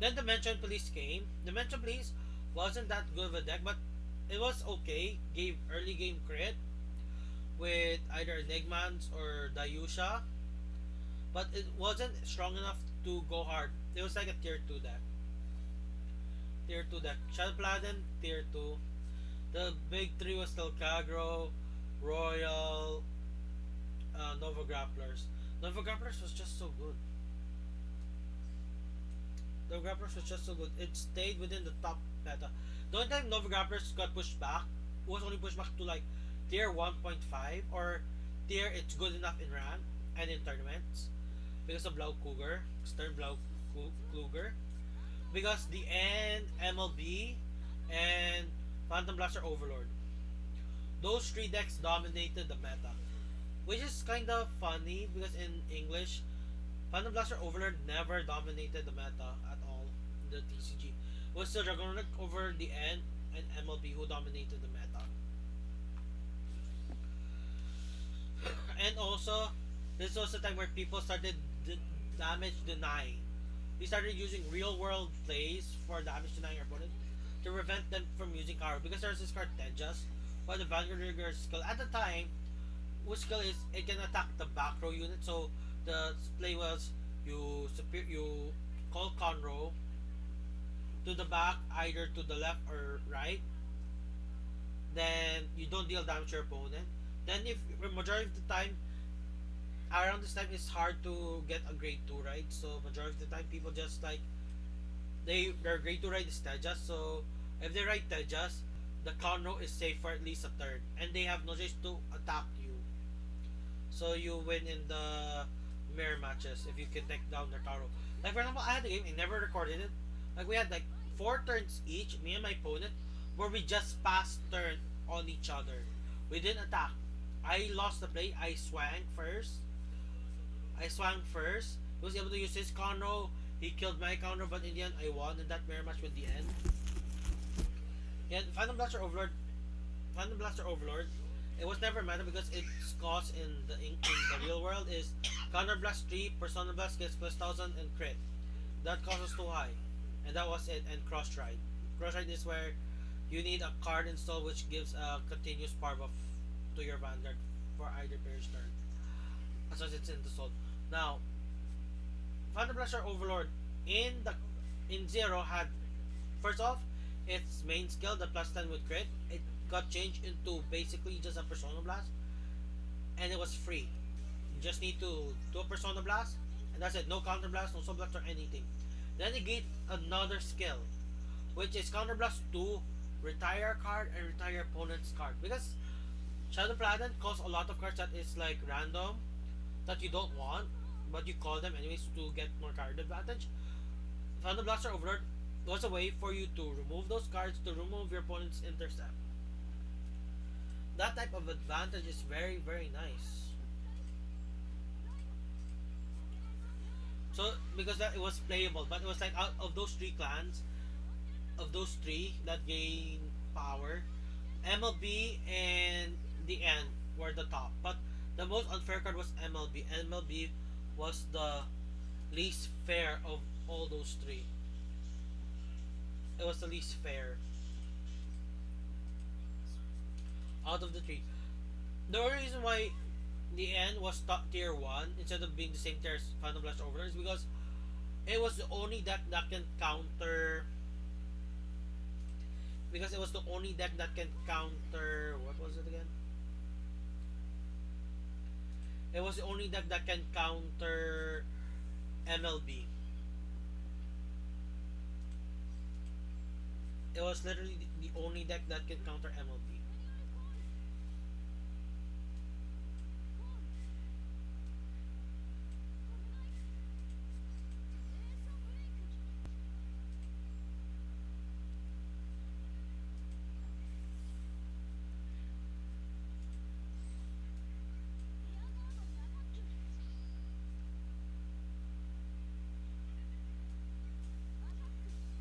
Then Dimension Police came. Dimension Police wasn't that good of a deck, but it was okay. Gave early game crit with either Enigmans or Dayusha, but it wasn't strong enough to go hard. It was like a tier 2 deck. Tier 2 deck. Shadow Paladin, tier 2. The big 3 was still Kagro, Royal, Nova Grapplers. Nova Grapplers was just so good. Nova Grapplers was just so good. It stayed within the top meta. The only time Nova Grapplers got pushed back was only pushed back to like tier 1.5 or tier it's good enough in rank and in tournaments because of Blau Cougar, Stern Blau Cougar. Because the N, MLB, and Phantom Blaster Overlord. Those 3 decks dominated the meta. Which is kind of funny because in English, Phantom Blaster Overlord never dominated the meta at all in the TCG. It was still Dragonic over the N and MLB who dominated the meta. And also, this was the time where people started damage denying. They started using real world plays for damage denying your opponent to prevent them from using Karo. Because there's this card Tejas, but the Vanguard Rigger skill at the time, whose skill is it can attack the back row unit. So the play was you call Conroe to the back, either to the left or right. Then you don't deal damage to your opponent. Then if majority of the time around this time it's hard to get a grade 2 ride, so majority of the time people just like their grade 2 ride is Tejas, so if they ride Tejas, the Conro is safe for at least a third, and they have no choice to attack you. So you win in the mirror matches if you can take down their Conro. Like for example, I had a game, I never recorded it. Like we had like 4 turns each, me and my opponent, where we just passed turn on each other. We didn't attack. I lost the play. I swung first. He was able to use his Conro. He killed my counter, but in the end, I won in that mirror match with the end. Yeah, Phantom Blaster Overlord. It was never meta because its cost in the real world is Counter Blast 3, Persona Blast gets plus 1000 and crit. That cost was too high. And that was it, and Cross Ride. Cross Ride is where you need a card install which gives a continuous power buff to your Vanguard for either player's turn. As long as it's in the soul. Now, Phantom Blaster Overlord in Zero had first off its main skill, the plus 10 with crit, it got changed into basically just a Persona Blast, and it was free. You just need to do a Persona Blast, and that's it. No Counter Blast, no Soul Blast or anything. Then it gave another skill, which is Counter Blast 2, retire a card and retire your opponent's card. Because Shadow Paladin calls a lot of cards that is like random, that you don't want, but you call them anyways to get more card advantage. Thunder Blaster Overlord was a way for you to remove those cards to remove your opponent's intercept. That type of advantage is very, very nice. So because that it was playable, but it was like out of those 3 clans, of those 3 that gain power, MLB and the End were the top. But the most unfair card was MLB. MLB was the least fair of all those 3. It was the least fair out of the 3. The only reason why the End was top tier 1 instead of being the same tier as Phantom Blast Overlord is because it was the only deck that can counter. Because it was the only deck that can counter. What was it again? It was the only deck that can counter MLB. It was literally the only deck that can counter MLB.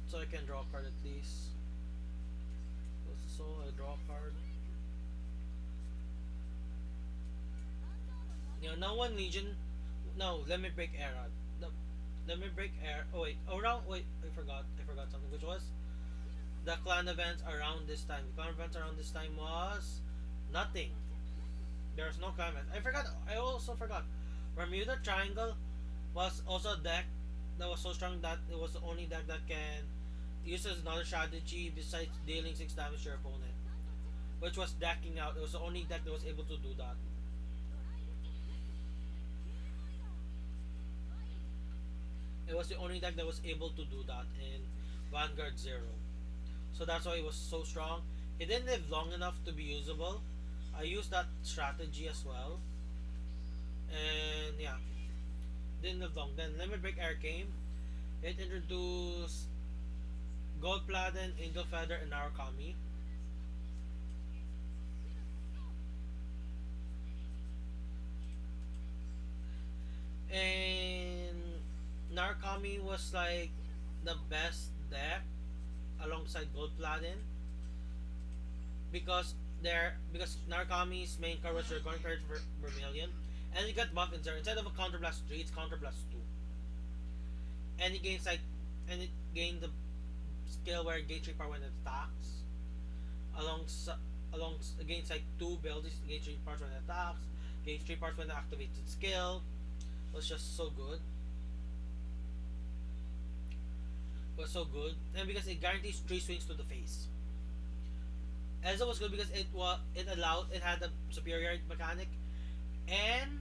So I can draw a card at least. What's the soul? I draw a card. No one Legion. No, let me break air out. No, let me break air. Oh wait, around. Wait, I forgot. I forgot something. Which was the clan events around this time. The clan events around this time was nothing. There's no clan events. I forgot. I also forgot. Bermuda Triangle was also a deck that was so strong that it was the only deck that can use as another strategy besides dealing 6 damage to your opponent, which was decking out. It was the only deck that was able to do that. It was the only deck that was able to do that in Vanguard Zero. So that's why it was so strong. It didn't live long enough to be usable. I used that strategy as well. And yeah, didn't live long. Then Limit Break Air came. It introduced Gold Platinum, Angel Feather, and Narukami. And Narukami was like the best deck alongside Gold Platinum because Narukami's main card was your coin card for Vermilion, and it got buffed in zero. Instead of a Counter Blast 3, it's Counter Blast 2. And it gains like and it gained the skill where it gains 3 power when it attacks. Along against like 2 abilities, gains 3 powers when it attacks, gains 3 powers when it activates its skill. It was just so good. It was so good. And because it guarantees 3 swings to the face. Elsa was good because it had a superiority mechanic, and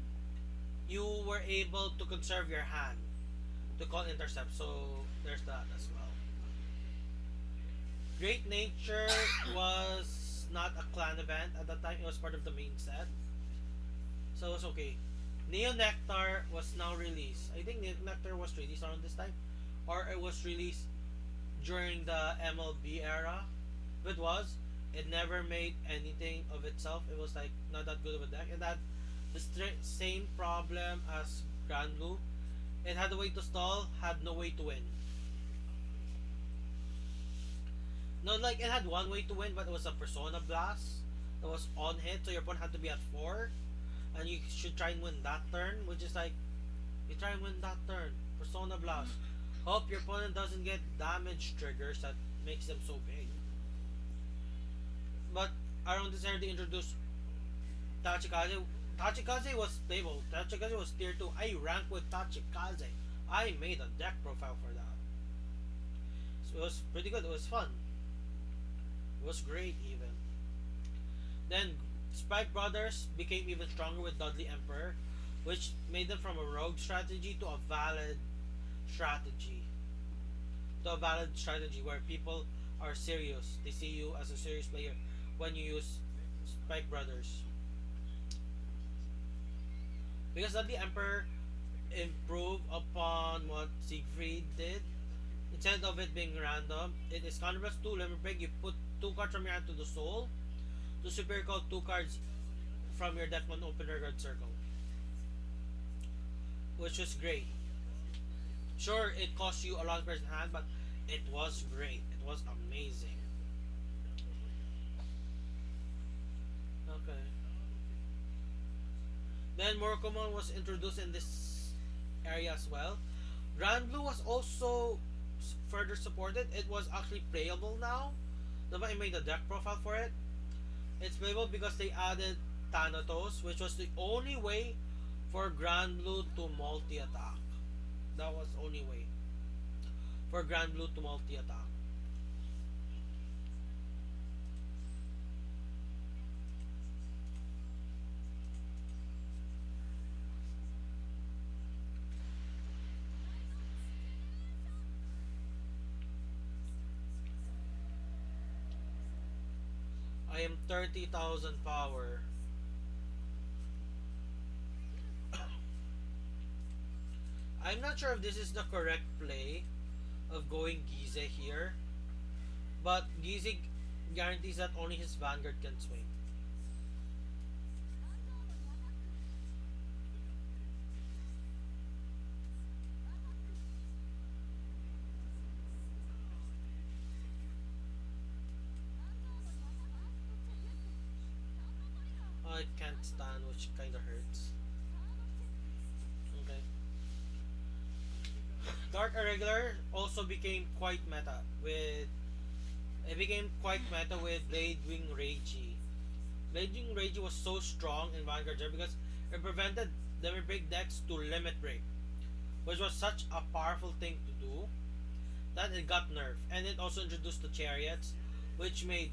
you were able to conserve your hand to call intercept. So there's that as well. Great Nature was not a clan event at that time. It was part of the main set, so it was okay. Neo Nectar was now released. I think Neo Nectar was released around this time, or it was released during the MLB era. If it was, it never made anything of itself. It was like not that good of a deck. It had the same problem as Grand Blue. It had a way to stall, had no way to win. No, like it had one way to win, but it was a Persona Blast that was on hit, so your opponent had to be at 4, and you should try and win that turn, which is like you try and win that turn. Persona Blast. Hope your opponent doesn't get damage triggers that makes them so big. But around this era they introduced Tachikaze. Tachikaze was stable. Tachikaze was tier 2. I ranked with Tachikaze. I made a deck profile for that. So it was pretty good. It was fun. It was great even. Then Spike Brothers became even stronger with Dudley Emperor, which made them from a rogue strategy to a valid strategy. To a valid strategy where people are serious. They see you as a serious player when you use Spike Brothers. Because Dudley Emperor improved upon what Siegfried did. Instead of it being random, it is counter plus 2 limit break. You put 2 cards from your hand to the soul. To superior call 2 cards from your deck on open your guard circle. Which was great. Sure, it cost you a lot of cards in hand, but it was great. It was amazing. Okay. Then Morokumon was introduced in this area as well. Grand Blue was also further supported. It was actually playable now. Diba I made a deck profile for it. It's playable because they added Thanatos, which was the only way for Grand Blue to multi-attack. That was the only way for Grand Blue to multi-attack. I am 30,000 power. I'm not sure if this is the correct play of going Gize here, but Gize guarantees that only his Vanguard can swing. I can't stand, which kinda hurts. Okay. Dark Irregular also became quite meta with it became quite meta with Blade Wing Reiji. Blade Wing Reiji was so strong in Vanguard Zero because it prevented limit break decks to limit break, which was such a powerful thing to do that it got nerfed. And it also introduced the chariots, which made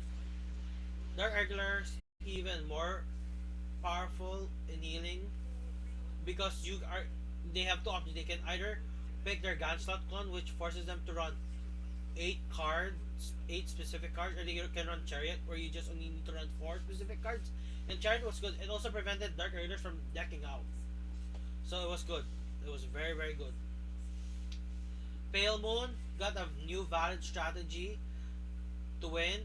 Dark Irregulars even more powerful in healing because you are they have two options. They can either pick their Ganslot clone, which forces them to run 8 specific cards, or they can run Chariot, where you just only need to run 4 specific cards. And Chariot was good. It also prevented Dark Raiders from decking out, so it was good. It was very very good. Pale Moon got a new valid strategy to win,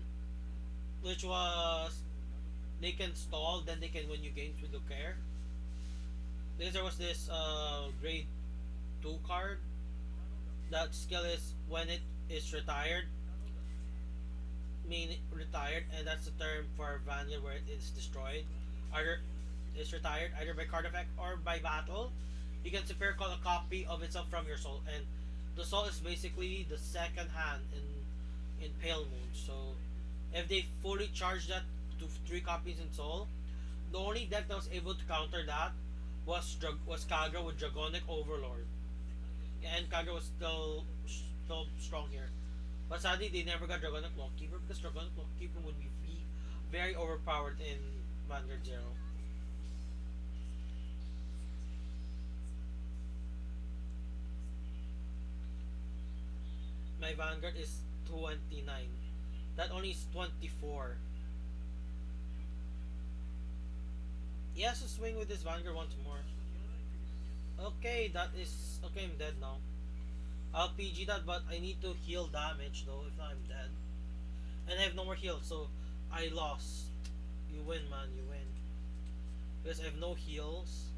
which was they can stall, then they can win you games with no care. Because there was this grade 2 card. That skill is when it is retired, mean retired, and that's the term for Vanilla where it is destroyed. Either it's retired either by card effect or by battle. You can superior call a copy of itself from your soul, and the soul is basically the second hand in Pale Moon. So if they fully charge that to 3 copies in soul, the only deck that was able to counter that was Kagra with Dragonic Overlord. Yeah, and Kagra was still strong here. But sadly, they never got Dragonic Lockkeeper because Dragonic Lockkeeper would be very overpowered in Vanguard Zero. my Vanguard is 29. That only is 24. He has to swing with his Vanguard once more. Okay, that is okay. I'm dead now. I'll PG that, but I need to heal damage though. If not, I'm dead. And I have no more heal, so I lost. You win, man. You win. Because I have no heals.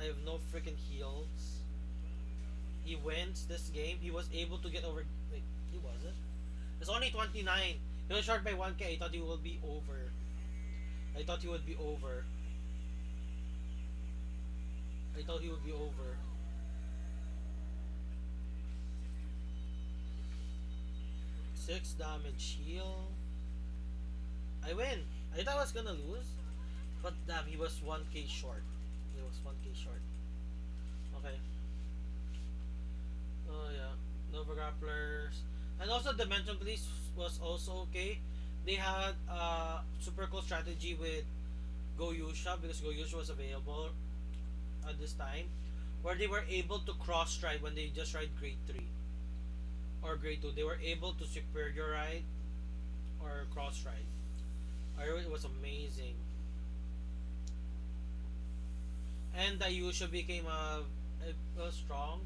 I have no freaking heals. He wins this game. He was able to get over. Wait, he wasn't. It's only 29. He was short by 1k. I thought he would be over. I thought he would be over. I thought he would be over. 6 damage heal. I win. I thought I was gonna lose. But damn, he was 1k short. He was 1k short. Okay. Oh yeah. Nova Grapplers. And also Dimension Police was also okay. They had a super cool strategy with Goyusha because Goyusha was available at this time. Where they were able to cross stride when they just ride grade 3 or grade 2. They were able to superior ride or cross ride. It was amazing. And Dayusha became a strong.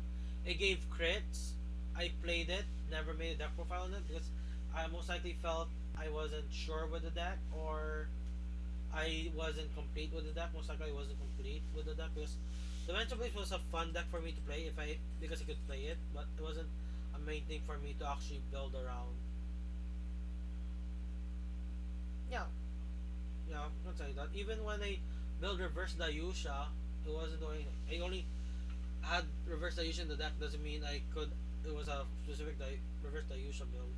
It gave crits. I played it, never made a deck profile on it because I most likely felt I wasn't sure with the deck or I wasn't complete with the deck. Most likely I wasn't complete with the deck because Dimension Blade was a fun deck for me to play if I because I could play it, but it wasn't a main thing for me to actually build around. Yeah, yeah, I can say that. Even when I build reverse Dayusha, it wasn't doing. I only had reverse Dayusha in the deck. Doesn't mean I could. It was a specific reverse Dayusha build.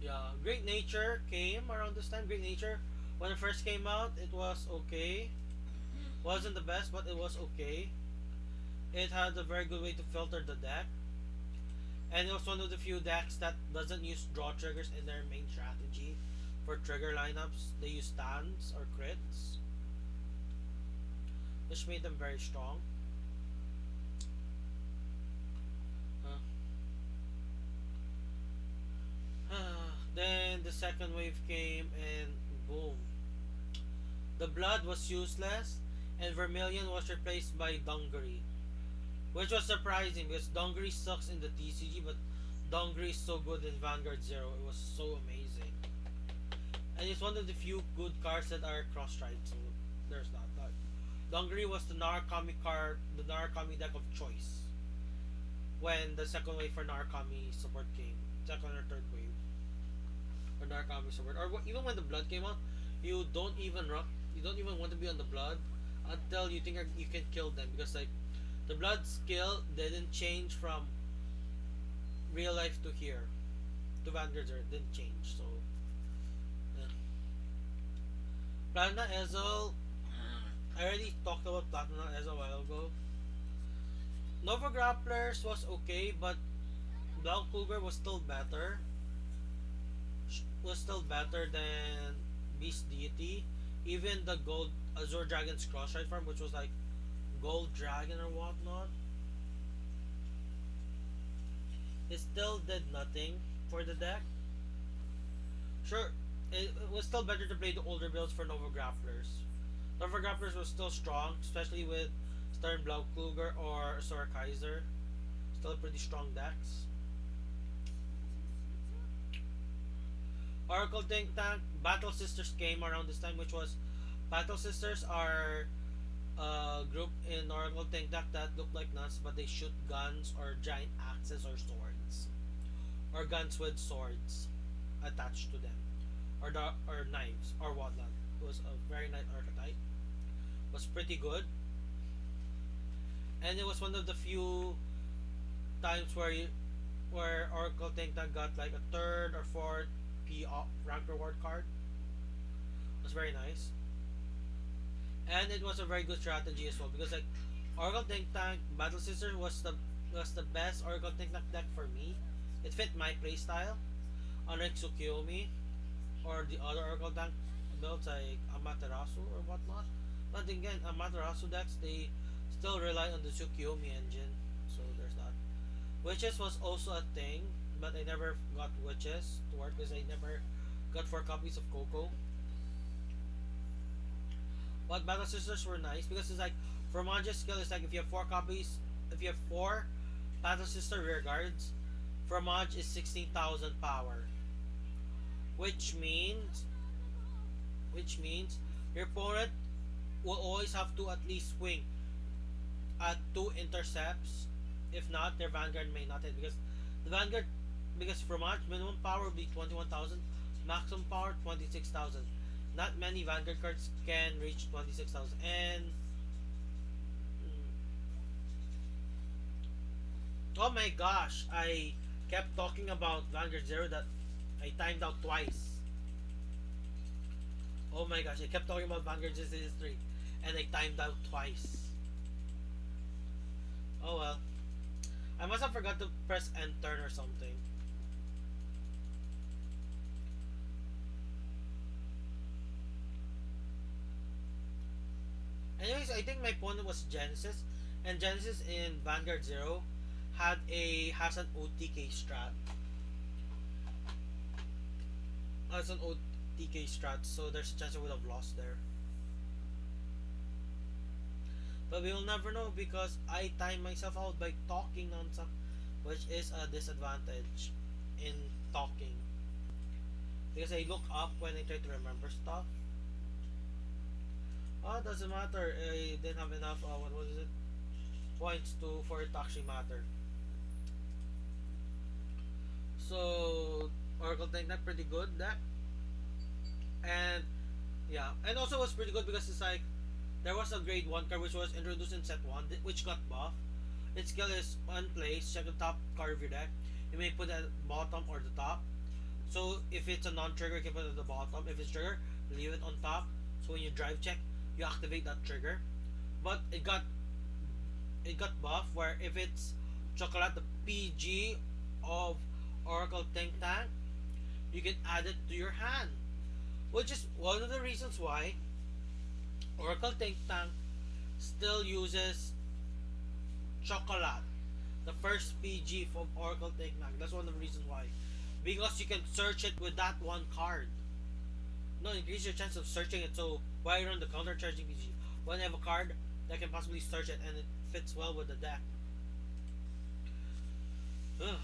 Yeah, Great Nature came around this time. Great Nature, when it first came out, it was okay. Wasn't the best, but it was okay. It had a very good way to filter the deck, and it was one of the few decks that doesn't use draw triggers in their main strategy. For trigger lineups, they use stands or crits, which made them very strong. Then the second wave came and boom. The blood was useless and Vermilion was replaced by Dungaree. Which was surprising because Dungaree sucks in the TCG but Dungaree is so good in Vanguard Zero. It was so amazing. And it's one of the few good cards that are cross-tried, so there's that. Dungaree was the Narukami card, the Narukami deck of choice when the second wave for Narukami support came. Second or third wave for Narukami support. Or even when the blood came out, you don't even want to be on the blood until you think you can kill them because like the blood skill didn't change from real life to here to Vanguard Zero. It didn't change, so yeah. Platinum Ezel, I already talked about Platinum Ezel a while ago. Nova Grapplers was okay, but Black Cougar was still better. Was still better than Beast Deity. Even the Gold Azure Dragon's Cross Ride farm, which was like Gold Dragon or whatnot, it still did nothing for the deck. Sure, it was still better to play the older builds for Nova Grapplers. Nova Grapplers was still strong, especially with Stern Blau Kluger or Sora Kaiser. Still pretty strong decks. Oracle Think Tank, Battle Sisters came around this time, which was Battle Sisters are a group in Oracle Think Tank that look like nuts, but they shoot guns or giant axes or swords, or guns with swords attached to them, or knives or whatnot. It was a very nice archetype. Was pretty good, and it was one of the few times where Oracle Think Tank got like a third or fourth P rank reward card. It was very nice, and it was a very good strategy as well because like Oracle Think Tank Battle Sisters was the best Oracle Think Tank deck for me. It fit my playstyle, unlike Tsukiyomi or the other Oracle Tank builds like Amaterasu or whatnot. But again, Amaterasu decks they still rely on the Tsukiyomi engine, so Witches was also a thing, but I never got witches to work because I never got 4 copies of Coco. But Battle Sisters were nice because it's like Fromage's skill is like if you have 4 Battle Sister rear guards, Fromage is 16,000 power, which means which means your opponent will always have to at least swing at 2 intercepts. If not, their Vanguard may not hit the Vanguard because Fromage minimum power will be 21,000, maximum power 26,000. Not many Vanguard cards can reach 26,000. And oh my gosh, I kept talking about Vanguard Zero that I timed out twice. Oh my gosh, I kept talking about Vanguard Zero Series 3 and I timed out twice. Oh well. I must have forgot to press enter or something. Anyways, I think my opponent was Genesis, and Genesis in Vanguard Zero has an OTK strat. Has an OTK strat, so there's a chance I would have lost there. But we will never know because I time myself out by talking nonstop, which is a disadvantage in talking. Because I look up when I try to remember stuff. Oh, it doesn't matter. I didn't have enough. What was it? Points to for it to actually matter. So Oracle Tank that pretty good that, and yeah, and also was pretty good because it's like there was a grade 1 card which was introduced in set 1 which got buffed. Its skill is one place, check the top card of your deck. You may put it at the bottom or the top. So if it's a non-trigger, you can put it at the bottom. If it's trigger, leave it on top. So when you drive check, you activate that trigger. But it got buffed where if it's chocolate the PG of Oracle Tank Tank, you can add it to your hand. Which is one of the reasons why Oracle Tank Tank still uses chocolate, the first PG from Oracle Tank Tank. That's one of the reasons why. Because you can search it with that one card. No, increase your chance of searching it. So why run the counter charging PG? When you have a card that can possibly search it and it fits well with the deck. Ugh.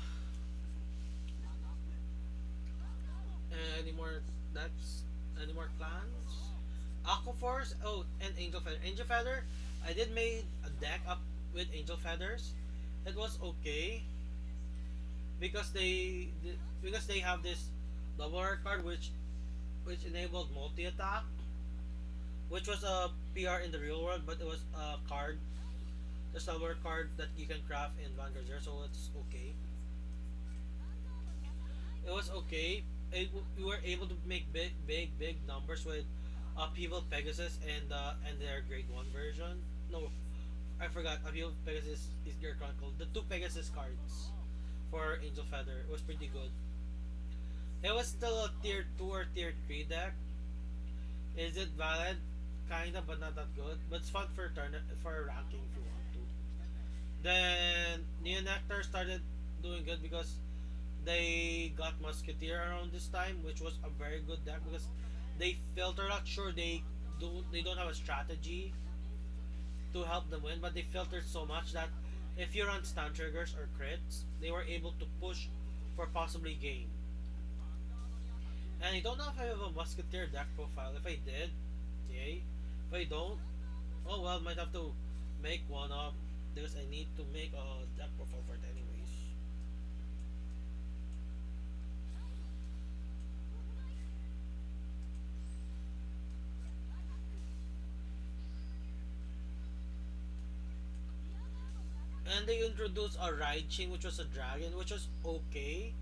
Any more decks? Any more clans? Aquaforce, oh, and Angel Feather. Angel Feather, I did made a deck up with Angel Feathers. It was okay because they have this double rare card which enabled multi attack, which was a PR in the real world, but it was a card, the silver card that you can craft in Vanguard Zero, so it's okay. It was okay. We were able to make big numbers with Upheaval Pegasus and their grade 1 version. No, I forgot. Upheaval Pegasus is your chronicle. The 2 Pegasus cards for Angel Feather. It was pretty good. It was still a tier 2 or tier 3 deck. Is it valid? Kinda, but not that good. But it's fun for ranking if you want to. Then Neonectar started doing good because they got Musketeer around this time, which was a very good deck because they filtered out. Sure, they don't have a strategy to help them win, but they filtered so much that if you run stun triggers or crits, they were able to push for possibly game. And I don't know if I have a Musketeer deck profile. If I did, yay. If I don't, oh well, might have to make one up because I need to make a deck profile for it anyways. And they introduced a ride chain, which was a dragon, which was okay,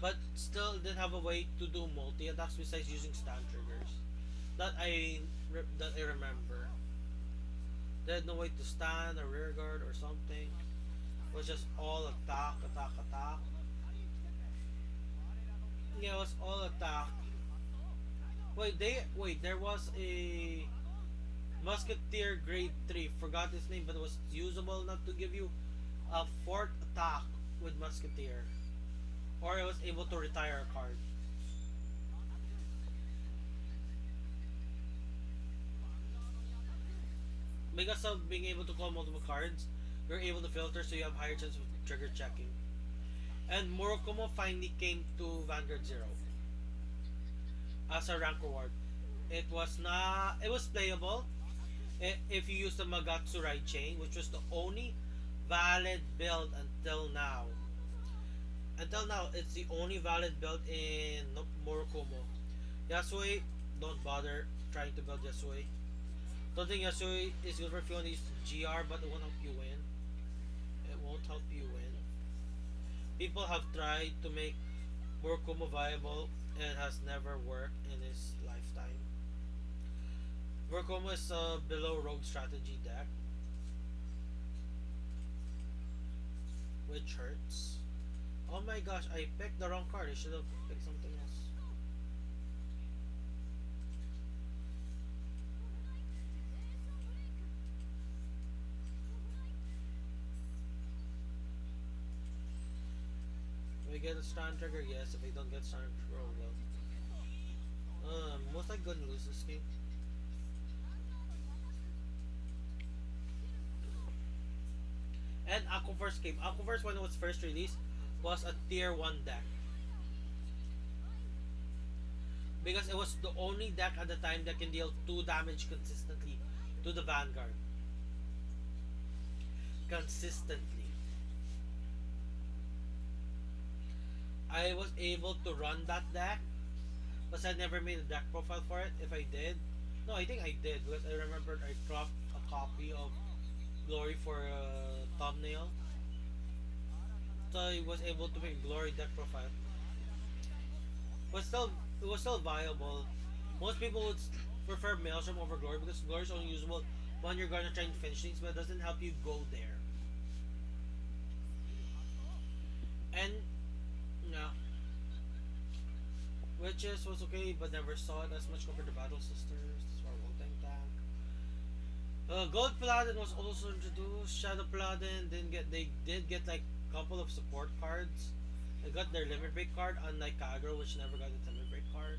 but still didn't have a way to do multi attacks besides using stun triggers. That I remember. They had no way to stand a rear guard or something. It was just all attack, attack, attack. Yeah, it was all attack. Wait. There was a Musketeer Grade 3. Forgot his name, but it was usable enough to give you a fourth attack with Musketeer, or I was able to retire a card. Because of being able to call multiple cards, you're able to filter so you have higher chance of trigger checking. And Morokumo finally came to Vanguard Zero as a rank reward. It was playable if you use the Magatsu Ride Chain, which was the only valid build until now. Until now, it's the only valid build in Morokumo. Yasui, don't bother trying to build Yasui. Don't think Yasui is good for if you want to use GR, but it won't help you win. It won't help you win. People have tried to make Morokumo viable and it has never worked in his lifetime. Morokumo is a below rogue strategy deck, which hurts. Oh my gosh, I picked the wrong card. I should have picked something else. If I get a stand trigger, yes. If I don't get stand trigger, oh well. Most likely gonna lose this game. And Aquaverse came. Aquaverse, when it was first released, was a tier 1 deck. Because it was the only deck at the time that can deal 2 damage consistently to the Vanguard. Consistently. I was able to run that deck, but I never made a deck profile for it. If I did, no, I think I did because I remembered I cropped a copy of Glory for a thumbnail. So I was able to make Glory deck profile. But still, it was still viable. Most people would prefer Maelstrom over Glory because Glory is only usable when you're gonna try and finish things, but it doesn't help you go there. And yeah, Witches was okay, but never saw it as much compared to Battle Sisters. That's why one tank tank. Gold Paladin was also introduced. Shadow Paladin didn't get. They did get like a couple of support cards. They got their limit break card, unlike Kagro, which never got its limit break card.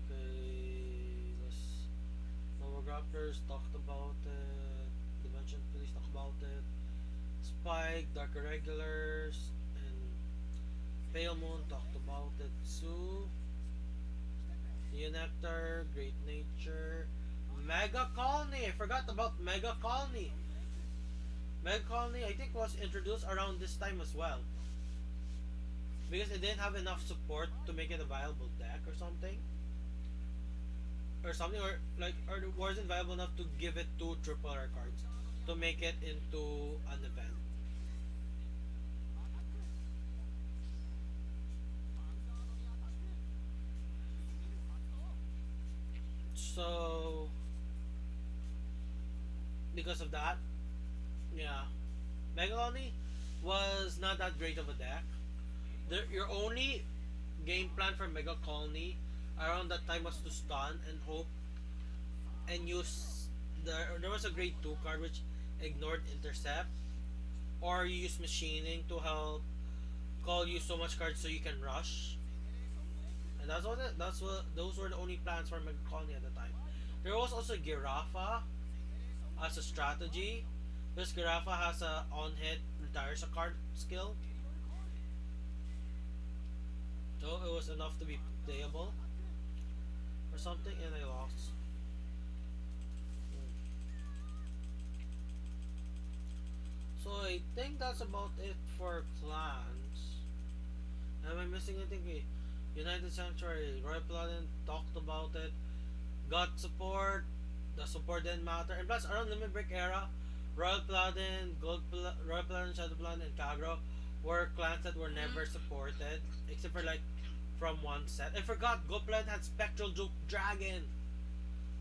Okay, let's. Nova Grapplers talked about it. Dimension Police talked about it. Spike, Dark Irregulars, and Pale Moon talked about it. Sue, Neonectar, Great Nature, Mega Colony. I forgot about Mega Colony. Mega Colony, I think, was introduced around this time as well. Because it didn't have enough support to make it a viable deck or something. Or something, or it wasn't viable enough to give it 2 triple R cards to make it into an event. So because of that, yeah, Megalony was not that great of a deck. Your only game plan for Mega Colony around that time was to stun and hope and use there was a grade 2 card which ignored intercept, or you use machining to help call you so much cards so you can rush. And that's what those were the only plans for Mega Colony at the time. There was also Girafa as a strategy. Because Girafa has a on hit retires a card skill. So it was enough to be playable or something, and I lost. So I think that's about it for clans. Am I missing anything? Okay. United Sanctuary, Royal Paladin talked about it. Got support. The support didn't matter. And plus, around Limit Break era, Royal Paladin, Royal Paladin, Shadow Paladin, and Kagro were clans that were never supported, except for like from one set. I forgot Gold Paladin had Spectral Duke Dragon.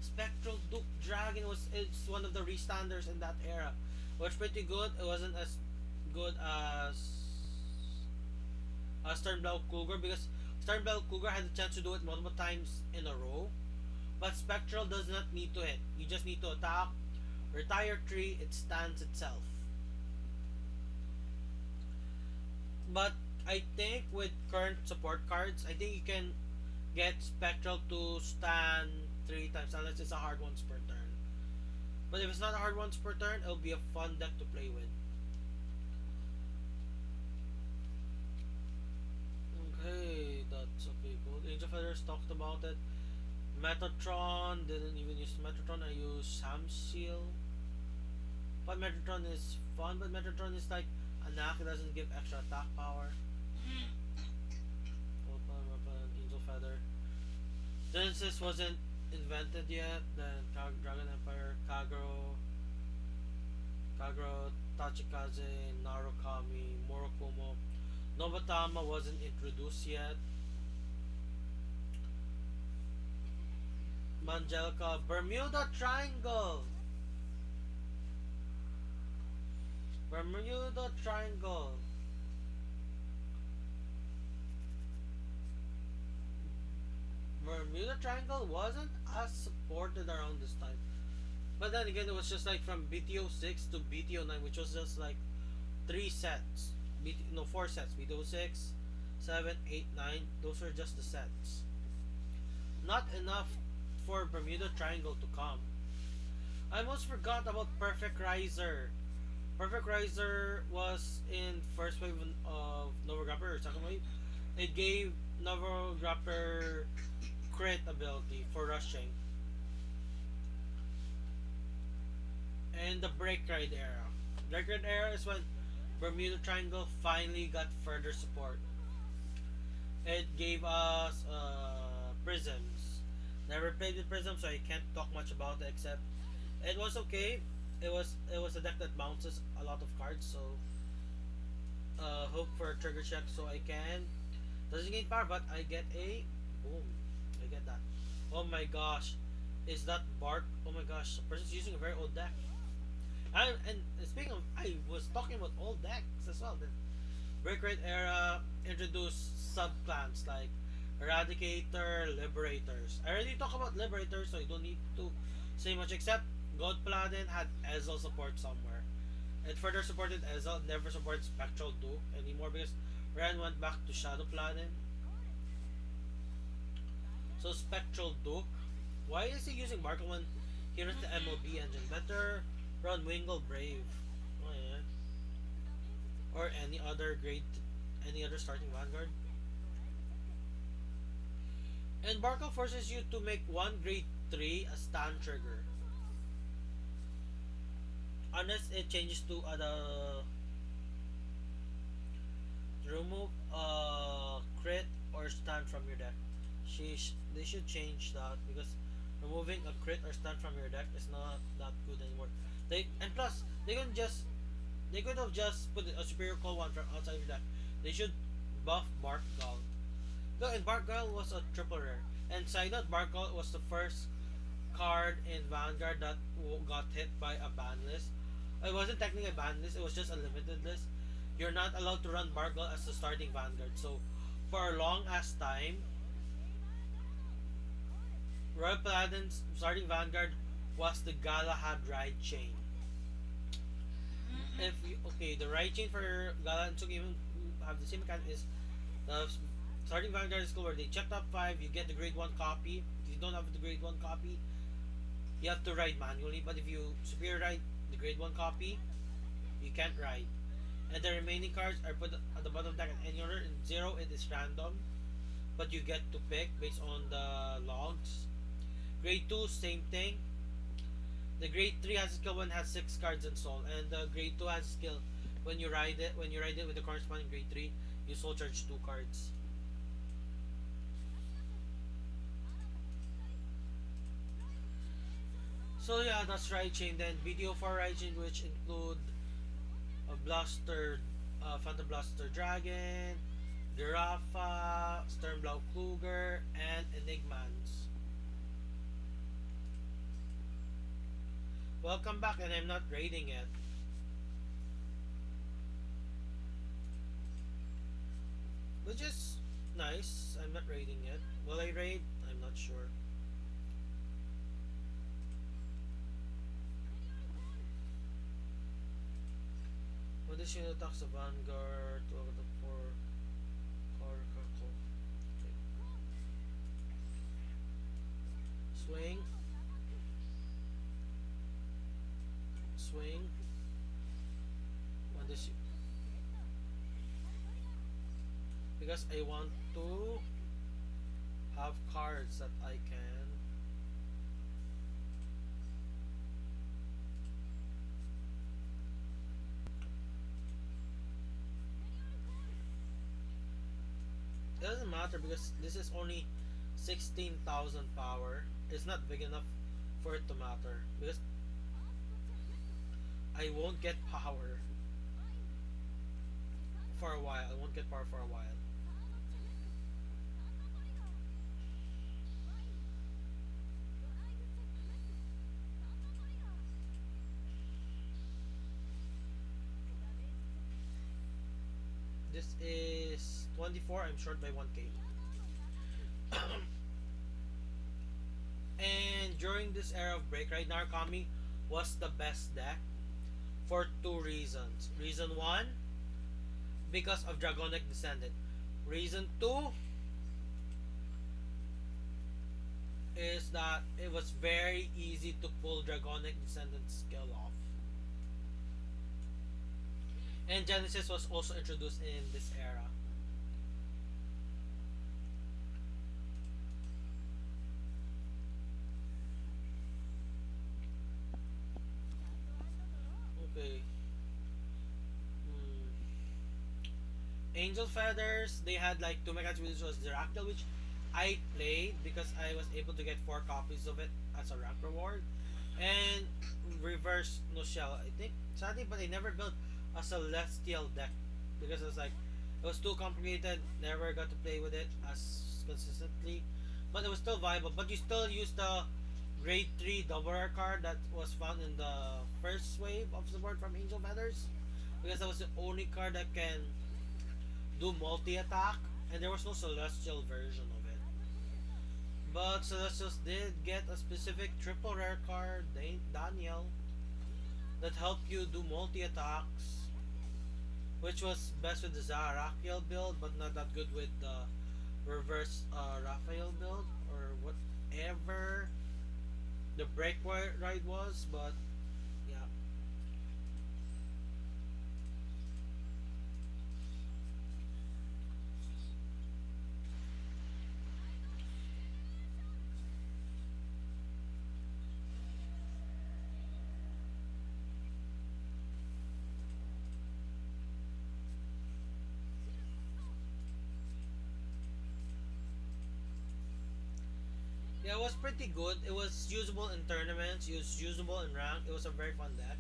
Spectral Duke Dragon it's one of the restanders in that era. It was pretty good. It wasn't as good as Sternblau Cougar because Sternblau Cougar had the chance to do it multiple times in a row. But Spectral does not need to hit. You just need to attack, Retire 3, it stands itself. But I think with current support cards, I think you can get Spectral to stand 3 times unless it's a hard ones per turn. But if it's not a hard ones per turn, it'll be a fun deck to play with. Okay, that's okay. Good. Angel Feathers talked about it. Metatron, didn't even use Metatron. I use Sam's Seal. But Metatron is fun, but Metatron is like a knack, it doesn't give extra attack power. Open weapon, Angel Feather. Genesis wasn't invented yet. Then Dragon Empire, Kagero, Tachikaze, Narukami, Morokumo. Nobatama wasn't introduced yet. Mangelica, Bermuda Triangle. Bermuda Triangle. Bermuda Triangle wasn't as supported around this time. But then again, it was just like from BTO 6 to BTO 9, which was just like 3 sets. No, 4 sets. BTO 6, 7, 8, 9. Those were just the sets. Not enough for Bermuda Triangle to come. I almost forgot about Perfect Riser. Perfect Riser was in first wave of Nova Grapper or second wave. It gave Nova Grapper crit ability for rushing. And the Break Ride era. Break Ride era is when Bermuda Triangle finally got further support. It gave us Prisms. Never played with Prisms, so I can't talk much about it except it was okay. It was a deck that bounces a lot of cards, so hope for a trigger check so I can. Doesn't gain power, but I get a boom. I get that. Oh my gosh, is that Bark? Oh my gosh, the person's using a very old deck. And speaking of, I was talking about old decks as well. The Break Rate era introduced sub clans like Eradicator, Liberators. I already talked about Liberators, so I don't need to say much except God Paladin had Ezel support somewhere. It further supported Ezel, never supports Spectral Duke anymore because Ren went back to Shadow Paladin. So Spectral Duke, why is he using Barkle when he runs the MLB engine? Better run Wingle Brave. Oh yeah. Or any other starting Vanguard. And Barkle forces you to make one grade 3 a stand trigger. Unless it changes to remove crit or stun from your deck. They should change that because removing a crit or stun from your deck is not that good anymore. And plus they could have just put a superior call one from outside your deck. They should buff Bark Gull. Look, and Bark Gull was a triple rare. And side note, Bark Gull was the first card in Vanguard that got hit by a ban list. It wasn't technically a ban list, it was just a limited list. You're not allowed to run Bargle as the starting Vanguard. So, for a long ass time, Royal Paladin's starting Vanguard was the Galahad Ride Chain. Okay, the Ride Chain for Galahad and Tsuki even have the same mechanic is the starting Vanguard is cool where they check top 5, you get the grade 1 copy. If you don't have the grade 1 copy, you have to ride manually. But if you superior ride the grade 1 copy, you can't ride. And the remaining cards are put at the bottom of the deck in any order. In 0, it is random, but you get to pick based on the logs. Grade 2, same thing. The grade 3 has a skill when it has 6 cards installed, and the grade 2 has a skill when you ride it with the corresponding grade 3, you soul charge 2 cards. So yeah, that's Ride Chain. Then BTO4 Ride Chain, which include a Blaster, Phantom Blaster Dragon, Girafa, Sternblau Kluger, and Enigmans. Welcome back, and I'm not raiding it. Which is nice. I'm not raiding it. Will I raid? I'm not sure. this unit attacks the Vanguard. Look at the four card. Okay. Swing. Swing. When this because I want to have cards that I can. It doesn't matter because this is only 16,000 power. It's not big enough for it to matter because I won't get power for a while. I won't get power for a while. This is 24. I'm short by 1k. And during this era of break, right, Narukami was the best deck for two reasons. Reason one, because of Dragonic Descendant. Reason two is that it was very easy to pull Dragonic Descendant skill off. And Genesis was also introduced in this era. Okay. Hmm. Angel Feathers, they had like two mechanics, which was Zeractyl, which I played because I was able to get 4 copies of it as a rank reward. And Reverse No Shell, I think. Sadly, but I never built a Celestial deck because it was like, it was too complicated, never got to play with it as consistently. But it was still viable. But you still use the grade 3 double rare card that was found in the first wave of support from Angel Feathers. Because that was the only card that can do multi attack, and there was no celestial version of it. But Celestials did get a specific triple rare card, Daniel, that helped you do multi attacks, which was best with the Zarakiel build, but not that good with the reverse Raphael build or whatever the break ride was. But yeah, yeah, it was pretty good. It was usable in tournaments. It was usable in rank. It was a very fun deck.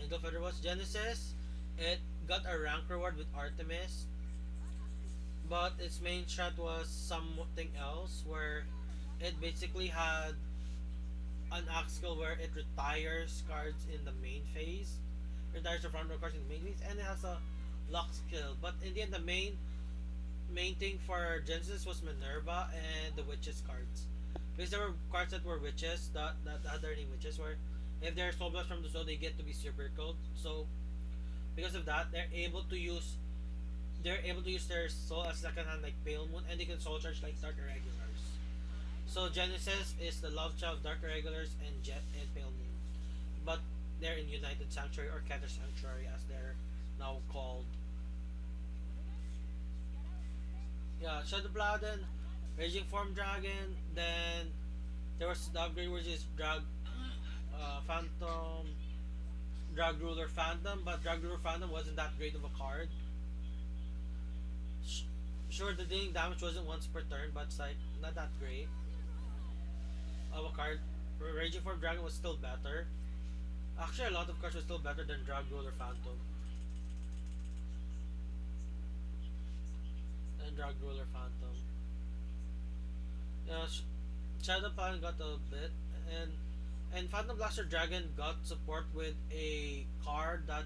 Angel Feather was Genesis. It got a rank reward with Artemis, but its main strat was something else, where it basically had an axe skill where it retires cards in the main phase, retires the front row cards in the main phase, and it has a lock skill. But in the end, the main thing for Genesis was Minerva and the Witches cards. Because there were cards that were witches, that had their name witches, where if they're soul blast from the soul, they get to be super cold. So because of that, they're able to use their soul as second hand like Pale Moon, and they can soul charge like Dark Irregulars. So Genesis is the love child of Dark Irregulars and Jet and Pale Moon, but they're in United Sanctuary or Keter Sanctuary as they're now called. Yeah, Shadow Bladen, Raging Form Dragon. Then there was the upgrade which is Phantom, Drag Ruler Phantom, but Drag Ruler Phantom wasn't that great of a card. Sure, the dealing damage wasn't once per turn, but it's like not that great of a card. Raging Form Dragon was still better. Actually, a lot of cards were still better than Drag Ruler Phantom and Drag Ruler Phantom. Yeah, Shadow Plan got a bit, and Phantom Blaster Dragon got support with a card that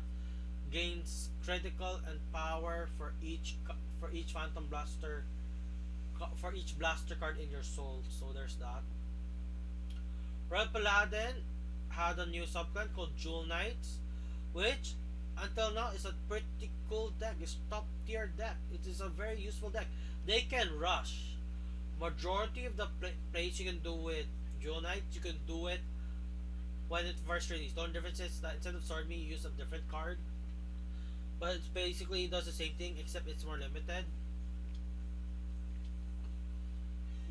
gains critical and power for each Phantom Blaster for each blaster card in your soul. So there's that. Royal Paladin had a new subclan called Jewel Knights, which until now it's a pretty cool deck. It's top tier deck. It is a very useful deck. They can rush. Majority of the plays you can do with Jewel Knight, you can do it when it first released. The only difference is that instead of Sword Me, you use a different card. But it basically does the same thing except it's more limited.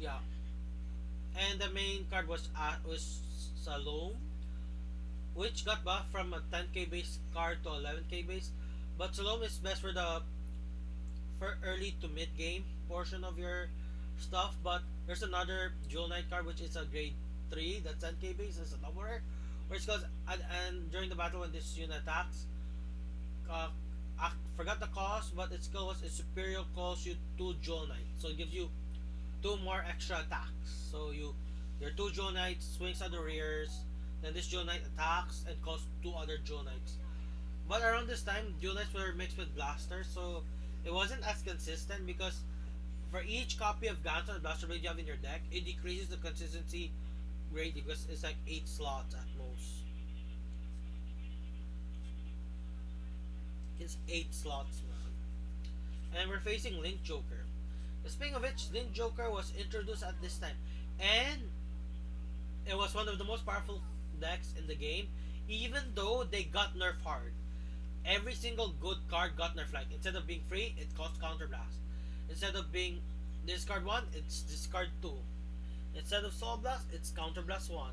Yeah. And the main card was Salome, which got buffed from a 10k base card to 11k base. But Salome is best for early to mid game portion of your stuff. But there's another Jewel Knight card which is a grade 3 that's 10k base. It's a double rare. Where it goes and during the battle when this unit attacks, uh, I forgot the cost, but its skill was its superior cost you 2 Jewel Knight. So it gives you 2 more extra attacks. So your 2 Jewel Knights swings at the rears, then this Jewel Knight attacks and costs 2 other Jewel Knights. But around this time, Jewel Knights were mixed with Blasters, so it wasn't as consistent because for each copy of Ganton and Blaster Blade you have in your deck, it decreases the consistency greatly because it's like 8 slots at most. It's 8 slots, man. And we're facing Link Joker. Speaking of which, Link Joker was introduced at this time, and it was one of the most powerful decks in the game, even though they got nerfed hard. Every single good card got nerfed. Like instead of being free, it cost counterblast. Instead of being discard 1, it's discard 2. Instead of soul blast, it's counterblast 1.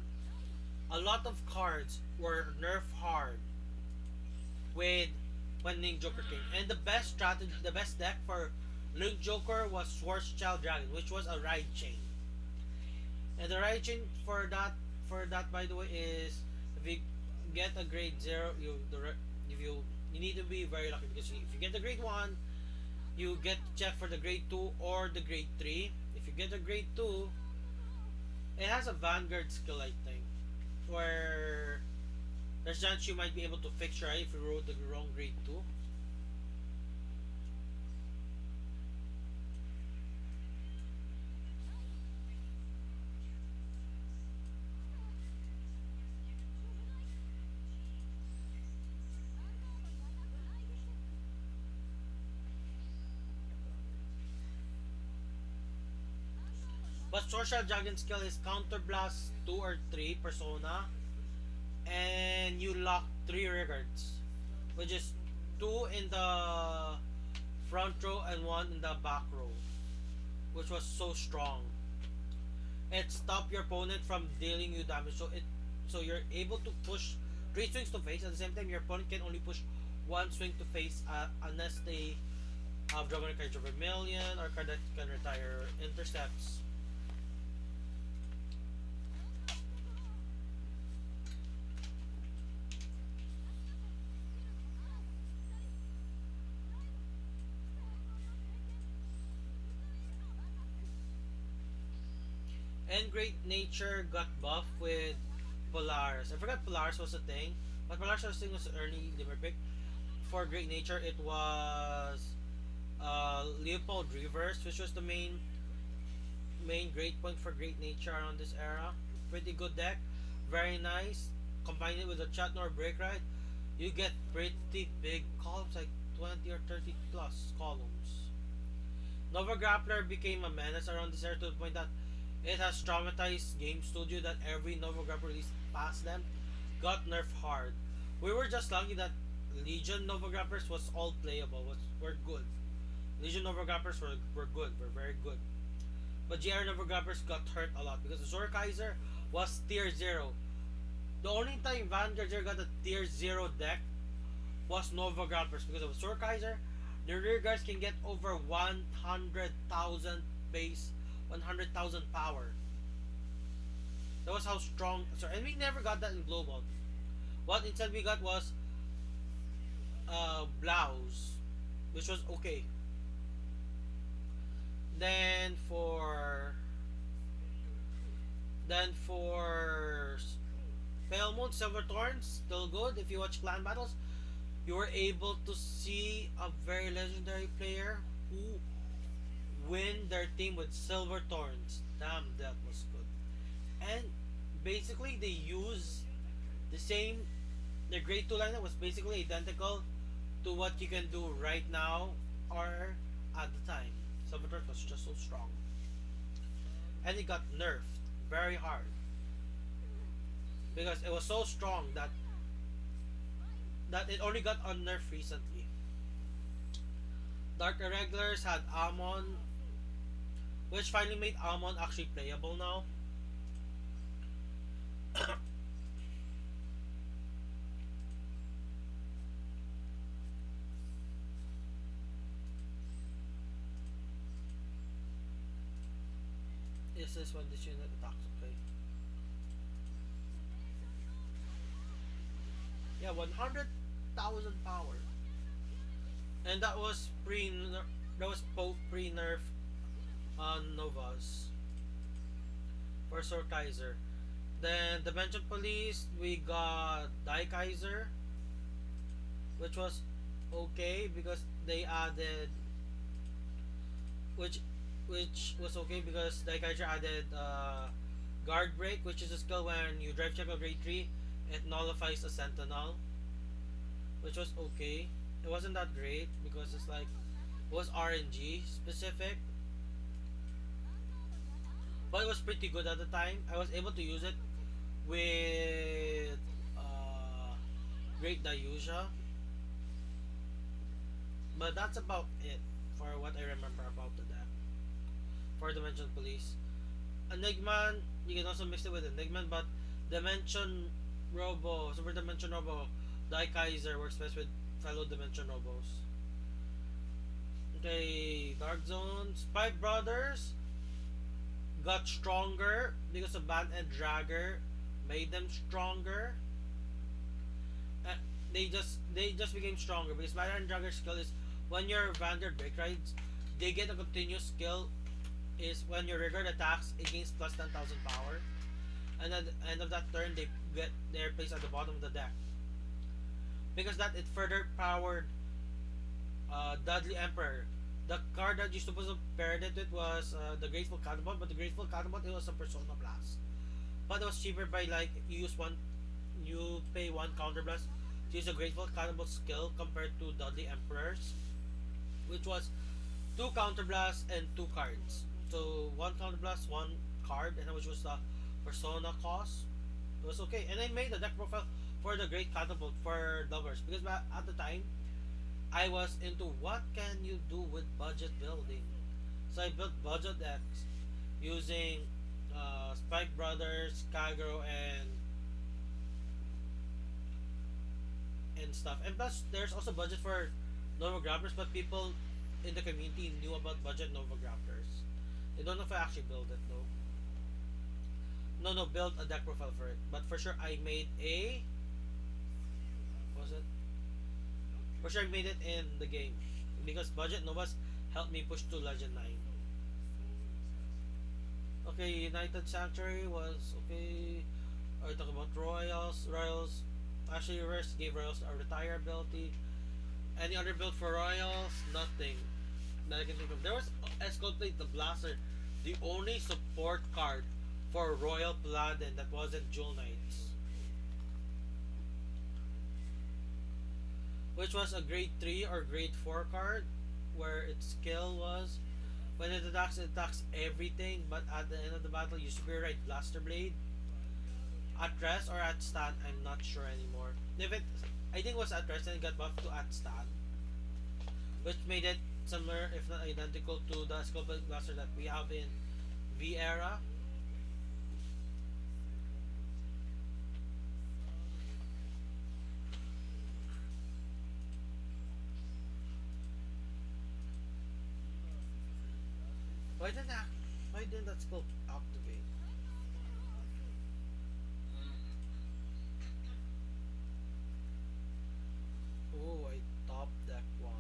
A lot of cards were nerfed hard with when Link Joker came. And the best strategy, the best deck for Link Joker was Schwarzschild Dragon, which was a ride chain. And the ride chain for that by the way is if you get a grade 0, if you need to be very lucky because if you get the grade 1, you get to check for the grade 2 or the grade 3. If you get a grade 2, it has a Vanguard skill I think where there's a chance you might be able to fix your eye if you wrote the wrong grade 2. But Social Dragon skill is Counterblast 2 or 3 Persona, and you lock 3 records, which is 2 in the front row and 1 in the back row, which was so strong. It stopped your opponent from dealing you damage, so you're able to push 3 swings to face. At the same time, your opponent can only push 1 swing to face unless they have Dragon Card Vermilion or card that can retire intercepts. And Great Nature got buffed with Polaris. I forgot Polaris was a thing, but Polaris was a thing was an early Limmer pick. For Great Nature, it was Leopold Reverse, which was the main great point for Great Nature around this era. Pretty good deck, very nice. Combine it with a Chatnor Break Ride, you get pretty big columns, like 20 or 30 plus columns. Nova Grappler became a menace around this era to the point that it has traumatized Game Studio that every Nova Grappler released past them got nerfed hard. We were just lucky that Legion Nova Grapplers was all playable, were good. Legion Nova Grapplers were good, were very good. But GR Nova Grapplers got hurt a lot because the Zor Kaiser was tier 0. The only time Vanguard Zero got a tier 0 deck was Nova Grapplers because of Zor Kaiser. The rear guards can get over 100,000 base, 100,000 power. That was how strong. So, and we never got that in global. What instead we got was Blouse, which was okay. Then for Pale Moon, Silver Thorns, still good. If you watch clan battles, you were able to see a very legendary player who win their team with Silver Thorns. Damn, that was good. And basically, they use the same. Their grade 2 lineup was basically identical to what you can do right now or at the time. Saboteur was just so strong. And it got nerfed very hard because it was so strong that it only got unnerfed recently. Dark Irregulars had Amon, which finally made Amon actually playable now. Is this when this unit attacks? Okay. Yeah, 100,000 power. And that was pre nerf on Novas for Sorkaiser. Then Dimension Police, we got Daikaiser, which was okay because they added which was okay because Daikaiser added guard break, which is a skill when you drive check a grade 3, it nullifies a sentinel, which was okay. It wasn't that great because it's like it was RNG specific, but it was pretty good at the time. I was able to use it with Great Dayusha, but that's about it for what I remember about the deck. For Dimension Police, Enigman, you can also mix it with Enigman, but Dimension Robo, Super Dimension Robo, Daikaiser works best with fellow Dimension Robos. Okay, Dark Zone, Spike Brothers got stronger because of Ban and Dragger made them stronger. Uh, they just became stronger because Ban and Dragger's skill is when your Vanguard break rides, they get a continuous skill is when your rigor attacks it gains plus 10,000 power, and at the end of that turn they get their place at the bottom of the deck. Because that it further powered Dudley Emperor. The card that you supposed to pair it with was the Grateful Catapult, but the Grateful Catapult it was a Persona Blast. But it was cheaper by like you pay one counter blast to use a Grateful Catapult skill compared to Dudley Emperor's, which was two counter blasts and two cards. So one counter blast, one card, and which was the Persona cost. It was okay, and I made a deck profile for the Great Catapult for lovers because at the time I was into what can you do with budget building. So I built budget decks using Spike Brothers, Kagero, and stuff. And plus, there's also budget for Nova Grapplers, but people in the community knew about budget Nova Grapplers. I don't know if I actually built it though. No, build a deck profile for it. But for sure, I made a. What was it? For sure, I made it in the game because budget Novas helped me push to Legend 9. Okay, United Sanctuary was okay. Are we talking about Royals? Royals. Actually, Reverse gave Royals a retire ability. Any other build for Royals? Nothing that I can think of. There was Escalade the Blaster, the only support card for Royal Paladin that wasn't Jewel Knights, which was a grade 3 or grade 4 card where its skill was when it attacks everything, but at the end of the battle you Superior Ride Blaster Blade at rest or at stand. I'm not sure anymore. If it, I think it was at rest and it got buffed to at stand, which made it similar, if not identical, to the Sculpted Blaster that we have in V era. Why didn't that? Why didn't that sculpt activate? Oh, I top deck one.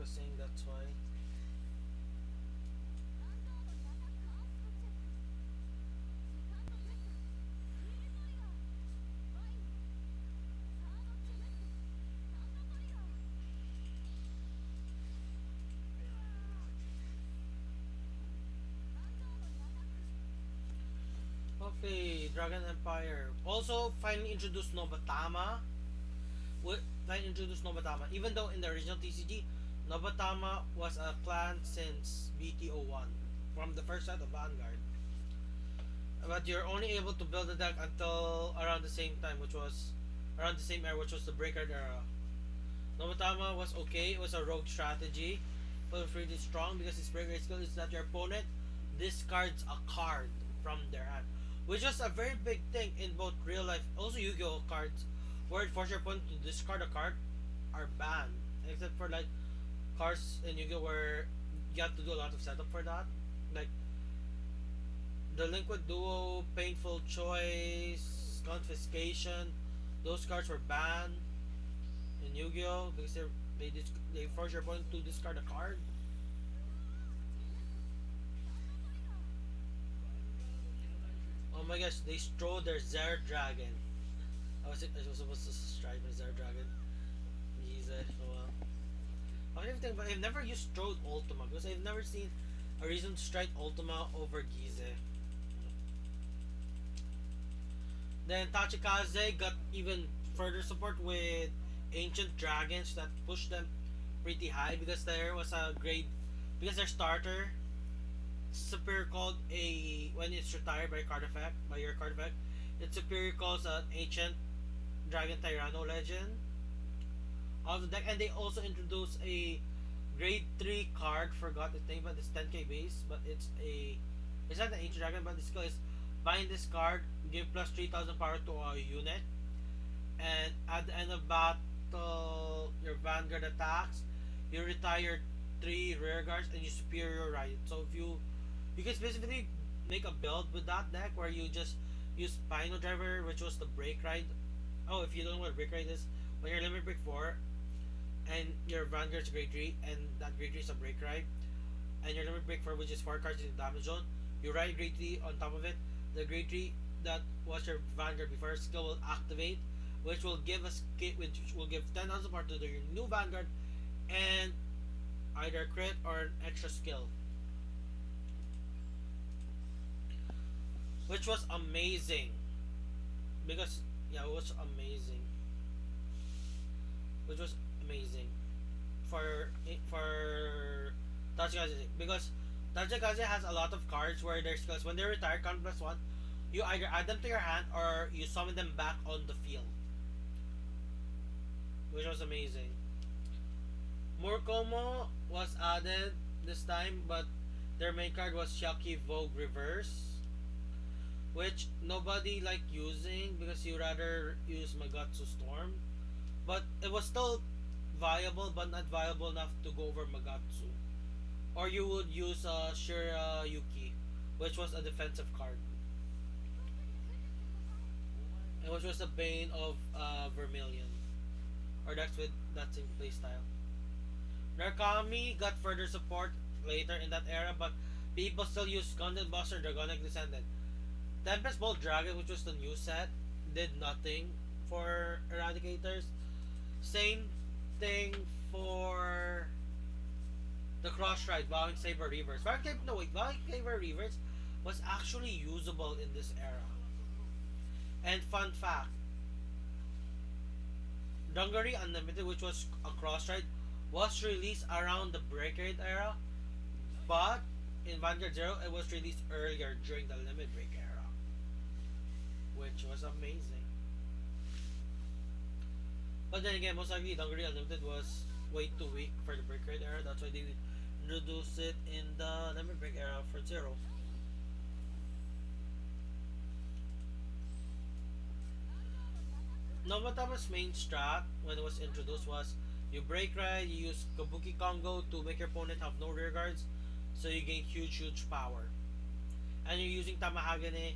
focusing, that's why. Okay, Dragon Empire. Also, finally introduced Nobatama. Finally introduced Nobatama. Even though in the original TCG, Nobatama was a clan since BTO1 from the first set of Vanguard. But you're only able to build a deck until around the same time, which was around the same era, which was the Breaker era. Nobatama was okay. It was a rogue strategy, but it was really strong because its breaker skill is that your opponent discards a card from their hand, which was a very big thing in both real life, also Yu-Gi-Oh cards, where it forces your opponent to discard a card are banned, except for like cards in Yu-Gi-Oh where you have to do a lot of setup for that, like the Liquid Duo, Painful Choice, Confiscation. Those cards were banned in Yu-Gi-Oh because they force your opponent to discard a card. Oh my gosh, they strode their Zer Dragon. I was supposed to strike my Zer Dragon. Jesus, oh well. I don't even think, but I've never used Strode Ultima because I've never seen a reason to strike Ultima over Gize. Then Tachikaze got even further support with Ancient Dragons that pushed them pretty high because there was a grade because their starter superior called a when it's retired by card effect by your card effect, its superior calls an Ancient Dragon Tyranno legend of the deck, and they also introduced a grade 3 card, forgot the name, but it's 10k base, but it's not an Ancient Dragon, but the skill is bind this card, give plus 3000 power to a unit, and at the end of battle, your Vanguard attacks, you retire 3 rear guards and you superiorize it. So if you can specifically make a build with that deck where you just use Spino Driver, which was the break ride. Oh, if you don't know what break ride is, when you're limit break 4 and your Vanguard's grade 3 and that grade 3 is a break ride, and your limit break 4, which is 4 cards in the damage zone, you ride grade 3 on top of it. The grade 3 that was your Vanguard before skill will activate, which will give us which will give 10,000 power to your new Vanguard and either crit or an extra skill, which was amazing because yeah, it was amazing, which was amazing for Tachikaze because Tachikaze has a lot of cards where their skills when they retire count +1, you either add them to your hand or you summon them back on the field, which was amazing. Murkomo was added this time, but their main card was Shaki Vogue Reverse, which nobody liked using because you rather use Magatsu Storm. But it was still viable, but not viable enough to go over Magatsu. Or you would use Shira Yuki, which was a defensive card, and which was the bane of Vermilion, or that's with that same playstyle. Narukami got further support later in that era, but people still use Gundam Buster Dragonic Descendant. Tempest Bolt Dragon, which was the new set, did nothing for Eradicators. Same thing for the Cross Ride, Vowing Saber Reverse. Vowing Saber Reverse was actually usable in this era. And fun fact, Dungaree Unlimited, which was a Cross Ride, was released around the Breaker era, but in Vanguard Zero, it was released earlier during the Limit Break era, which was amazing. But then again, most likely Dungaree Unlimited was way too weak for the Break Rate era. That's why they introduced it in the Limit Break era for Zero. Nobatama's main strat when it was introduced was you break ride, you use Kabuki Kongo to make your opponent have no rear guards, so you gain huge power. And you're using Tamahagane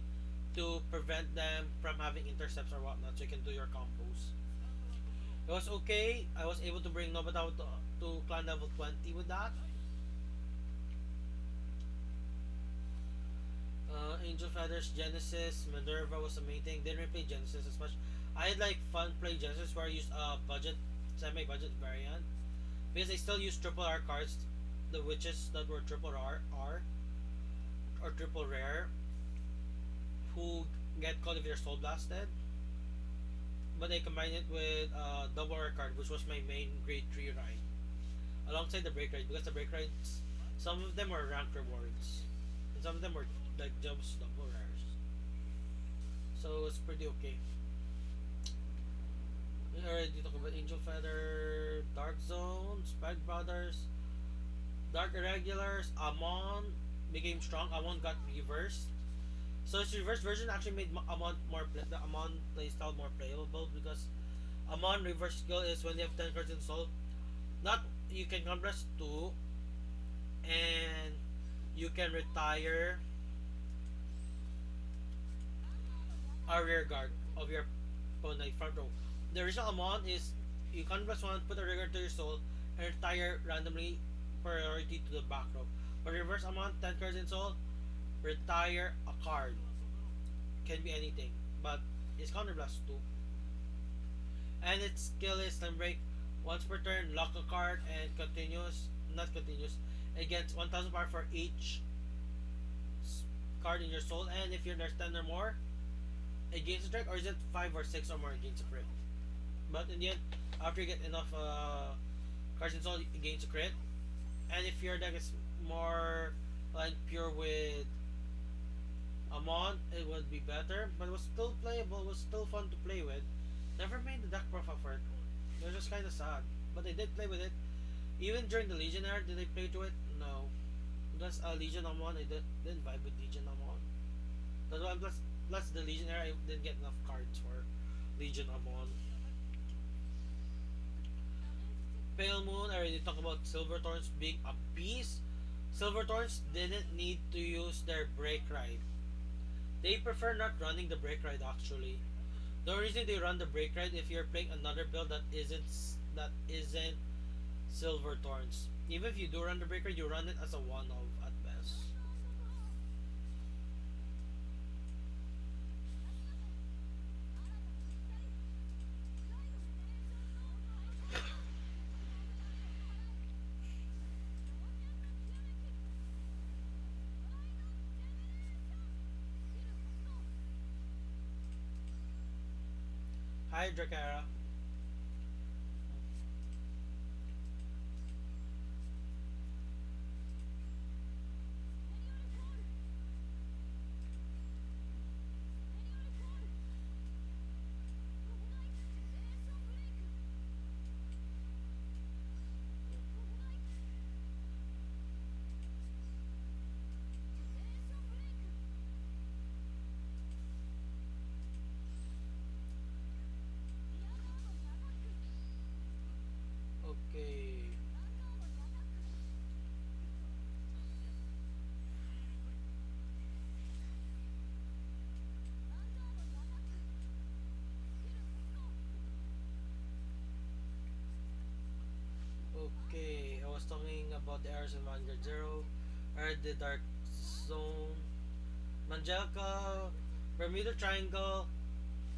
to prevent them from having intercepts or whatnot, so you can do your combos. It was okay. I was able to bring Nobita to clan level 20 with that. Angel Feathers, Genesis, Minerva was amazing. Didn't really play Genesis as much. I had like fun playing Genesis where I used budget, semi-budget variant because I still use triple R cards, the witches that were triple R or triple rare who get caught if they're soul blasted. But I combined it with double R card, which was my main grade 3 ride, alongside the break ride because the break rides, some of them were rank rewards, and some of them were like jumps double rares. So it's pretty okay. We already talked about Angel Feather, Dark Zone, Spike Brothers, Dark Irregulars, Amon became strong. Amon got reversed. So its reverse version actually made Amon the Amon playstyle more playable because Amon reverse skill is when you have 10 cards in soul. Not you can compress two and you can retire a rear guard of your opponent front row. The original Amon is you compress one, put a rear guard to your soul, and retire randomly priority to the back row. But reverse Amon, 10 cards in soul, retire a card. Can be anything, but it's counterblast too. And its skill is time break. Once per turn, lock a card and continues, not continues, against 1000 power for each card in your soul. And if you're there's 10 or more, against a strike, or is it 5 or 6 or more against a crit? But in the end, after you get enough cards in soul, it gains a crit. And if your deck is more like pure with Amon, it would be better, but it was still playable, it was still fun to play with. Never made the deck profile for it. It was just kinda sad. But I did play with it. Even during the Legion era, did I play to it? No. Because Legion Amon, I didn't vibe with Legion Amon. That's why plus the Legion era, I didn't get enough cards for Legion Amon. Pale Moon, I already talked about Silverthorns being a beast. Silverthorns didn't need to use their break ride. They prefer not running the break ride actually. The only reason they run the break ride if you're playing another build that isn't Silver Thorns. Even if you do run the break ride, you run it as a one of at best. Hi Drakara. Okay. Okay. I was talking about the errors in Vanguard Zero. I heard the Dark Zone. Manjelka, Bermuda Triangle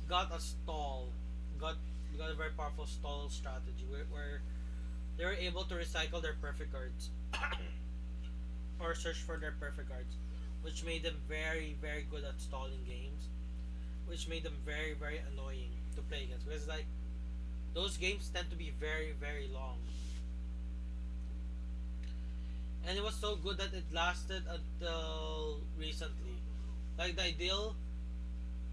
got a stall. Got got a very powerful stall strategy where they were able to recycle their perfect cards or search for their perfect cards, which made them very very good at stalling games, which made them very very annoying to play against because like those games tend to be very very long, and it was so good that it lasted until recently. Like the ideal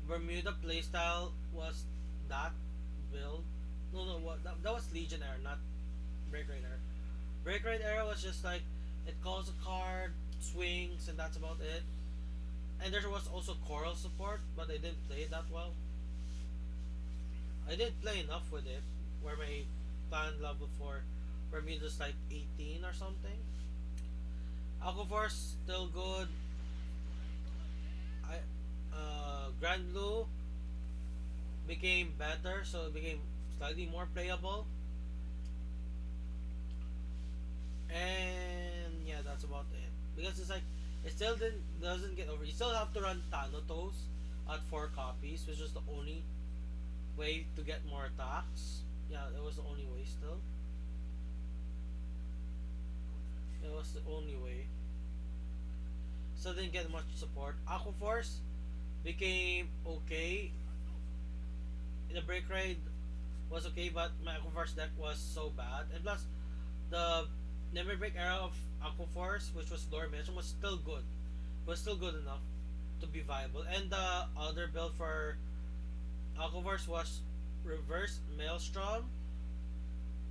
Bermuda playstyle was that build. No, no, what that was Legion era, not Break Rate era. Break Rate era was just like it calls a card, swings, and that's about it. And there was also Coral support, but I didn't play it that well. I didn't play enough with it, where my clan level for Bermuda's like 18 or something. Aquaforce still good. I Grand Blue became better, so it became slightly more playable. And yeah, that's about it. Because it's like it still didn't doesn't get over. You still have to run Thanatos at 4 copies, which was the only way to get more attacks. Yeah, that was the only way still. It was the only way. Still didn't get much support. Aquaforce became okay. The break ride was okay, but my Aquaforce deck was so bad. And plus, the Never Break era of Aquaforce, which was Lore Mansion, was still good. Was still good enough to be viable. And the other build for Aquaforce was Reverse Maelstrom,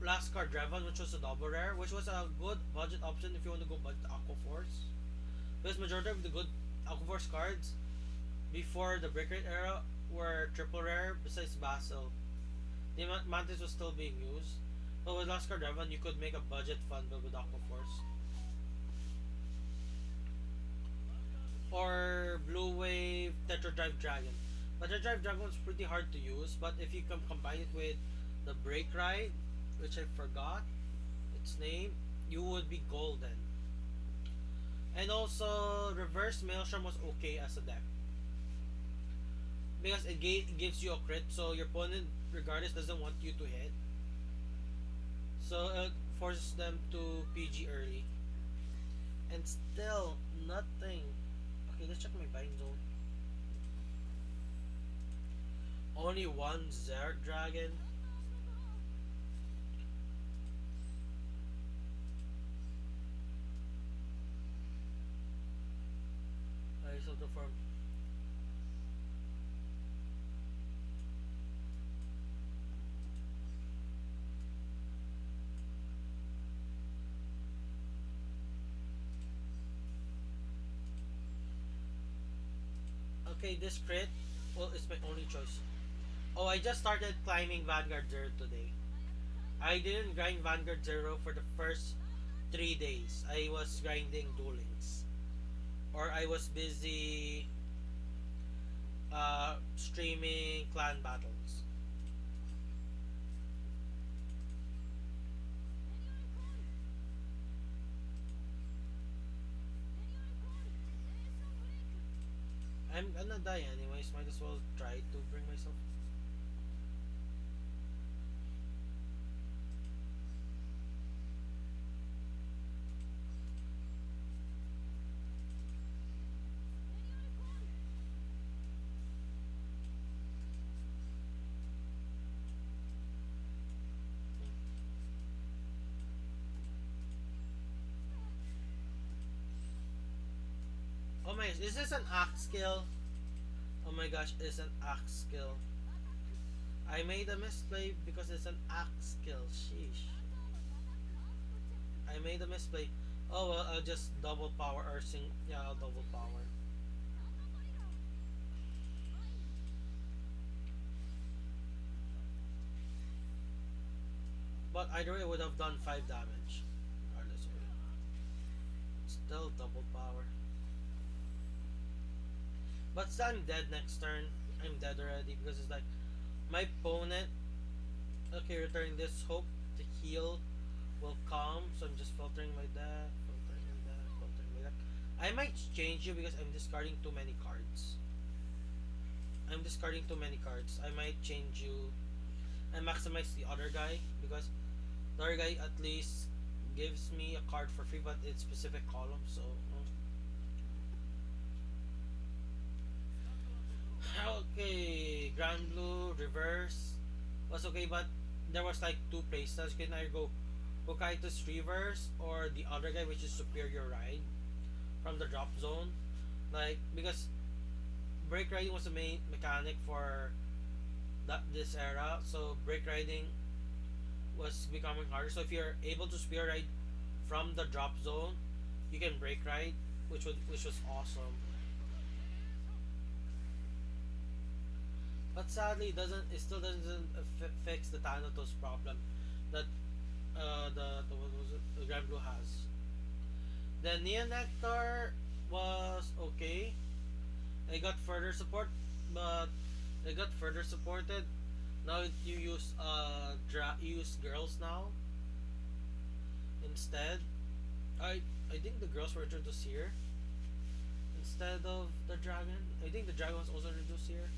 Last Card Draven, which was a double rare, which was a good budget option if you want to go budget Aquaforce. Because majority of the good Aquaforce cards before the Break Rate era were triple rare besides Basil. The Mantis was still being used. But with Last Card Draven, you could make a budget fun build with Aquaforce. Or Blue Wave Tetra Drive Dragon. But Tetra Drive Dragon was pretty hard to use, but if you can combine it with the Break Ride, which I forgot its name, you would be golden. And also, Reverse Maelstrom was okay as a deck. Because it gives you a crit, so your opponent, regardless, doesn't want you to hit. So it forces them to PG early. And still, nothing. Okay, let's check my bind zone. Only one Zerg Dragon. I saw the form. Okay, this crit, well, it's my only choice. Oh, I just started climbing Vanguard Zero today. I didn't grind Vanguard Zero for the first 3 days. I was grinding Duel Links. Or I was busy streaming clan battles. I'm gonna die anyways, might as well try to bring myself. Oh my gosh, is this an axe skill? Oh my gosh, it's an axe skill. I made a misplay because it's an axe skill. Sheesh. I made a misplay. Oh well, I'll just double power or sing. Yeah, I'll double power. But either way, it would have done 5 damage. Regardless of it. Still double power. But still, I'm dead next turn. I'm dead already because it's like my opponent. Okay, returning this hope to heal will come. So I'm just filtering my deck, filtering my deck, filtering my deck. I might change you because I'm discarding too many cards. I'm discarding too many cards. I might change you and maximize the other guy because the other guy at least gives me a card for free, but it's specific column. So okay, Grand Blue reverse was okay, but there was like two playstyles. You can either go Hokaitos reverse or the other guy, which is Superior Ride from the drop zone. Like because brake riding was the main mechanic for this era, so brake riding was becoming harder. So if you're able to spear ride from the drop zone, you can brake ride, which was awesome. But sadly, it still doesn't fix the Thanatos problem that the what was it the Grand Blue has. The Neon Nectar was okay. It got further support, but it got further supported Now you use you use girls now instead. I think the girls were introduced here instead of the dragon. I think the dragon was also introduced here,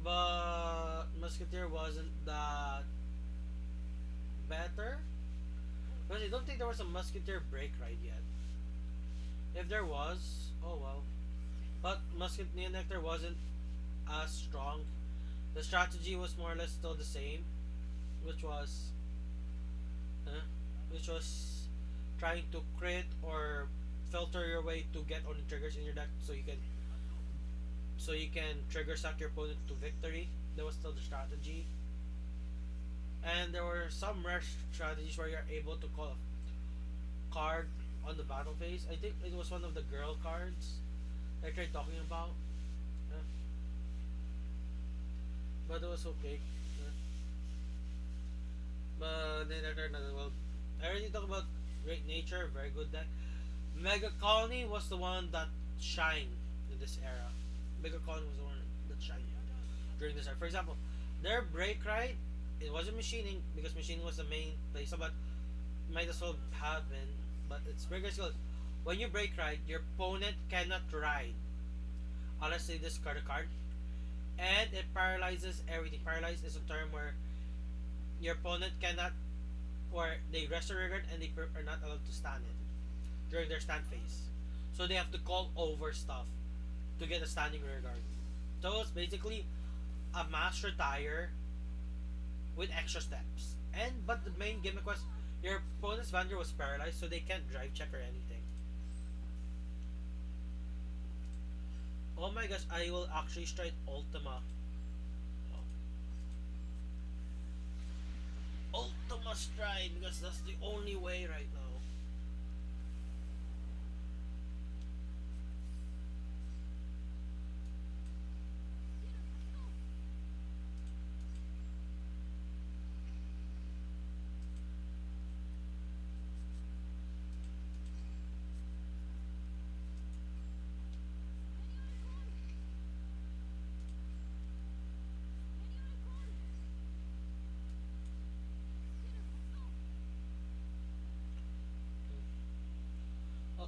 but Musketeer wasn't that better. Because I don't think there was a Musketeer break ride yet. If there was, oh well. But Musketeer Nectar wasn't as strong. The strategy was more or less still the same, which was, uh, which was trying to crit or filter your way to get only triggers in your deck, so you can trigger suck your opponent to victory. That was still the strategy. And there were some rare strategies where you're able to call a card on the battle phase. I think it was one of the girl cards I tried talking about. Uh, but it was okay. But then after another, well, I already talked about Great Nature, very good deck. Mega Colony was the one that shined in this era. Mega Colony was the one that shined during this era. For example, their break ride, it wasn't machining because machining was the main place, but might as well have been. But it's very good. When you break ride, your opponent cannot ride unless they discard a card, and it paralyzes everything. Paralyze is a term where your opponent cannot, or they rest a regard and they are not allowed to stand it during their stand phase. So they have to call over stuff to get a standing regard. So it's basically a mass retire with extra steps. And but the main gimmick was your opponent's Vanguard was paralyzed, so they can't drive check or anything. Oh my gosh, I will actually strike Ultima. Ultima Stride because that's the only way right now.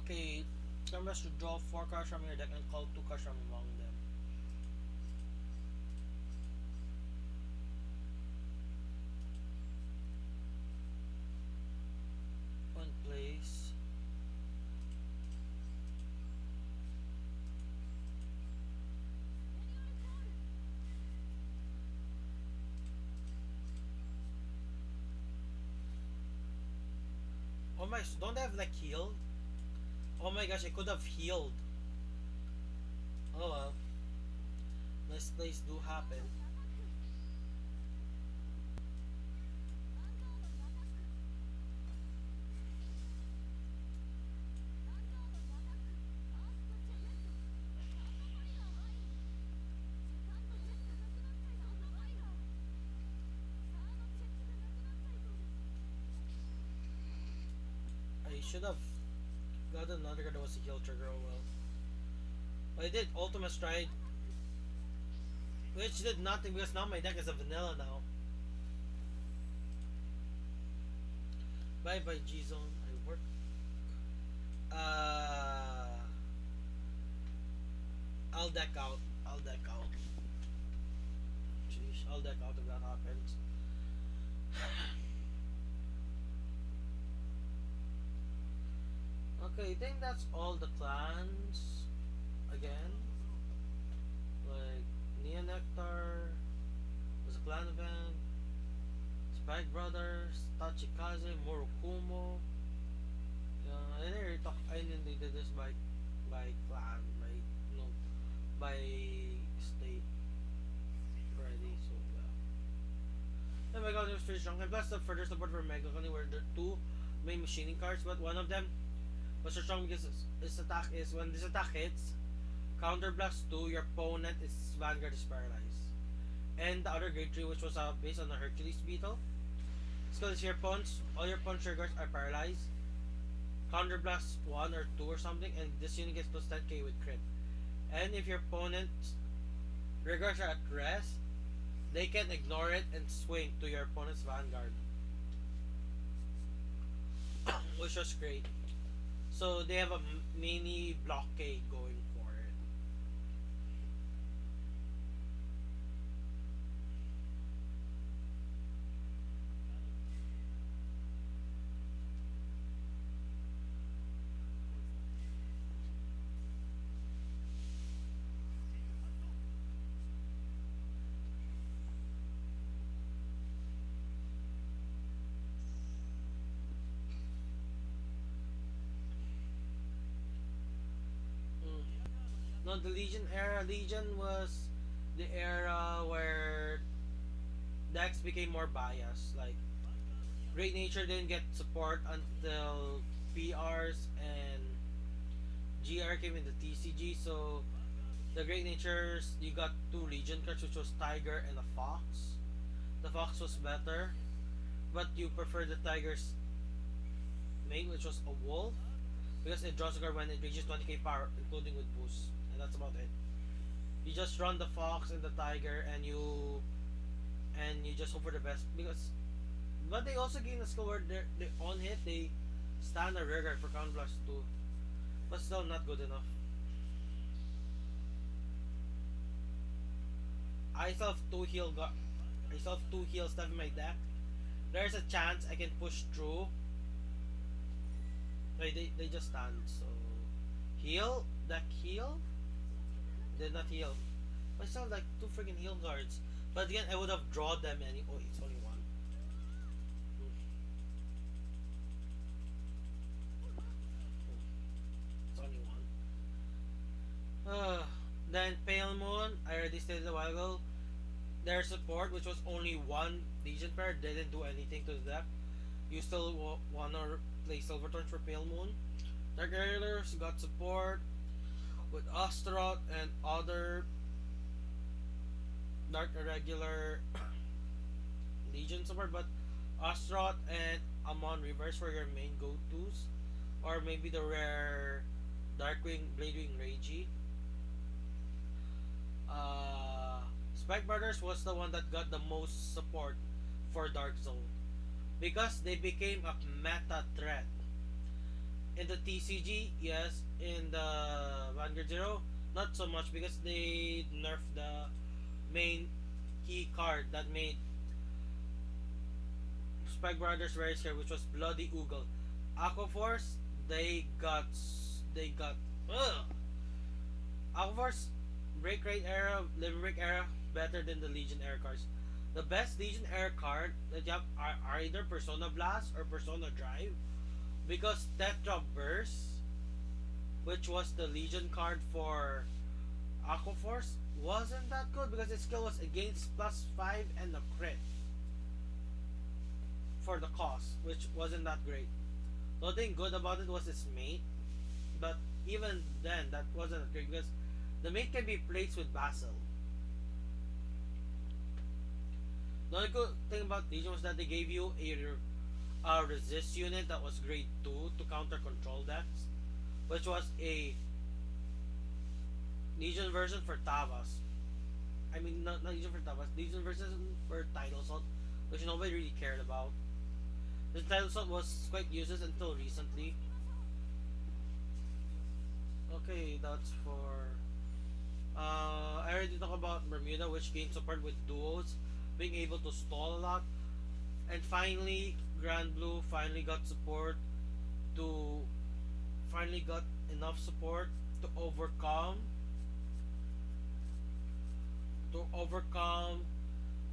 Okay, remember to draw 4 cards from your deck and call 2 cards from among them. One place. Oh my, don't they have like heal? Oh my gosh, I could have healed. Oh well, misplays do happen. I should have got another card that was a heal trigger. Oh well. But I did Ultimate Stride, which did nothing because now my deck is a vanilla now. Bye bye G Zone. I work. Uh, I'll deck out. I'll deck out. Jeez, I'll deck out if that happens. Okay, I think that's all the clans. Again, like Nia Nectar was a clan event. Spike Brothers, Tachikaze, Morokumo. Yeah, I didn't really talk. I didn't they did this by clan, by no, by state already. So yeah. And my god, it was pretty strong. And plus the further support for Mega Kuni were the two main machining cards, but one of them was so strong because its attack is when this attack hits, counter blast 2, your opponent is Vanguard is paralyzed. And the other grade 3 which was based on the Hercules Beetle. It's because your punch all your punch triggers are paralyzed. Counter blast 1 or 2 or something, and this unit gets plus 10k with crit. And if your opponent's triggers are at rest, they can ignore it and swing to your opponent's vanguard, which was great. So they have a mini blockade going for it. Mm. No, the Legion era. Legion was the era where decks became more biased. Like Great Nature didn't get support until PRs and GR came in the TCG. So the Great Natures, you got two Legion cards, which was Tiger and a Fox. The Fox was better, but you prefer the Tiger's mate, which was a Wolf, because it draws a card when it reaches 20k power, including with boost, and that's about it. You just run the Fox and the Tiger, and you just hope for the best. Because, but they also gain a skill where they on hit they stand a rear guard for counter blast too, but still not good enough. I still have two heal I still have two heal stuff in my deck. There's a chance I can push through. They just stand. So heal, deck heal, did not heal. But still like two freaking heal cards. But again, I would have drawn them any. Oh, it's only one. Hmm, it's only one. Then Pale Moon, I already stated a while ago. Their support, which was only one Legion pair, didn't do anything to the deck. You still wanna play Silverthorns for Pale Moon. Dark Aerialers got support with Astaroth and other Dark Irregular Legion support, but Astaroth and Amon Reverse were your main go-tos. Or maybe the rare Darkwing Bladewing Reiji. Spike Brothers was the one that got the most support for Dark Zone because they became a meta threat. In the TCG, yes. In the Vanguard Zero, not so much because they nerfed the main key card that made Spike Brothers very scared, which was Bloody Oogle. Aquaforce, they got ugh. Aquaforce Break Rate era, Living Break era, better than the Legion era cards. The best Legion era card that you have are either Persona Blast or Persona Drive, because Tetra Burst, which was the Legion card for Aquaforce, wasn't that good because its skill was against +5 and a crit for the cost, which wasn't that great. The only thing good about it was its mate, but even then, that wasn't great because the mate can be placed with Basil. The only good thing about Legion was that they gave you a resist unit that was grade 2 to counter control decks, which was a Legion version for Tavas. I mean, not Legion for Tavas, Legion version for Tidal Salt, which nobody really cared about. The Tidal Salt was quite useless until recently. Okay, that's for. I already talked about Bermuda, which gained support with duos, being able to stall a lot, and finally, Grand Blue finally got support to finally got enough support to overcome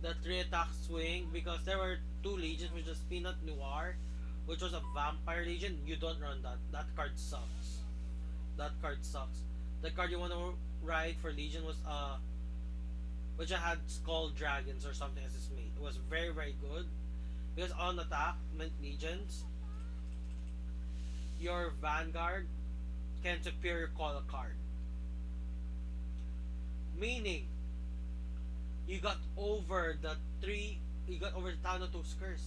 the three attack swing because there were two legions, which was Peanut Noir, which was a vampire legion. You don't run that. That card sucks. That card sucks. The card you want to ride for legion was which had Skull Dragons or something as its mate. It was very very good because on attack, mint legions, your vanguard can superior call a card, meaning you got over the three. You got over the Thanatos curse.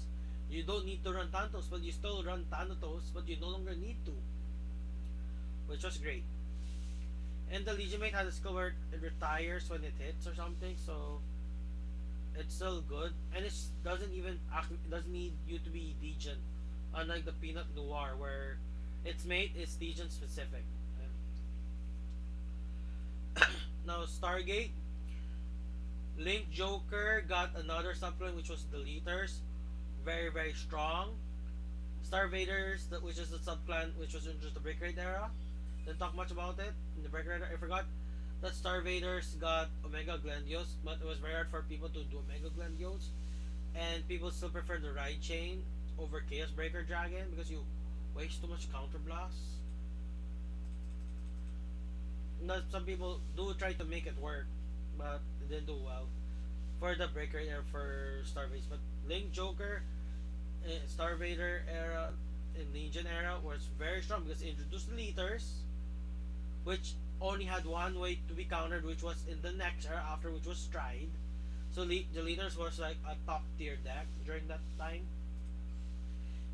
You don't need to run Thanatos, but you still run Thanatos, but you no longer need to, which was great. And the Legion mate has a skill where it retires when it hits or something. So it's still good, and it doesn't need you to be Legion, unlike the Peanut Noir where its mate is Legion specific. Now Stargate, Link Joker got another supplement which was Deleters, very strong. Starvaders, which is the subclan which was in just the Break Rate era. Didn't talk much about it in the Break Rate. I forgot that Starvaders got Omega Glendios, but it was very hard for people to do Omega Glendios, and people still prefer the Ride Chain over Chaos Breaker Dragon because you waste too much counter blasts. Now, some people do try to make it work, but it didn't do well for the Breaker era for Starbase. But Link Joker, Starvader era, and Legion era was very strong because it introduced the Leaders, which only had one way to be countered, which was in the next era after, which was Stride. So the Leaders was like a top tier deck during that time,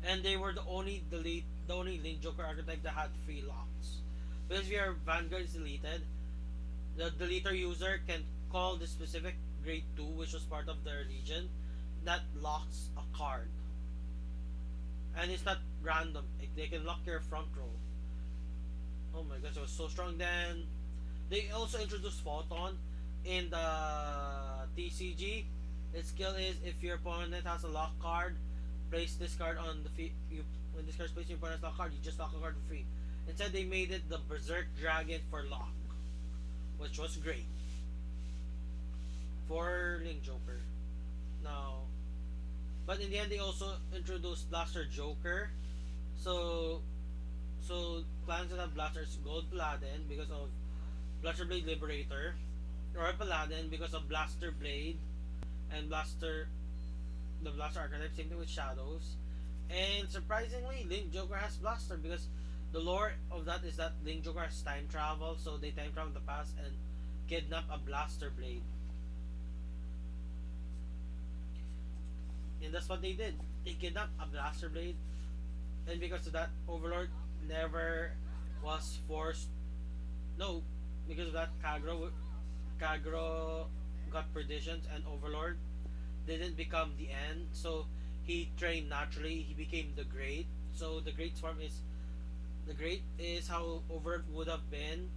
and they were the only Link Joker archetype that had free locks. Because if your Vanguard is deleted, the deleter user can call the specific grade 2, which was part of their Legion, that locks a card. And it's not random. They can lock your front row. Oh my gosh, it was so strong. Then they also introduced Photon in the TCG. Its skill is if your opponent has a lock card, place this card on the when this card is placed in your opponent's lock card, you just lock a card for free. Instead, they made it the Berserk Dragon for lock, which was great for Link Joker. Now, but in the end, they also introduced Blaster Joker. So, clans that have Blasters, Gold Paladin because of Blaster Blade Liberator, or Paladin because of Blaster Blade and the Blaster archetype. Same thing with Shadows. And surprisingly, Link Joker has Blaster because the lore of that is that Link Joker has time travel, so they time travel in the past and kidnap a Blaster Blade. And that's what they did. They kidnapped a Blaster Blade, and because of that, Overlord never was forced. No, because of that, Kagro got Perditions, and Overlord didn't become the end. So he trained naturally. He became the Great. So the Great is how Overlord would have been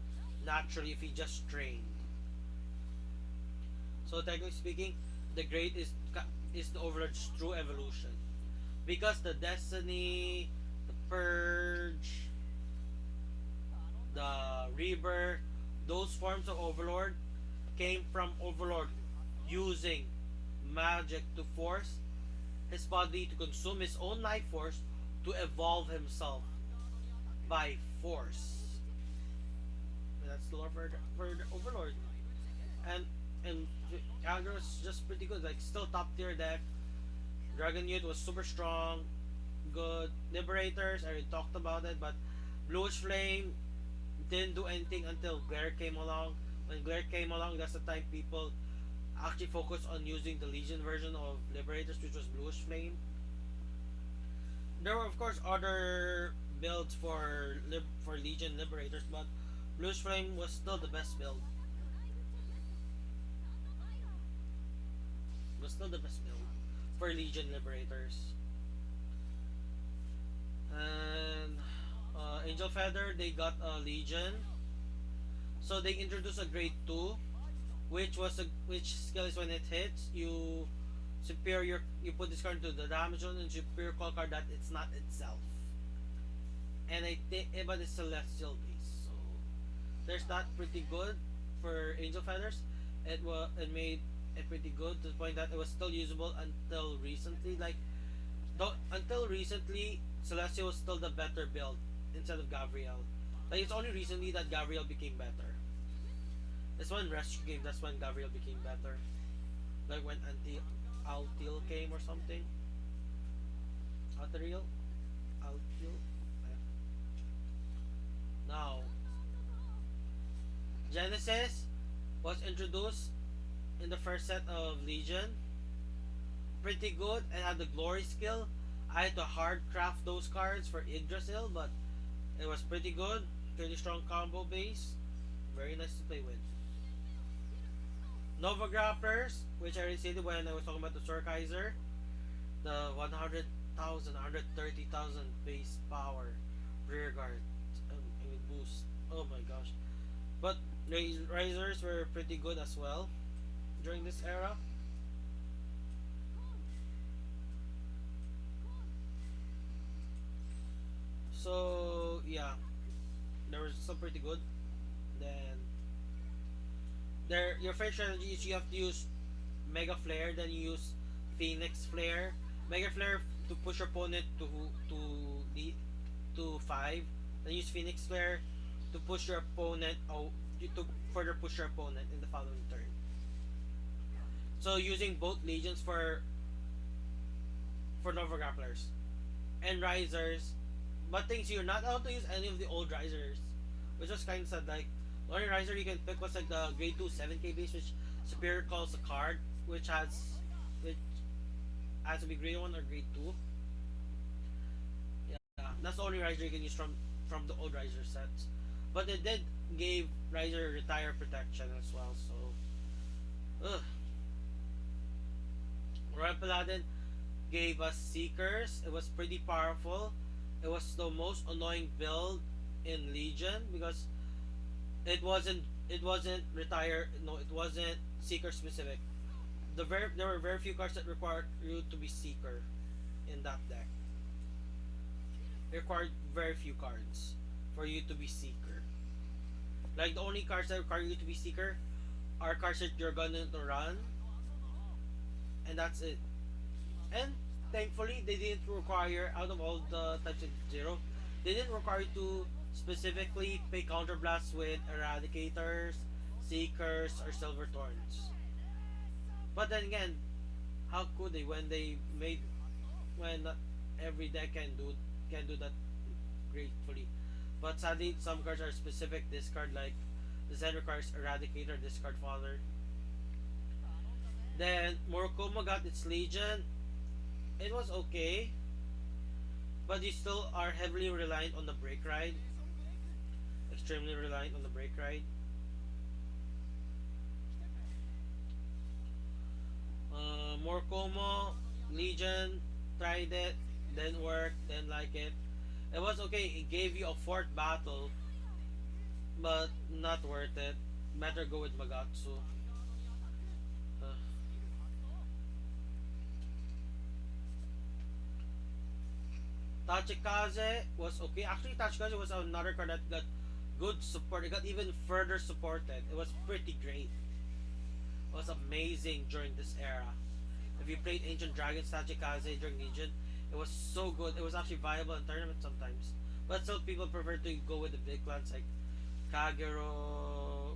naturally if he just trained. So technically speaking, the Great is the Overlord's true evolution, because the Destiny, the Purge, the Rebirth, those forms of Overlord came from Overlord using magic to force his body to consume his own life force to evolve himself by force. And that's the lore for the Overlord. And and Agro's just pretty good. Like still top tier deck. Dragon Youth was super strong, good. Liberators, I already talked about it, but Bluish Flame didn't do anything until Glare came along. When Glare came along, that's the time people actually focused on using the Legion version of Liberators, which was Bluish Flame. There were of course other builds for Legion Liberators, but Bluish Flame was still the best build. Was still the best build for Legion Liberators. And Angel Feather, they got a Legion, so they introduced a grade 2, which skill is when it hits, you put this card into the damage zone and superior call card that it's not itself. And I think, but it's celestial based, so there's that pretty good for Angel Feathers. It made pretty good to the point that it was still usable until recently. Like, until recently, Celestia was still the better build instead of Gabriel. Like, it's only recently that Gabriel became better. It's when Rescue came, that's when Gabriel became better. Like when Altil came or something. Altil? Altil? Now, Genesis was introduced in the first set of Legion. Pretty good and had the glory skill. I had to hard craft those cards for Yggdrasil, but it was pretty good. Pretty strong combo base. Very nice to play with. Nova Grapplers, which I already said when I was talking about the Sorkaiser, the 100,000, 130,000 base power rear guard, I mean boost. Oh my gosh! But Risers were pretty good as well during this era. So yeah, there was some pretty good. Then there, your first strategy is you have to use Mega Flare, then you use Phoenix Flare. Mega Flare to push your opponent to the to five. Then use Phoenix Flare to push your opponent to further push your opponent in the following turn. So using both legions for Nova Grapplers and Risers, but things you're not allowed to use any of the old Risers, which was kind of sad. Like the only Riser you can pick was like the grade 2 7k base, which Superior calls a card, which has to be grade 1 or grade 2. Yeah, that's the only Riser you can use from the old Riser sets. But they did give Riser retire protection as well. So, ugh. Royal Paladin gave us Seekers. It was pretty powerful. It was the most annoying build in Legion because it wasn't retire, no, it wasn't Seeker specific. There were very few cards that required you to be Seeker in that deck. It required very few cards for you to be Seeker. Like the only cards that require you to be Seeker are cards that you're gonna run, and that's it. And thankfully, they didn't require, out of all the types of zero, they didn't require you to specifically pay counterblasts with eradicators, seekers, or silver thorns. But then again, how could they when not every deck can do that gratefully? But sadly, some cards are specific discard, like the Zen requires eradicator, discard father. Then Morokomo got its Legion. It was okay, but you still are heavily reliant on the brake ride. Extremely reliant on the brake ride. Morokomo, Legion, tried it, didn't work, didn't like it. It was okay, it gave you a fourth battle, but not worth it. Better go with Magatsu. Uh, Tachikaze was okay. Actually, Tachikaze was another card that got good support. It got even further supported. It was pretty great. It was amazing during this era. If you played Ancient Dragons Tachikaze during Legion, it was so good. It was actually viable in tournaments sometimes. But still, people prefer to go with the big clans like Kagero,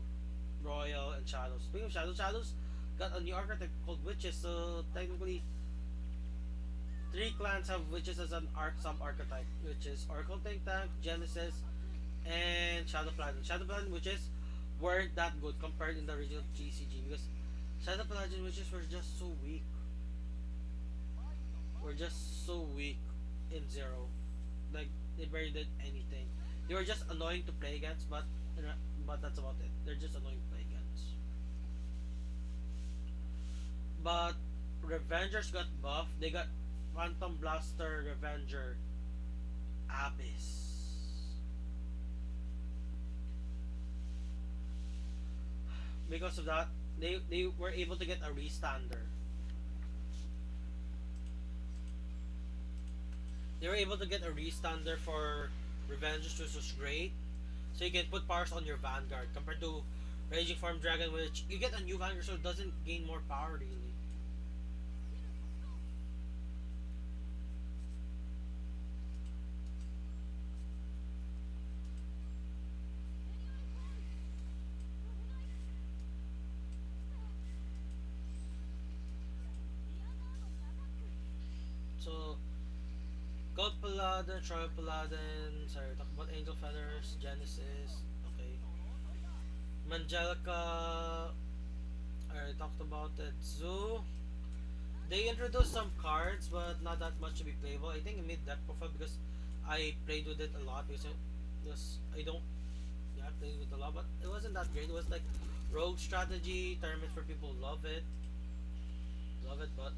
Royal, and Shadows. Speaking of Shadows got a new archetype called Witches. So technically, three clans have Witches as an sub archetype, which is Oracle Think Tank, Genesis, and Shadow Paladin. Shadow Paladin Witches weren't that good compared in the original GCG because Shadow Paladin Witches were just so weak. Were just so weak in Zero. Like they barely did anything. They were just annoying to play against, but that's about it. They're just annoying to play against. But Revengers got buffed. They got Phantom Blaster Revenger Abyss. Because of that, they were able to get a restander. They were able to get a restander for Revengers, which was great. So you can put powers on your Vanguard compared to Raging Farm Dragon, which you get a new Vanguard, so it doesn't gain more power really. So Gold Paladin, Trial Paladin, sorry, talk about Angel Feathers, Genesis, okay. Mangelica, I already talked about it. Zoo, they introduced some cards, but not that much to be playable. I think it made that profile because I played with it a lot because I don't, yeah, I played with it a lot, but it wasn't that great. It was like Rogue strategy tournament for people who love it, but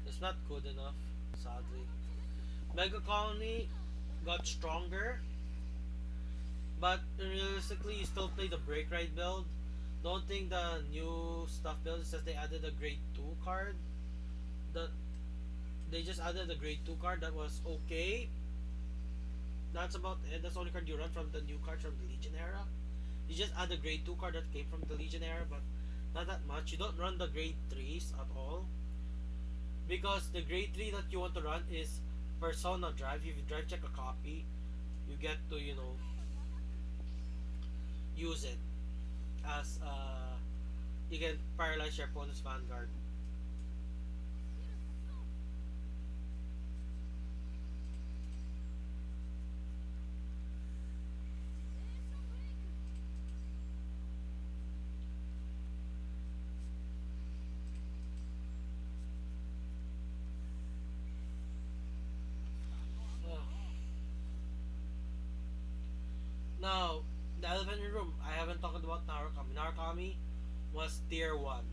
it's not good enough. Sadly, Mega Colony got stronger, but realistically, you still play the Break Ride build. Don't think the new stuff build is that they added a grade 2 card. That they just added a grade 2 card that was okay. That's about it. That's the only card you run from the new cards from the Legion era. You just add the grade 2 card that came from the Legion era, but not that much. You don't run the grade 3s at all. Because the grade 3 that you want to run is Persona Drive. If you drive check a copy, you get to, use it as you can paralyze your opponent's vanguard. Uh, Now, the elephant in the room, I haven't talked about Narukami. Narukami was tier 1.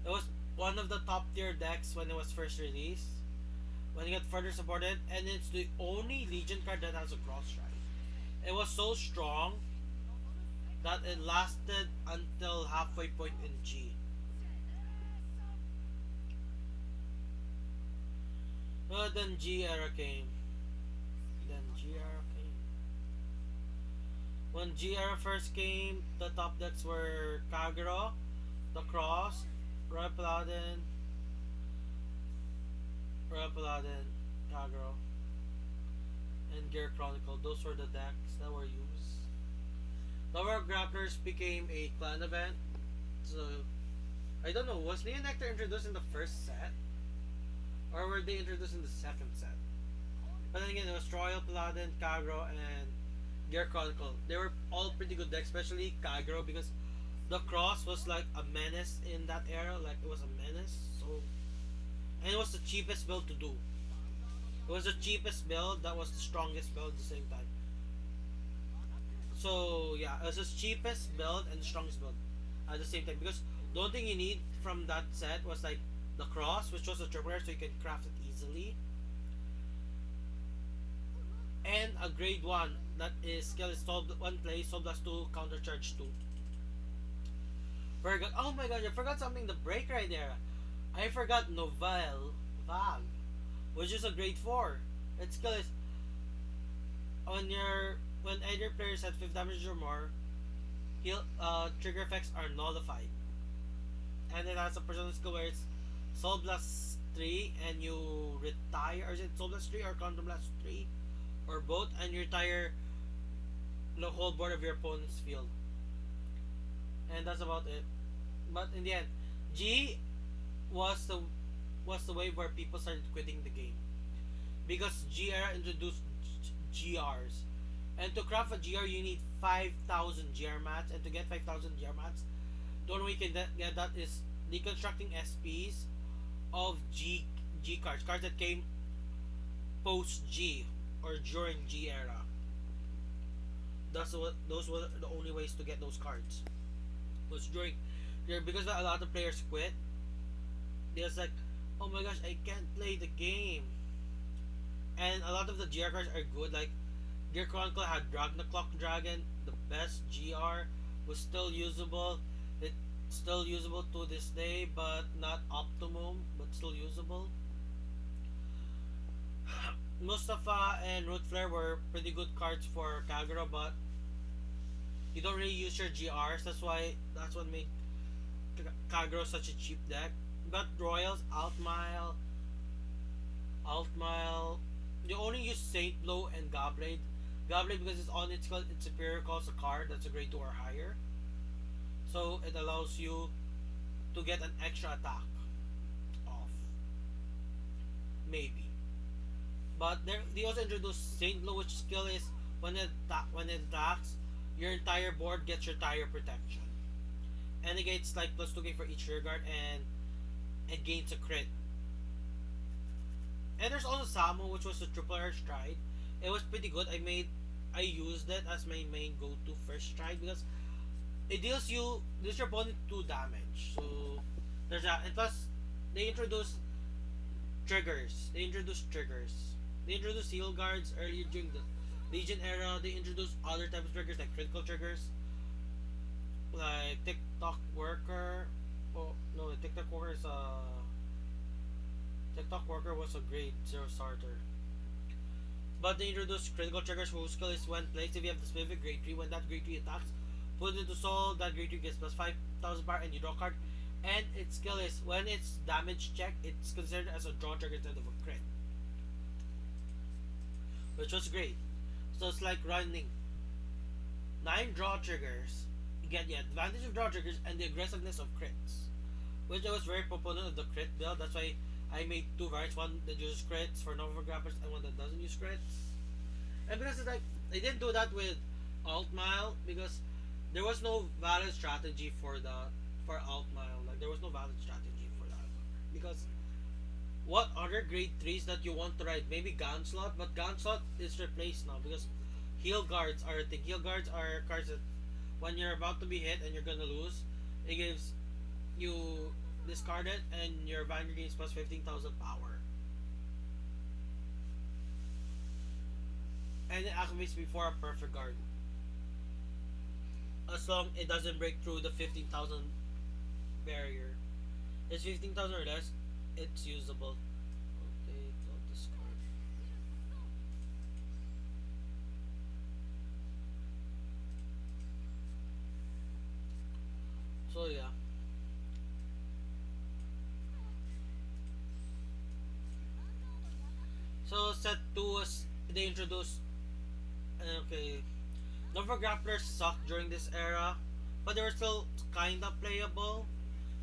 It was one of the top tier decks when it was first released. When it got further supported, and it's the only Legion card that has a cross strike. It was so strong that it lasted until halfway point in G. Then G era came. Then G era came. When G era first came, the top decks were Kagero, the Cross, Royal Paladin, Kagero, and Gear Chronicle. Those were the decks that were used. Lower Grapplers became a clan event. So, I don't know, was Neon Nectar introduced in the first set? Or were they introduced in the second set? But then again, it was Royal Paladin, Kagero, and Gear Chronicle. They were all pretty good decks, especially Kagero, because the Cross was like a menace in that era. Like, it was a menace. So, and it was the cheapest build to do. It was the cheapest build that was the strongest build at the same time. So yeah, it was the cheapest build and the strongest build at the same time, because the only thing you need from that set was like the cross, which was a triple rare, so you can craft it easily, and a grade 1 that is skill is solved one play, soul plus 2, counter charge 2. Very good. Oh my gosh, I forgot something. The break right there. I forgot Novel Vag, which is a grade 4. Its skill is on your when either players had 5 damage or more, heal trigger effects are nullified. And it has a personal skill where it's Soul Blast 3 and you retire, or is it Soul Blast 3 or Counter Blast 3? Or both, and you retire the whole board of your opponent's field. And that's about it. But in the end, G was the wave where people started quitting the game. Because G era introduced GRs. And to craft a GR, you need 5,000 GR mats. And to get 5,000 GR mats, the only way you can get that is deconstructing SPs of G cards. Cards that came post G or during G era. Those were the only ways to get those cards. Was during because a lot of players quit. They was like, oh my gosh, I can't play the game. And a lot of the GR cards are good. Like Gear Chronicle had Ragnarok Dragon, the best GR, was still usable. It's still usable to this day, but not optimum, but still usable. Mustafa and Root Flare were pretty good cards for Kagero, but you don't really use your GRs. That's what made Kagero such a cheap deck. But Royals, Altmile, you only use Saint Blow and Gobblade. Gobblade because it's on its superior cost a card that's a grade 2 or higher. So it allows you to get an extra attack off. Maybe. But they also introduced Saint Blow, which skill is when it attacks, your entire board gets your tire protection. And it gets like plus 2k for each rear guard, and it gains a crit. And there's also Samo, which was the triple air stride. It was pretty good. I used it as my main go-to first stride because it deals your opponent 2 damage. So there's that. And plus, they introduce triggers. They introduced heal guards earlier during the Legion era. They introduced other types of triggers like critical triggers, like TikTok worker. Oh no, TikTok worker is TikTok worker was a grade 0 starter. But they introduced critical triggers whose skill is when placed if you have the specific grade 3. When that grade 3 attacks, put it into soul, that grade 3 gets plus 5,000 power and you draw a card. And its skill is when it's damage check, it's considered as a draw trigger instead of a crit. Which was great. So it's like running 9 draw triggers. You get the advantage of draw triggers and the aggressiveness of crits. Which I was very proponent of the crit build. That's why I made 2 variants, one that uses crits for Nova Grappers and one that doesn't use crits. And because it's like they didn't do that with Alt Mile because there was no valid strategy for Alt Mile. Like there was no valid strategy for that. Because what other grade 3s that you want to ride? Maybe Gunslot, but Gunslot is replaced now because Heal Guards are a thing. Heal Guards are cards that when you're about to be hit and you're gonna lose, it gives you discard it and your Vanguard gains plus 15,000 power. And it activates before a perfect guard. As long it doesn't break through the 15,000 barrier. It's 15,000 or less, it's usable. Okay, don't discard. So yeah. So set 2 was they introduced okay. Nova grapplers sucked during this era, but they were still kinda playable,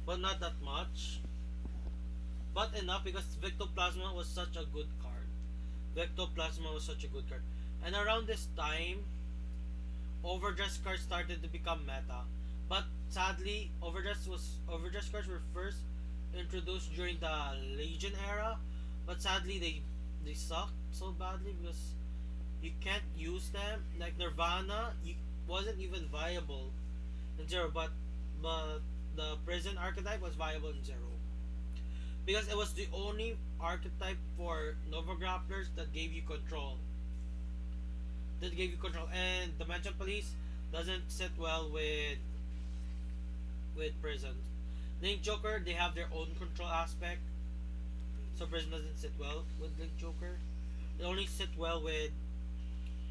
but not that much. But enough because Victoplasma was such a good card. Victoplasma was such a good card. And around this time, overdress cards started to become meta. But sadly, overdress cards were first introduced during the Legion era. But sadly, they sucked so badly because you can't use them. Like Nirvana, wasn't even viable in zero, but the prison archetype was viable in zero because it was the only archetype for Nova Grapplers that gave you control. And Dimension Police doesn't sit well with prisons. Link Joker, they have their own control aspect, so prison doesn't sit well with Link Joker. They only sit well with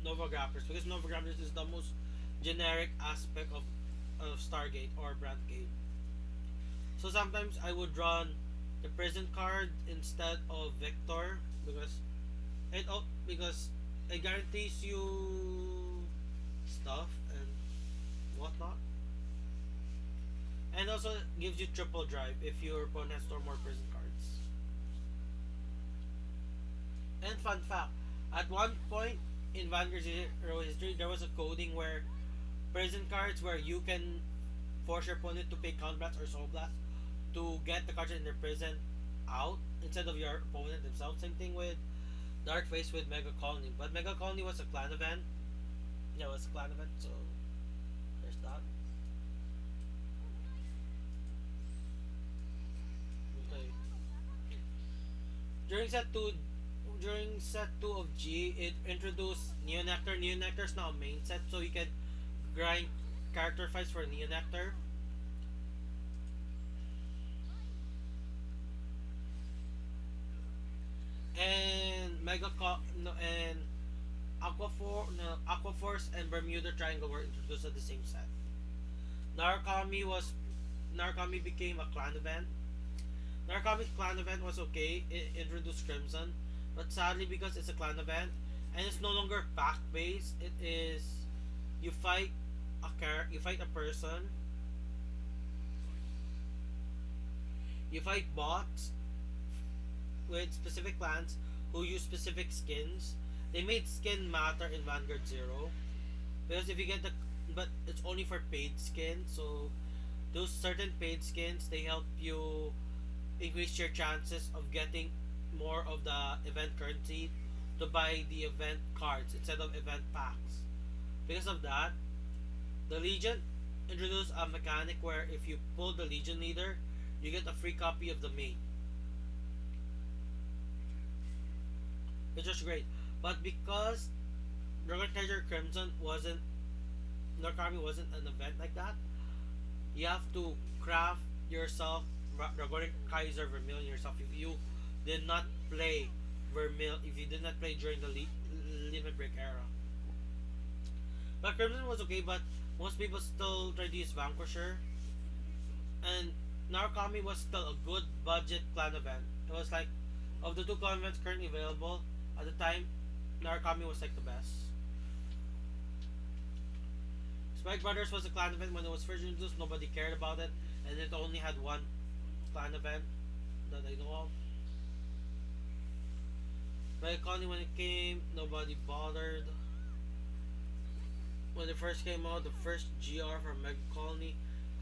Nova Grapplers because Nova Grapplers is the most generic aspect of Stargate or Brandgate. So sometimes I would run the prison card instead of Victor because it guarantees you stuff and whatnot, and also gives you triple drive if your opponent has 4 more prison cards. And fun fact, at one point in Vanguard's hero history, there was a coding where prison cards where you can force your opponent to pay Count Blast or Soul Blast to get the cards in their prison out instead of your opponent themselves. Same thing with Dark Face with Mega Colony. But Mega Colony was a clan event. Yeah, it was a clan event, so there's that. Okay. During set 2 of G, it introduced Neonectar. Neonectar is now a main set, so you can grind character fights for Neonectar. And and Aqua Force and Bermuda Triangle were introduced at the same set. Narukami became a clan event. Narukami's clan event was okay. It introduced Crimson, but sadly because it's a clan event and it's no longer pack based, it is you fight you fight a person, you fight bots with specific clans who use specific skins. They made skin matter in Vanguard Zero because if you get the but it's only for paid skins. So those certain paid skins they help you increase your chances of getting more of the event currency to buy the event cards instead of event packs. Because of that, the Legion introduced a mechanic where if you pull the Legion leader, you get a free copy of the mate, which was great. But because Dragon Treasure Crimson wasn't Narukami wasn't an event like that, you have to craft yourself Dragon Kaiser Vermilion yourself if you did not play if you did not play during the limit break era. But Crimson was okay, but most people still try to use Vanquisher, and Narukami was still a good budget clan event. It was like of the two clan events currently available at the time, Narukami was like the best. Spike Brothers was a clan event when it was first introduced. Nobody cared about it, and it only had one clan event that I know of. Mega Colony when it came, nobody bothered. When it first came out, the first GR for Mega Colony,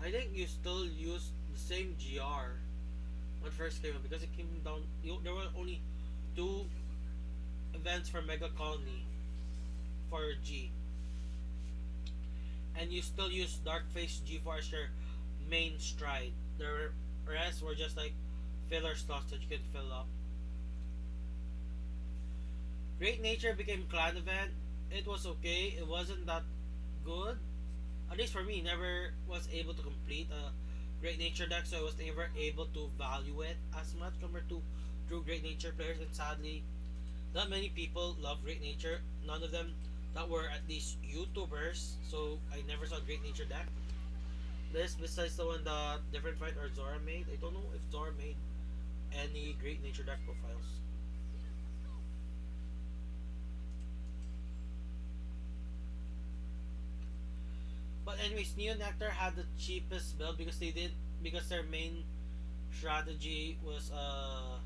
I think you still use the same GR when it first came out because it came down. There were only two events for Mega Colony for G, and you still use Dark Face G4 as your main stride. The rest were just like filler slots that you could fill up. Great Nature became clan event. It was okay. It wasn't that good. At least for me, never was able to complete a Great Nature deck, so I was never able to value it as much compared to true Great Nature players. And sadly, not many people love Great Nature. None of them that were at least YouTubers. So I never saw Great Nature deck. This besides the one that Different Fight or Zora made. I don't know if Zora made any Great Nature deck profiles. But anyways, Neo Nectar had the cheapest build because their main strategy was a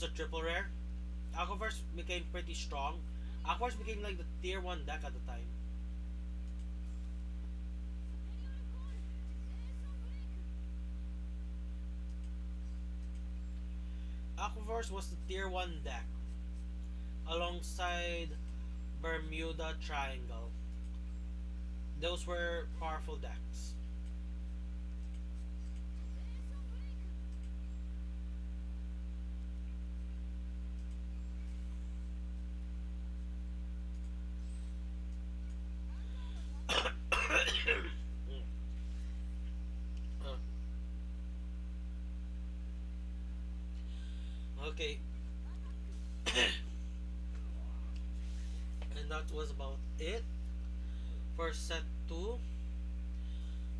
triple rare. Aquaverse became pretty strong. Aquaverse became like the tier 1 deck at the time. Aquaverse was the tier 1 deck alongside Bermuda Triangle. Those were powerful decks. Okay. And that was about it for set 2.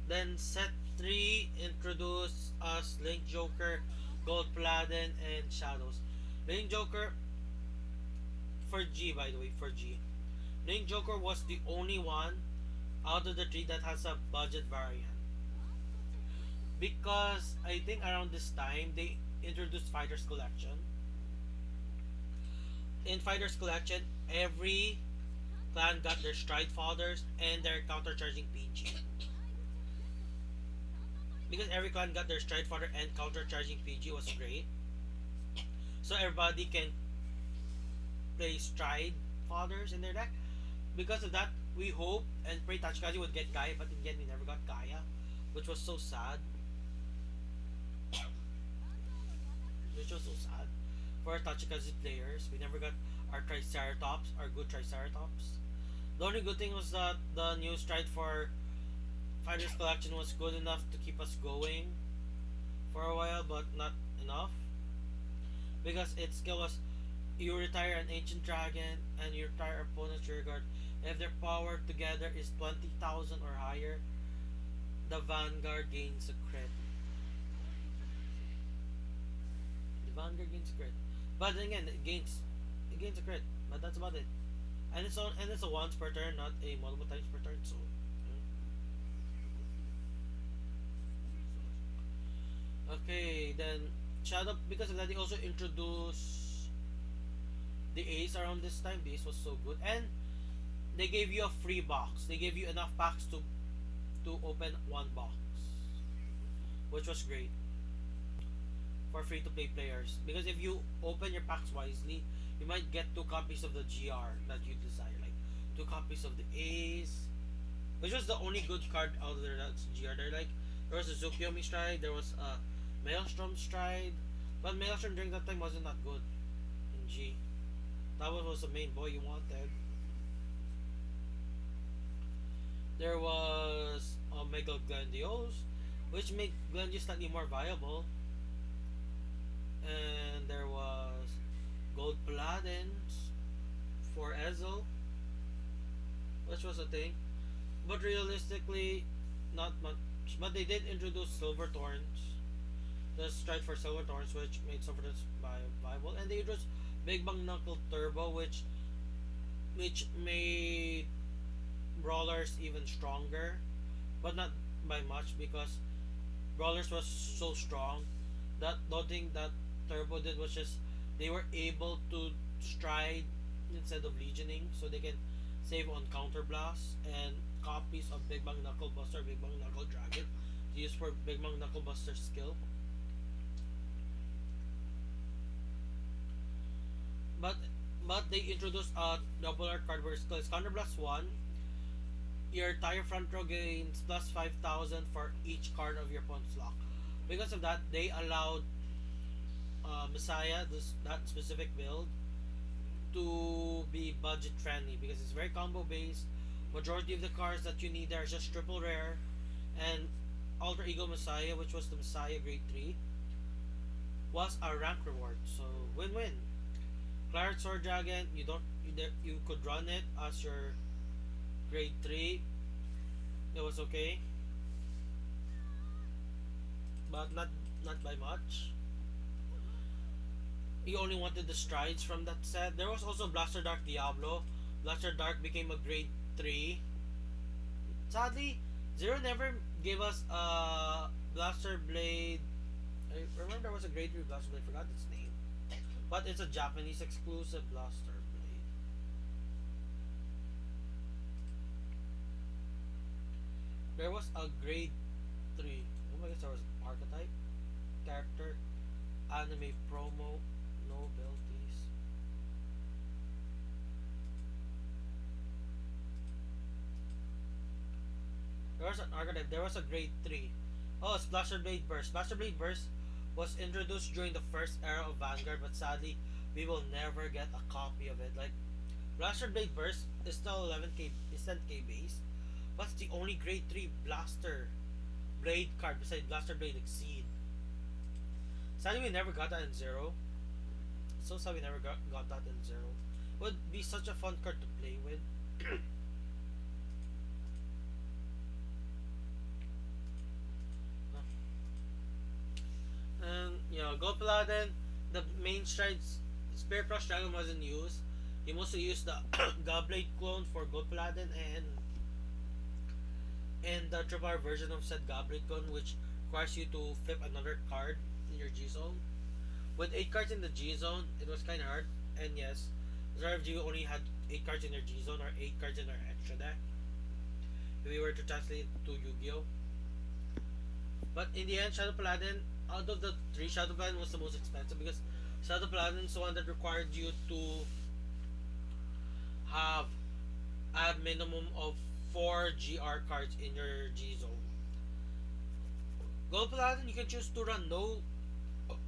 Then set 3 introduced us Link Joker, Gold Paladin, and Shadows. Link Joker for G, by the way, for G. Link Joker was the only one out of the 3 that has a budget variant. Because I think around this time they introduced Fighters Collection. In Fighters Collection, every clan got their Stride Fathers and their countercharging PG. Because every clan got their Stride Father and countercharging PG was great. So everybody can play Stride Fathers in their deck. Because of that, we hope and pray Tachikaze would get Gaia, but in the end we never got Gaia, which was so sad. Which was so sad for our Tachikaze players. We never got our Triceratops, our good Triceratops. The only good thing was that the new Stride for Fighters Collection was good enough to keep us going for a while, but not enough. Because its skill was you retire an Ancient Dragon and you retire opponent's rearguard. If their power together is 20,000 or higher, the Vanguard gains a crit. The Vanguard gains a crit. But then again, it gains a crit. But that's about it. And it's a once per turn, not a multiple times per turn. So, okay, then Shadow. Because of that, they also introduced the Ace around this time. The Ace was so good, and they gave you a free box. They gave you enough packs to open one box, which was great for free to play players. Because if you open your packs wisely, you might get 2 copies of the GR that you desire, like 2 copies of the Ace, which was the only good card out there that's GR. There was a Zukyomi Stride, there was a Maelstrom Stride, but Maelstrom during that time wasn't that good in G. That one was the main boy you wanted. There was Mega Glendios, which made Glendio slightly more viable, and there was Gold Paladins for Ezel, which was a thing. But realistically, not much. But they did introduce Silver Thorns. Just tried for Silver Thorns, which made Silver Thorns viable, and they introduced Big Bang Knuckle Turbo, which made Brawlers even stronger, but not by much because Brawlers was so strong that the thing that Turbo did was just they were able to stride instead of legioning, so they can save on counter blasts and copies of Big Bang Knuckle Buster, Big Bang Knuckle Dragon to use for Big Bang Knuckle Buster skill. But but they introduced a double art card where it's counter blast one. Your entire front row gains plus 5,000 for each card of your opponent's lock. Because of that, they allowed Messiah, that specific build, to be budget friendly because it's very combo based. Majority of the cards that you need there is just triple rare, and Alter Ego Messiah, which was the Messiah Grade 3, was a rank reward. So win-win. Claret Sword Dragon, you could run it as your Grade 3. It was okay, but not by much. You only wanted the strides from that set. There was also Blaster Dark Diablo. Blaster Dark became a Grade 3. Sadly, Zero never gave us a Blaster Blade. I remember there was a Grade 3 Blaster Blade, I forgot its name. But it's a Japanese exclusive Blaster Blade. There was a Grade 3. Oh my gosh, there was Archetype, Character, Anime Promo, no abilities. There was an Archetype, there was a Grade 3. Oh, it's Blaster Blade Burst. Blaster Blade Burst was introduced during the first era of Vanguard, but sadly, we will never get a copy of it. Like, Blaster Blade Burst is still 11k, is 10k base, but it's the only Grade 3 Blaster Blade card besides Blaster Blade Exceed. Sadly, we never got that in Zero. So sad we never got that in Zero. Would be such a fun card to play with. And Gold Paladin, the main strides, Spear Crush Dragon wasn't used. You mostly used the Godblade clone for Gold Paladin and the triple R version of said Godblade clone, which requires you to flip another card in your G zone. With 8 cards in the G zone, it was kind of hard. And yes, ZRFG only had 8 cards in their G zone or 8 cards in their extra deck. If we were to translate it to Yu-Gi-Oh! But in the end, Shadow Paladin, out of the 3, Shadow Paladin was the most expensive because Shadow Paladin is the one that required you to have a minimum of 4 GR cards in your G zone. Gold Paladin, you can choose to run no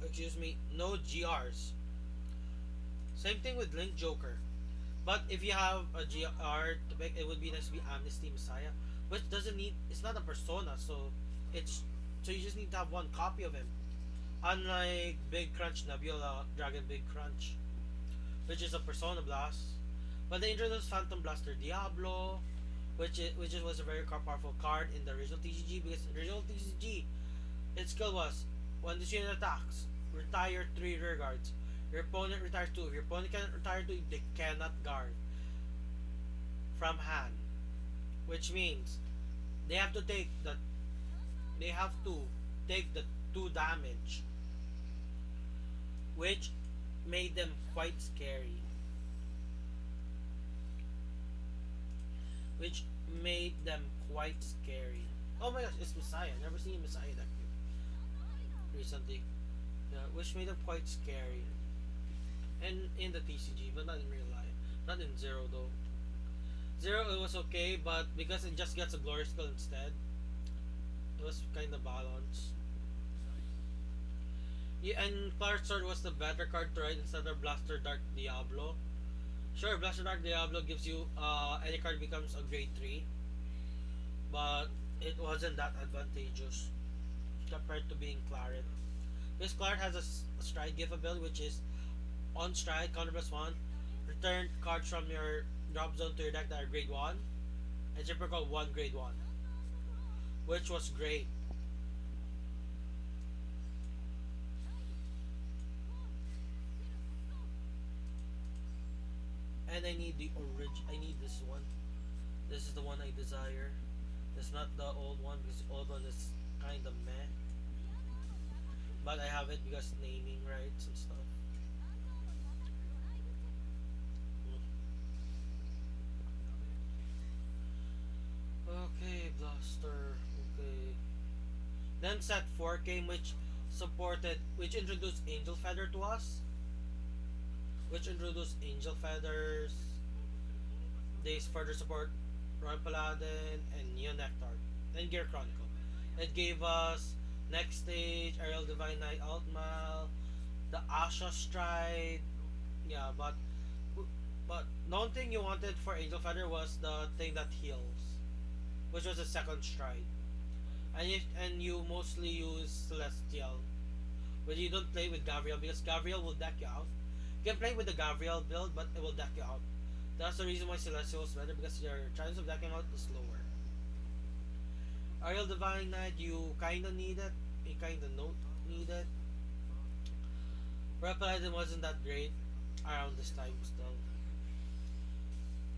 GRs. Same thing with Link Joker. But if you have a GR to pick, it would be nice to be Amnesty Messiah, which doesn't need. It's not a persona, so you just need to have one copy of him. Unlike Big Crunch Nebula Dragon Big Crunch, which is a Persona Blast. But they introduced Phantom Blaster Diablo, which was a very powerful card in the original TCG because original TCG, its skill was when this unit attacks, retire 3 rear guards. Your opponent retires 2. If your opponent cannot retire 2, they cannot guard from hand, which means they have to take the 2 damage, which made them quite scary. Oh my gosh, it's Messiah. Never seen Messiah that cute recently. Yeah, which made them quite scary. And in the TCG, but not in real life. Not in Zero though. Zero, it was okay, but because it just gets a glory skill instead, it was kind of balanced. Yeah, and Clark Sword was the better card to ride instead of Blaster Dark Diablo. Sure, Blaster Dark Diablo gives you any card becomes a grade 3, but it wasn't that advantageous compared to being Claret. Because Claret has a stride gift ability, which is on stride, counter plus 1, return cards from your drop zone to your deck that are grade 1, and typical 1 grade 1, which was great. And I need the orange. I need this one. This is the one I desire. It's not the old one because the old one is kind of meh. But I have it because naming rights and stuff. Okay, Blaster. Okay. Then set 4 came which introduced Angel Feather to us. Which introduced Angel Feathers. They further support Royal Paladin and Neo Nectar. And Gear Chronicle. It gave us Next Stage, Aerial Divine Knight Altmal, the Asha Stride. Yeah, but the only thing you wanted for Angel Feather was the thing that heals, which was the second stride. And you mostly use Celestial, but you don't play with Gavriel because Gavriel will deck you out. You can play with the Gavriel build, but it will deck you out. That's the reason why Celestial is better because your chance of decking out is lower. Ariel Divine Knight, you kinda need it. You kinda don't need it. Red Paladin wasn't that great around this time still.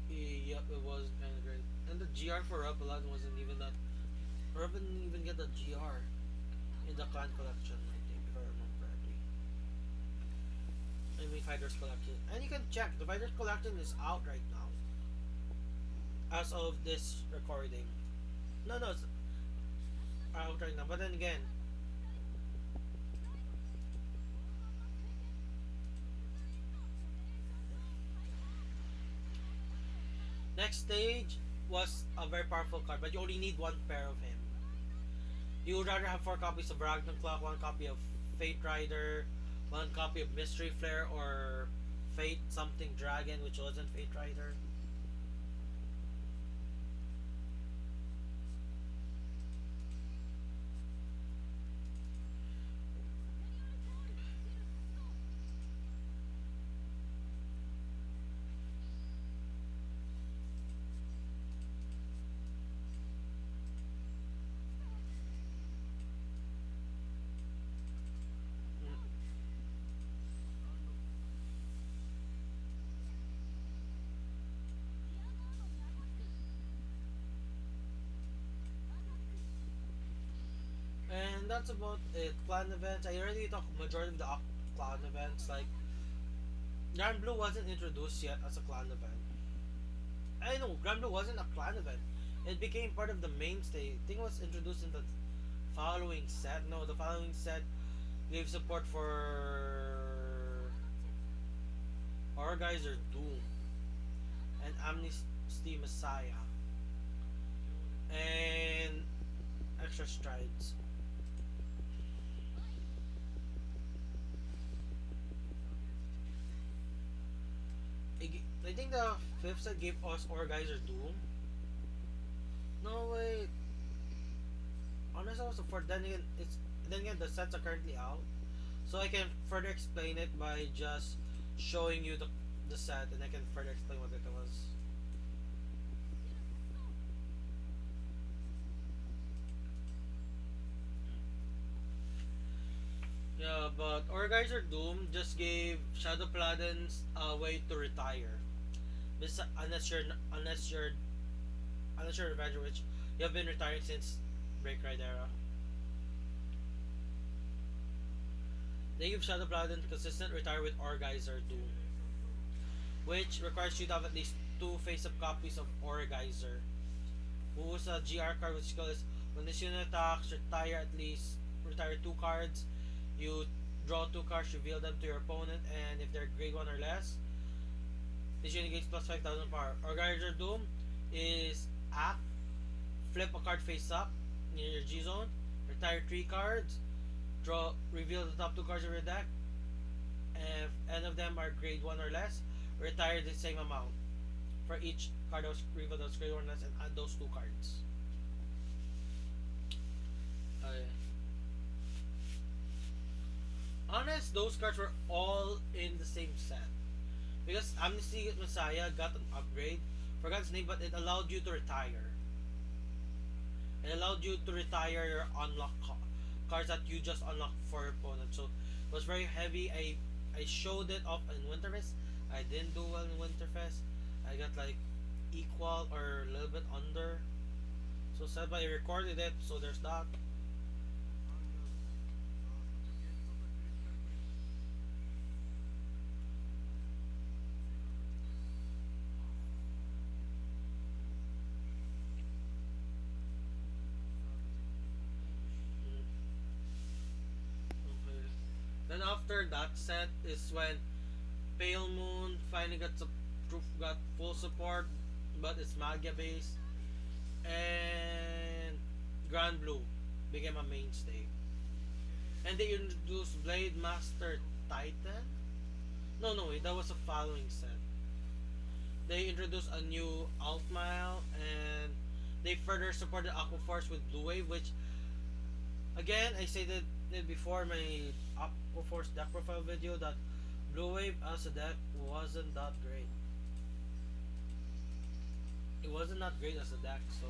Yep, it was kinda great. And the GR for Red Paladin wasn't even that. Red didn't even get the GR in the clan collection, I think, if I remember correctly. I mean Fighters Collection. And you can check, the Fighters Collection is out right now. As of this recording. No, it's out right now. But then again, next stage was a very powerful card, but you only need one pair of him. You would rather have 4 copies of Ragnar Clock, 1 copy of Fate Rider, 1 copy of Mystery Flare, or Fate something Dragon, which wasn't Fate Rider. And that's about it. Clan events. I already talked majority of the clan events. Like Grand Blue wasn't introduced yet as a clan event. I know Grand Blue wasn't a clan event. It became part of the mainstay. I think it was introduced in the following set. No, the following set gave support for Orgeyser Doom and Amnesty Messiah and extra strides. I think the fifth set gave us Orgeyser Doom. No wait. Unless I was the fourth, then again the sets are currently out. So I can further explain it by just showing you the set and I can further explain what it was. Yeah, but Orgeyser Doom just gave Shadow Paladins a way to retire. Unless you're a veteran, which you have been retiring since Break Ride era. They give Shadow Paladin consistent retire with Orgeyser Doom, which requires you to have at least 2 face-up copies of Orgeyser, whose GR card which skill is when this unit attacks, retire 2 cards. You draw 2 cards, reveal them to your opponent, and if they're grade 1 or less, this unit gains plus 5,000 power. Orgeyser Doom, is act, flip a card face up near your G zone, retire 3 cards, draw, reveal the top 2 cards of your deck. If any of them are grade 1 or less, retire the same amount for each card that was revealed as grade 1 or less and add those 2 cards. Uh, Honest, those cards were all in the same set. Because Amnesty Messiah got an upgrade, forgot his name, but it allowed you to retire. It allowed you to retire your cards that you just unlocked for your opponent. So it was very heavy. I showed it off in Winterfest. I didn't do well in Winterfest. I got like equal or a little bit under. So sad, but I recorded it. So there's that. Okay. Then after that set is when Pale Moon finally got full support, but it's Magia based, and Grand Blue became a mainstay. And they introduced Blade Master Titan. No, no, that was a following set. They introduced a new Altmile, and they further supported Aquaforce with Blue Wave, which again I stated it before my Aquaforce deck profile video that Blue Wave as a deck wasn't that great. It wasn't that great as a deck, so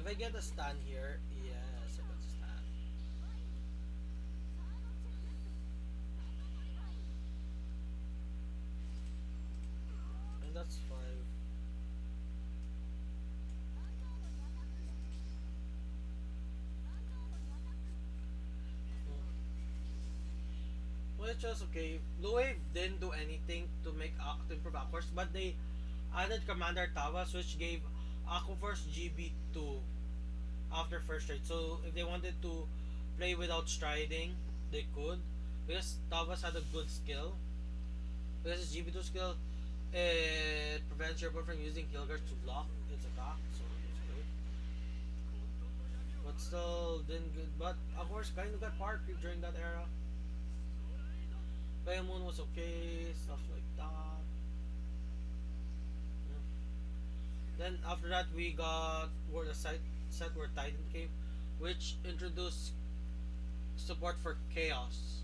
if I get a stand here, yes, I got a stand. And that's 5. Which was okay. Blue Wave didn't do anything to to improve Aquaforce, but they added Commander Tawas, which gave Aquaforce GB2 after first trade. So if they wanted to play without striding, they could, because Tawas had a good skill. Because his GB2 skill, it prevents your opponent from using Kilgars to block its attack, so it's good. But still didn't good. But Aquaforce kind of got power creep during that era. Moon was okay, stuff like that. Yeah. Then after that, we got where the set where Titan came, which introduced support for Chaos.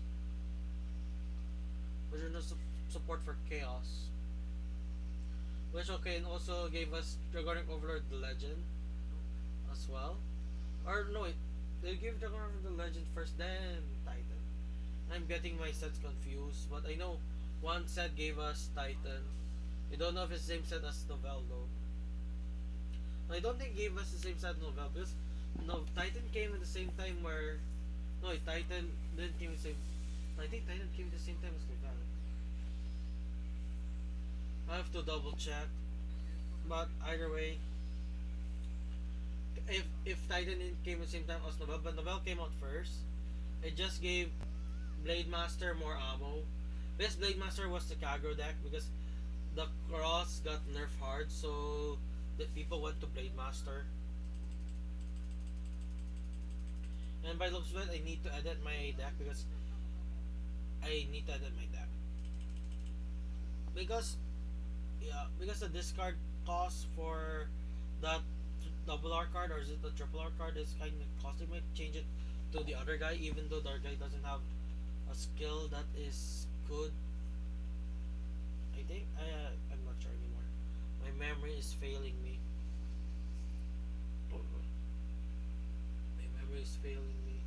Which introduced support for Chaos. Which okay, and also gave us Dragonic Overlord the Legend as well. Or no, wait, they gave Dragonic Overlord the Legend first, then Titan. I'm getting my sets confused, but I know one set gave us Titan. I don't know if it's the same set as Novel though. I don't think it gave us the same set as Novel because no, Titan came at the same time where no, Titan didn't came at the same. I think Titan came at the same time as Novel. I have to double check, but either way, if Titan came at the same time as Novel, but Novel came out first, it just gave Blade Master more ammo. This Blade Master was the Kagro deck because the cross got nerfed hard, so the people went to Blade Master. And by looks of it, I need to edit my deck because I need to edit my deck because yeah, because the discard cost for that double R card, or is it the triple R card, is kind of costly. Might change it to the other guy, even though the other guy doesn't have a skill that is good. I think I'm not sure anymore. My memory is failing me. My memory is failing me.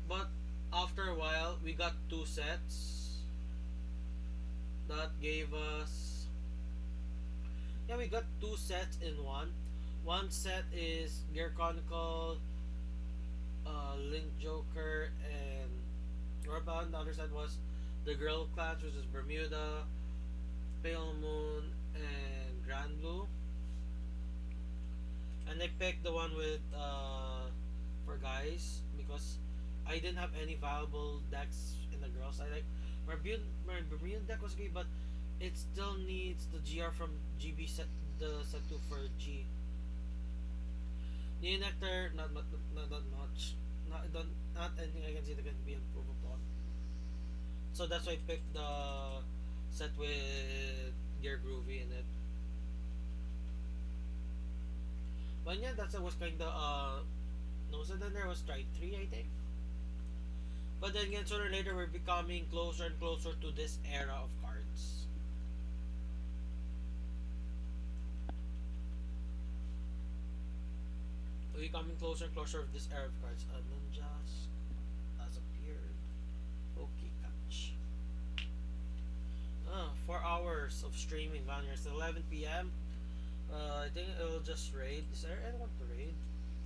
But after a while, we got two sets that gave us. Yeah, we got two sets in one. One set is Gear Chronicle, Link Joker, and Norbound. The other set was the Girl Clans, which is Bermuda, Pale Moon, and Grand Blue. And I picked the one with for guys because I didn't have any viable decks in the girls. I like my Bermuda deck was okay, but it still needs the GR from GB set, the set 2 for G. The Nectar, not that much. Not anything I can see that can be improved upon. So that's why I picked the set with Gear Groovy in it. But yeah, that was kinda no, so then there was Strike 3, I think. But then again, sooner or later, we're becoming closer and closer to this era of cards. We're becoming closer and closer to this era of cards. Ninjas has appeared. Okay, catch. 4 hours of streaming, Vanir. It's 11 p.m. I think it'll just raid. Is there anyone to raid?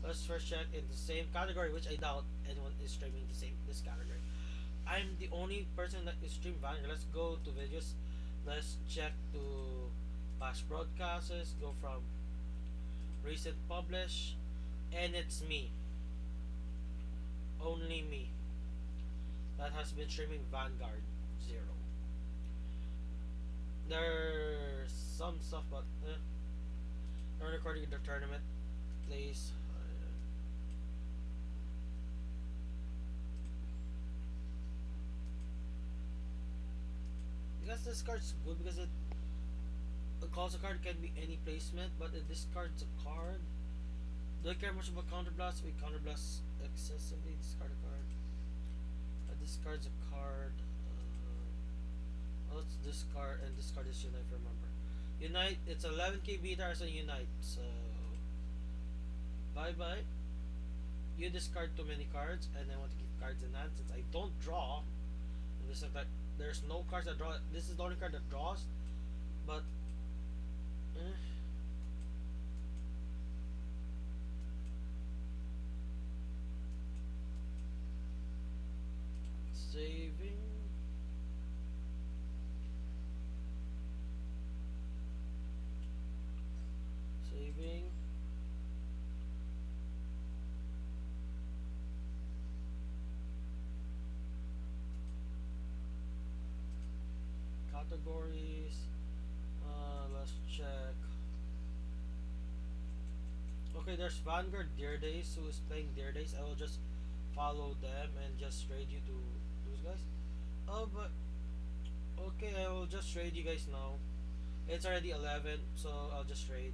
Let's first check in the same category, which I doubt anyone is streaming the same this category. I'm the only person that is stream Vanguard. Let's go to videos. Let's check to past broadcasts. Go from recent publish, and it's me, only me, that has been streaming Vanguard Zero. There's some stuff, but I'm recording the tournament, please. Because this card's good because it calls a card can be any placement, but it discards a card. Do I care much about counterblast? We counterblast excessively. Discard a card. It discards a card. Let's discard and discard this unite. Remember, unite. It's 11k beta as a unite. So bye bye. You discard too many cards, and I want to keep cards in hand since I don't draw. And this is like there's no cards that draw. This is the only card that draws, but. Saving. Saving. Categories. Let's check. Okay, there's Vanguard Deer Days who is playing Deer Days. I will just follow them and just raid you to those guys. Oh, but okay, I will just raid you guys now. It's already 11, so I'll just raid.